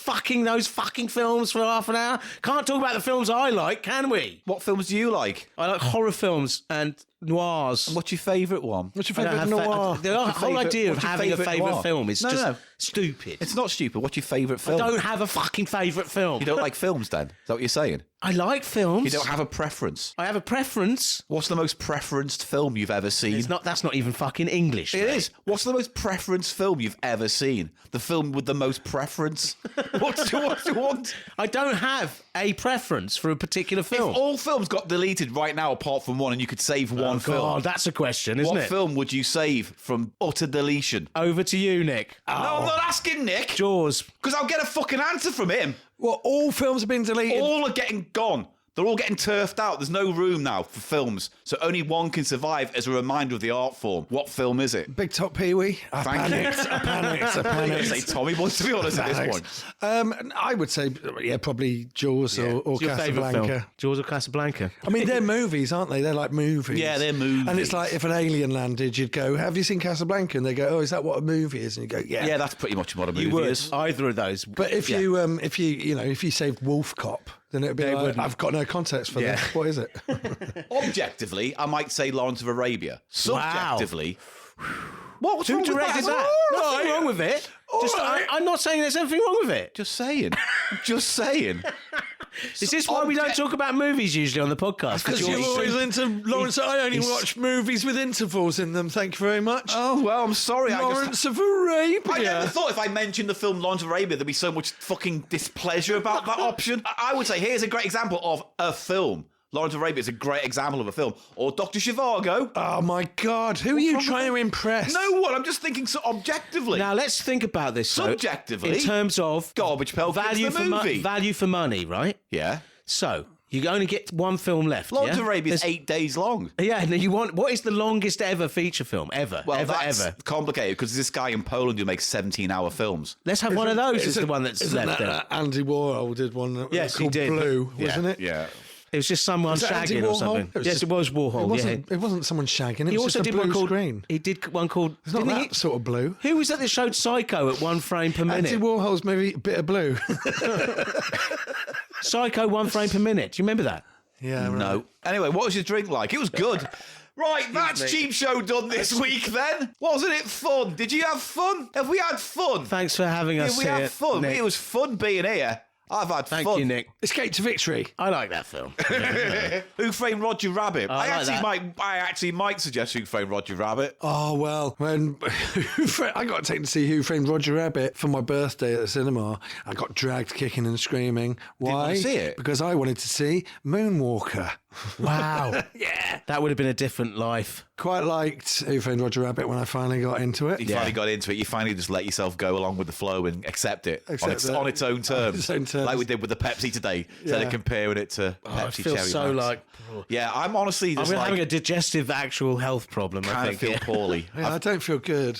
those fucking films for half an hour? Can't talk about the films I like, can we?
What films do you like?
I like horror films and noirs.
What's your favourite one?
What's your
I don't
favourite
have
noir?
the whole
favourite-
idea of
what's your
having a
favourite
favourite
noir?
film is
No,
just
no.
stupid.
It's not stupid. What's your favourite
I
film?
don't have a fucking favourite film.
You don't like films, then? Is that what you're saying?
I like films.
You don't have a preference.
I have a preference.
What's the most preferenced film you've ever seen?
It's not. That's not even fucking English.
It
mate.
is. What's the most preference film you've ever seen? The film with the most preference? what do you want?
I don't have a preference for a particular film.
If all films got deleted right now apart from one and you could save one film,
God, that's a question, isn't
what
it?
film would you save from utter deletion?
Over to you, Nick.
No, I'm not asking Nick.
Jaws.
Because I'll get a fucking answer from him.
Well, all films have been deleted.
All are getting gone. They're all getting turfed out. There's no room now for films. So only one can survive as a reminder of the art form. What film is it?
Big Top Pee-wee. I
Thank you.
panicked. I panicked. I
I'm going to
panicked.
say Tommy Boy, to be honest, at this point.
I would say, probably Jaws or
What's your favourite film?
Casablanca.
Jaws or Casablanca?
I mean, they're movies, aren't they? They're like movies.
Yeah, they're movies.
And it's like if an alien landed, you'd go, "Have you seen Casablanca?" And they go, "Oh, is that what a movie is?" And you go, "Yeah."
Yeah, that's pretty much what a movie
You would.
is.
Either of those.
But if you saved Wolf Cop, then it'd be
They
like,
wouldn't.
I've got no context for
Yeah.
this. What is it?
Objectively, I might say Lawrence of Arabia. Subjectively, what's
Who
wrong with
directed that?
All
Nothing
right.
wrong with it. Just,
right.
I'm not saying there's anything wrong with it.
Just saying. Just saying.
Is this why we don't talk about movies usually on the podcast?
Because you're always into Lawrence. I only watch movies with intervals in them. Thank you very much.
Oh, well, I'm sorry.
Lawrence of Arabia.
I never thought if I mentioned the film Lawrence of Arabia, there'd be so much fucking displeasure about that option. I would say, here's a great example of a film. Lawrence of Arabia is a great example of a film. Or Dr. Zhivago.
Oh, my God. Who are you trying to impress?
No one. I'm just thinking so objectively.
Now let's think about this. though,
Subjectively.
in terms of
Garbage Pail Kids,
value
the
for
movie.
value for money, right?
Yeah.
So you only get one film left.
Lawrence
yeah?
of Arabia is
There's-
8 days long.
Yeah, and you want what is the longest ever feature film ever?
Well,
ever,
that's
ever.
complicated because there's this guy in Poland who makes 17-hour films.
Let's have one of those as the one that's
Isn't
left.
that,
there.
Andy Warhol did one that
Yes,
was
he
called
did.
Blue,
Yeah.
wasn't it?
Yeah.
It was just someone
Was it Andy
shagging or
Warhol?
something.
It was
Yes,
just-
it was Warhol.
It wasn't,
yeah.
it wasn't someone shagging. It
He
was
also
just a
did one
blue
called.
screen.
He did one called.
It's not
didn't
that
he?
sort of blue.
Who was that that showed Psycho at 1 frame per minute?
Andy Warhol's movie, Bit of Blue.
Psycho 1 frame per minute. Do you remember that?
Yeah, right.
No. Anyway, what was your drink like? It was good. Right, that's Cheap Show done this week then. Wasn't it fun? Did you have fun? Have we had fun?
Thanks for having us
Have we
here.
had fun?
Nick.
It was fun being here. I've had
Thank
fun.
you, Nick.
Escape to Victory.
I like that film.
Who Framed Roger Rabbit?
I like
I actually might suggest Who Framed Roger Rabbit.
Oh, well, when I got taken to see Who Framed Roger Rabbit for my birthday at the cinema, I got dragged kicking and screaming. Why?
want to see it?
Because I wanted to see Moonwalker.
Wow.
Yeah.
That would have been a different life.
Quite liked Who Framed Roger Rabbit when I finally got into it.
You finally got into it. You finally just let yourself go along with the flow and accept it on
Accept
its,
it.
on its own terms.
its own terms.
Like we did with the Pepsi today. Instead
Yeah.
of comparing it to
I
Pepsi
feel
Cherry
so
Max.
like.
Yeah, I'm honestly
I'm
just
having a
like
digestive actual health problem. I
kind of
think.
feel poorly.
Yeah, I don't feel good.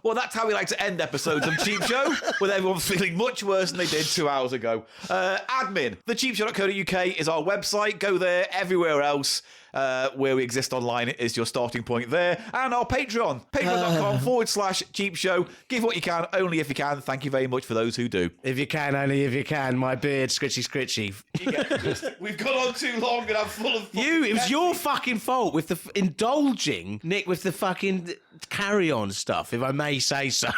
Well, that's how we like to end episodes of Cheap Show, with everyone feeling much worse than they did 2 hours ago. Admin, thecheapshow.co.uk is our website. Go there. Everywhere else where we exist online is your starting point there. And our Patreon, patreon.com/Cheap Show. Give what you can, only if you can. Thank you very much for those who do.
If you can, only if you can. My beard, scritchy, scritchy.
We've gone on too long and I'm full of...
It was your fucking fault with the indulging Nick with the fucking carry-on stuff, if I may say so.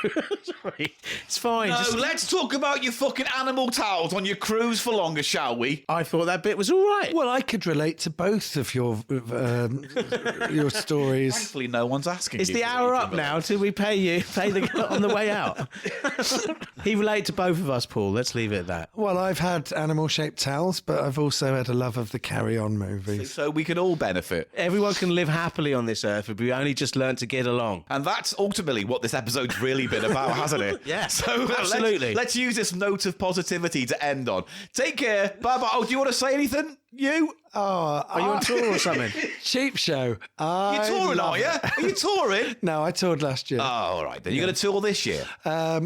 Sorry. It's fine.
No, let's talk about your fucking animal towels on your cruise for longer, shall we?
I thought that bit was all right.
Well, I could relate to both of your stories.
Thankfully, no one's asking.
Is
you
the
for
hour
what you
up
can
now till we pay the on the way out? He related to both of us, Paul. Let's leave it at that.
Well, I've had animal-shaped towels, but I've also had a love of the Carry-On movies.
So we can all benefit.
Everyone can live happily on this earth if we only just learn to get along.
And that's ultimately what this episode's really been about, hasn't it?
Yeah,
So
absolutely.
Let's use this note of positivity to end on. Take care. Bye-bye. Oh, do you want to say anything? You?
Oh,
Are you on tour or something?
Cheap Show.
You're touring, are you? Are you touring?
No, I toured last year.
Oh, all right. Then you're going to tour this year?
No,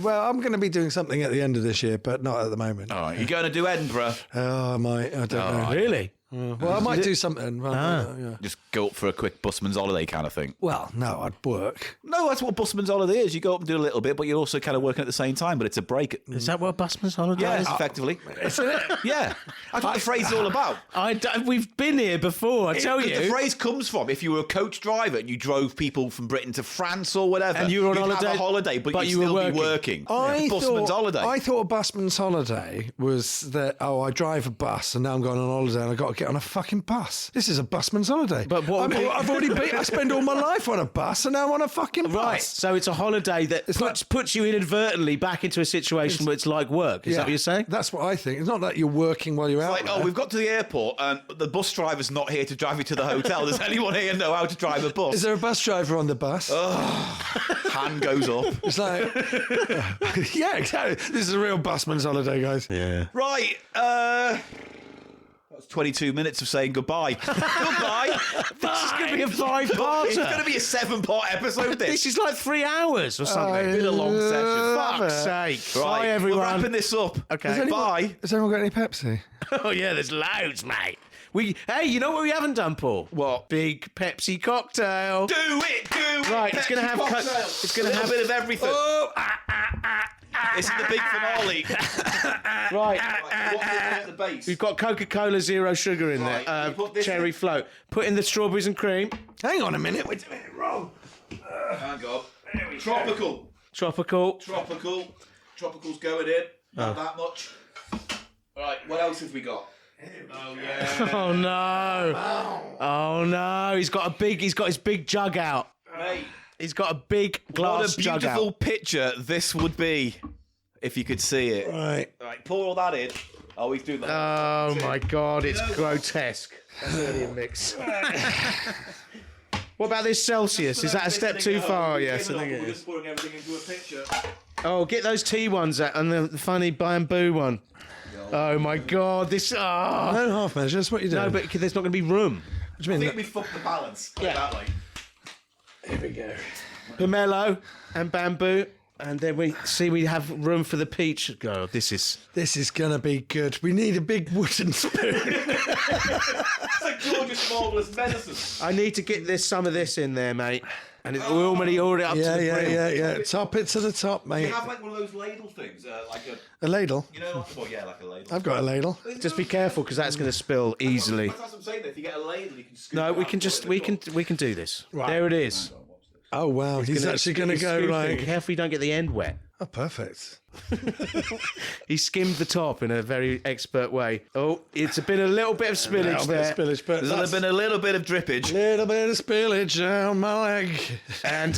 well, I'm going to be doing something at the end of this year, but not at the moment.
All right. You're going to do Edinburgh?
Oh, I might. I don't know.
Really?
Well, I might do something. Yeah.
Just go up for a quick busman's holiday kind of thing.
Well, no, I'd work.
No, that's what busman's holiday is. You go up and do a little bit, but you're also kind of working at the same time, but it's a break.
Is that what busman's holiday
Yeah,
is?
effectively. Isn't it? Yeah. That's what the phrase is all about.
We've been here before, I tell you.
The phrase comes from if you were a coach driver and you drove people from Britain to France or whatever,
and you were on
holiday, have a holiday, but you'd still be working. Busman's holiday.
I thought a busman's holiday was that, I drive a bus and now I'm going on holiday and I've got to get on a fucking bus. This is a busman's holiday.
But what
I've already been, I spend all my life on a bus and now I'm on a fucking bus.
Right, so it's a holiday that puts you inadvertently back into a situation where it's like work. Is that what you're saying?
That's what I think. It's not that you're working while you're out there.
We've got to the airport and the bus driver's not here to drive you to the hotel. Does anyone here know how to drive a bus?
Is there a bus driver on the bus?
Hand goes up.
It's like, yeah, exactly. This is a real busman's holiday, guys.
Yeah.
Right, that's 22 minutes of saying goodbye. Goodbye.
This is going to be a 5-parter.
It's going to be a 7-part episode,
This is like 3 hours or something.
It's been a long session.
Fuck's sake.
Right,
Bye, everyone.
We're wrapping this up.
Okay.
Bye.
Has anyone got any Pepsi?
Oh, yeah, there's loads, mate. Hey, you know what we haven't done, Paul?
What?
Big Pepsi cocktail.
Do it.
Right,
Pepsi
it's going to have
cocktail.
it's going to have
a bit of everything. This is the big finale.
Right.
What's at the base?
We've got Coca-Cola Zero Sugar in there.
put this
Cherry float. Put in the strawberries and cream.
Hang on a minute. We're doing it wrong.
Hang on. Tropical. Tropical's going in. Not that much. Right, what else have we got? Oh yeah.
Oh no. Oh no. He's got his big jug out.
Mate.
He's got a big glass jug out.
What a beautiful picture this would be if you could see it.
Right,
pour all that in. Oh, he's doing that.
Oh my God, it's grotesque. That's already a mix. What about this Celsius? Is that a step too far? Yes, I think it
We're
is.
just pouring everything into a picture.
Oh, get those tea ones out and the funny bamboo one. Oh my God, this.
No half measures. What you doing?
No, but there's not going to be room.
What do you mean?
I think we fucked the balance. That way.
Here we go.
Pomelo and bamboo. And then we have room for the peach. God, this is
gonna be good. We need a big wooden spoon.
It's like gorgeous, marvellous medicine.
I need to get some of this in there, mate. And it's already up to the brim.
Yeah. Top it to the top, mate.
You have like one of those ladle things, like
a ladle.
You know, like a ladle.
I've got a ladle.
Just be careful because that's going to spill easily.
That's what I'm saying. If you get a ladle, you can scoop.
No,
it
we
out
can
and
just
put it in the
we can do this.
Right.
There it is.
Oh wow, he's actually going to go
scooping.
like.
Careful you don't get the end wet.
Oh, perfect.
He skimmed the top in a very expert way. Oh, it's been a little bit of spillage there.
But
there's been a little bit of drippage.
Little bit of spillage down my leg.
And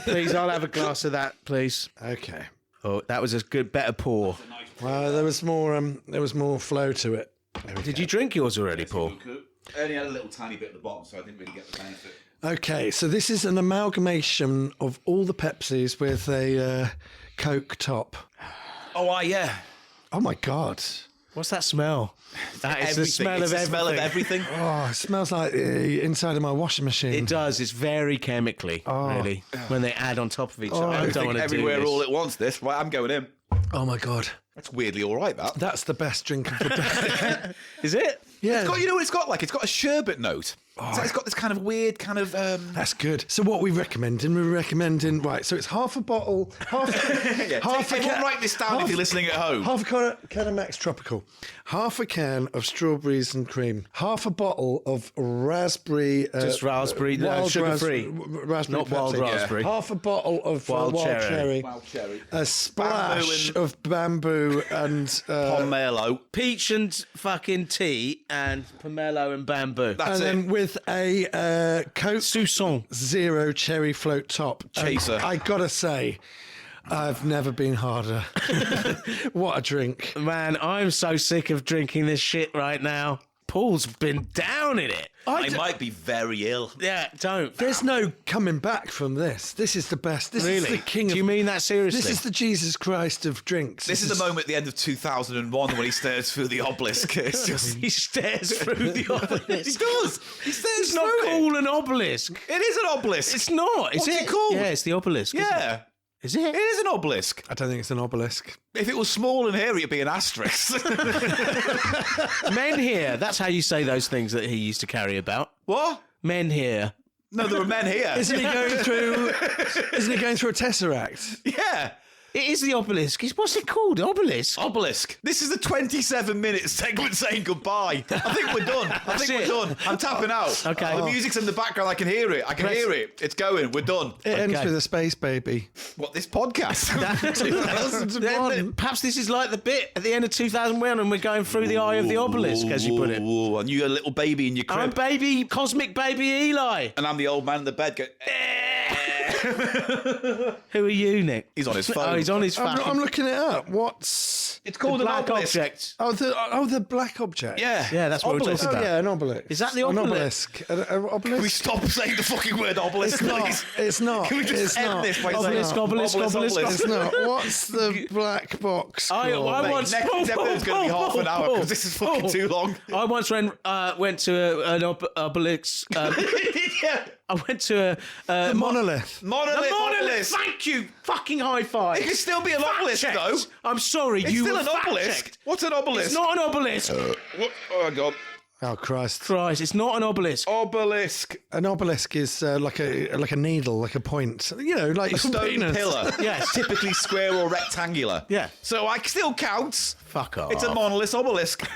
please, I'll have a glass of that, please.
Okay.
Oh, that was a better pour.
Well, there was more flow to it.
Did you drink yours already, Paul?
I only had a little tiny bit at the bottom, so I didn't really get the benefit.
Okay, so this is an amalgamation of all the Pepsis with a Coke top.
Oh, yeah.
Oh my God.
What's that smell? That is the smell of everything.
Smell of everything.
Oh, it smells like the inside of my washing machine.
It does. It's very chemically, really, when they add on top of each other. I don't want to do
everywhere
this.
all at once. This right? I'm going in.
Oh my God.
That's weirdly all right.
That's the best drink of the day.
Is it?
Yeah.
It's got, you know what it's got? Like it's got a sherbet note. So it's got this kind of weird kind of.
That's good. So what we're recommending? Right. So it's half a bottle.
Write this down if you're listening at home.
Half a can of Max Tropical. Half a can of strawberries and cream. Half a bottle of raspberry.
Just raspberry, sugar free.
Raspberry,
not wild
Pepsi.
raspberry.
Half a bottle of wild cherry.
Wild cherry.
A splash of bamboo and
pomelo.
Peach and fucking tea and pomelo and bamboo.
That's it.
Then with a Coke
Sousson
Zero cherry float top.
Chaser.
I gotta say, I've never been harder. What a drink.
Man, I'm so sick of drinking this shit right now. Paul's been down in it.
I might be very ill.
Yeah, don't.
There's no coming back from this. This is the best. This is the king of...
Do you mean that seriously?
This is the Jesus Christ of drinks.
This is the moment at the end of 2001 when he stares through the obelisk. It's just
he stares through the obelisk.
He does. He stares
It's
through
not
it.
called an obelisk.
It is an obelisk.
It's not. Is
What's
it
it called?
Yeah, it's the obelisk. isn't it?
Yeah.
Is it?
It is an obelisk.
I don't think it's an obelisk.
If it was small and hairy, it'd be an asterisk.
Men here. That's how you say those things that he used to carry about.
What?
Men here.
No, there are men here.
Isn't he going through a tesseract?
Yeah.
It is the obelisk. What's it called? Obelisk?
Obelisk. This is the 27-minute segment saying goodbye. I think we're done. We're done. I'm tapping out.
Okay.
The music's in the background. I can hear it. Hear it. It's going. We're done.
It ends with a space baby.
What, this podcast?
2001.
Perhaps this is like the bit at the end of 2001 and we're going through the eye of the obelisk, as you put it.
Ooh, and you're a little baby in your crib.
I'm cosmic baby Eli.
And I'm the old man in the bed going...
Who are you, Nick?
He's on his phone.
Oh, he's on his phone.
I'm looking it up. What's...
It's called
the
an
black
obelisk.
object.
the black object.
Yeah.
Yeah, that's what
Obelisk.
we're talking about.
Yeah, an obelisk.
Is that the
An
obelisk?
obelisk. An obelisk?
Can we stop saying the fucking word obelisk,
It's not.
please?
It's not.
Can we just
It's
end
not.
this by
Obelisk,
saying
obelisk, obelisk.
It's not. What's the black box
I
called?
once...
Next episode's going to be half an hour because this is fucking too long.
I once went to an obelisk...
Yeah.
I went to a...
Monolith.
Monolith. Obelisk.
Thank you. Fucking high five.
It can still be an obelisk,
Fact-checked.
though.
I'm sorry.
It's
you
still
were
an obelisk.
fact-checked.
What's an obelisk?
It's not an obelisk.
What? Oh, God.
Oh, Christ.
Christ, it's not an obelisk.
Obelisk.
An obelisk is like a needle, like a point. You know, like
A stone
penis.
pillar.
Yes.
Typically square or rectangular.
Yeah.
So I still counts.
Fuck off.
It's a monolith obelisk.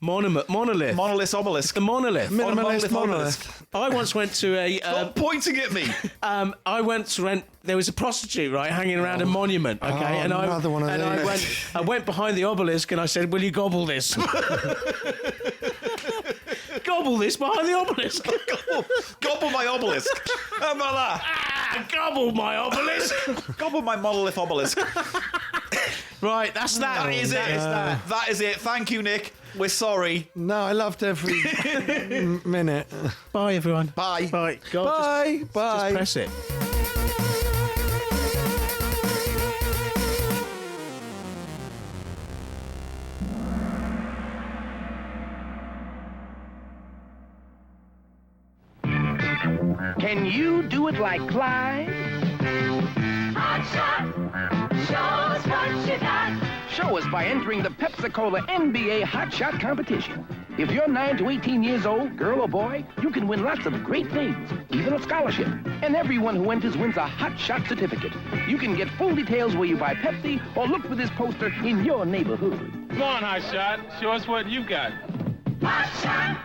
Monolith.
Monolith obelisk.
The monolith.
Minimalist
Monolith
monolith.
I once went to a...
Stop pointing at me.
I once went... There was a prostitute, right, hanging around a monument, okay?
Oh, another one of these.
I went behind the obelisk and I said, will you gobble this? Gobble this behind the obelisk.
Gobble my obelisk. How about that?
Gobble my obelisk.
Gobble my monolith obelisk.
Right, that's that.
That is it. That is it. Thank you, Nick. We're sorry.
No, I loved every minute.
Bye, everyone.
Bye.
Bye. God,
Bye.
Just
Bye.
press it.
Can you do it like Clyde?
Hot shot, show us what you got.
Show us by entering the Pepsi-Cola NBA Hot Shot competition. If you're 9 to 18 years old, girl or boy, you can win lots of great things, even a scholarship. And everyone who enters wins a Hot Shot certificate. You can get full details where you buy Pepsi or look for this poster in your neighborhood.
Come on, Hot Shot. Show us what you got.
Hot shot,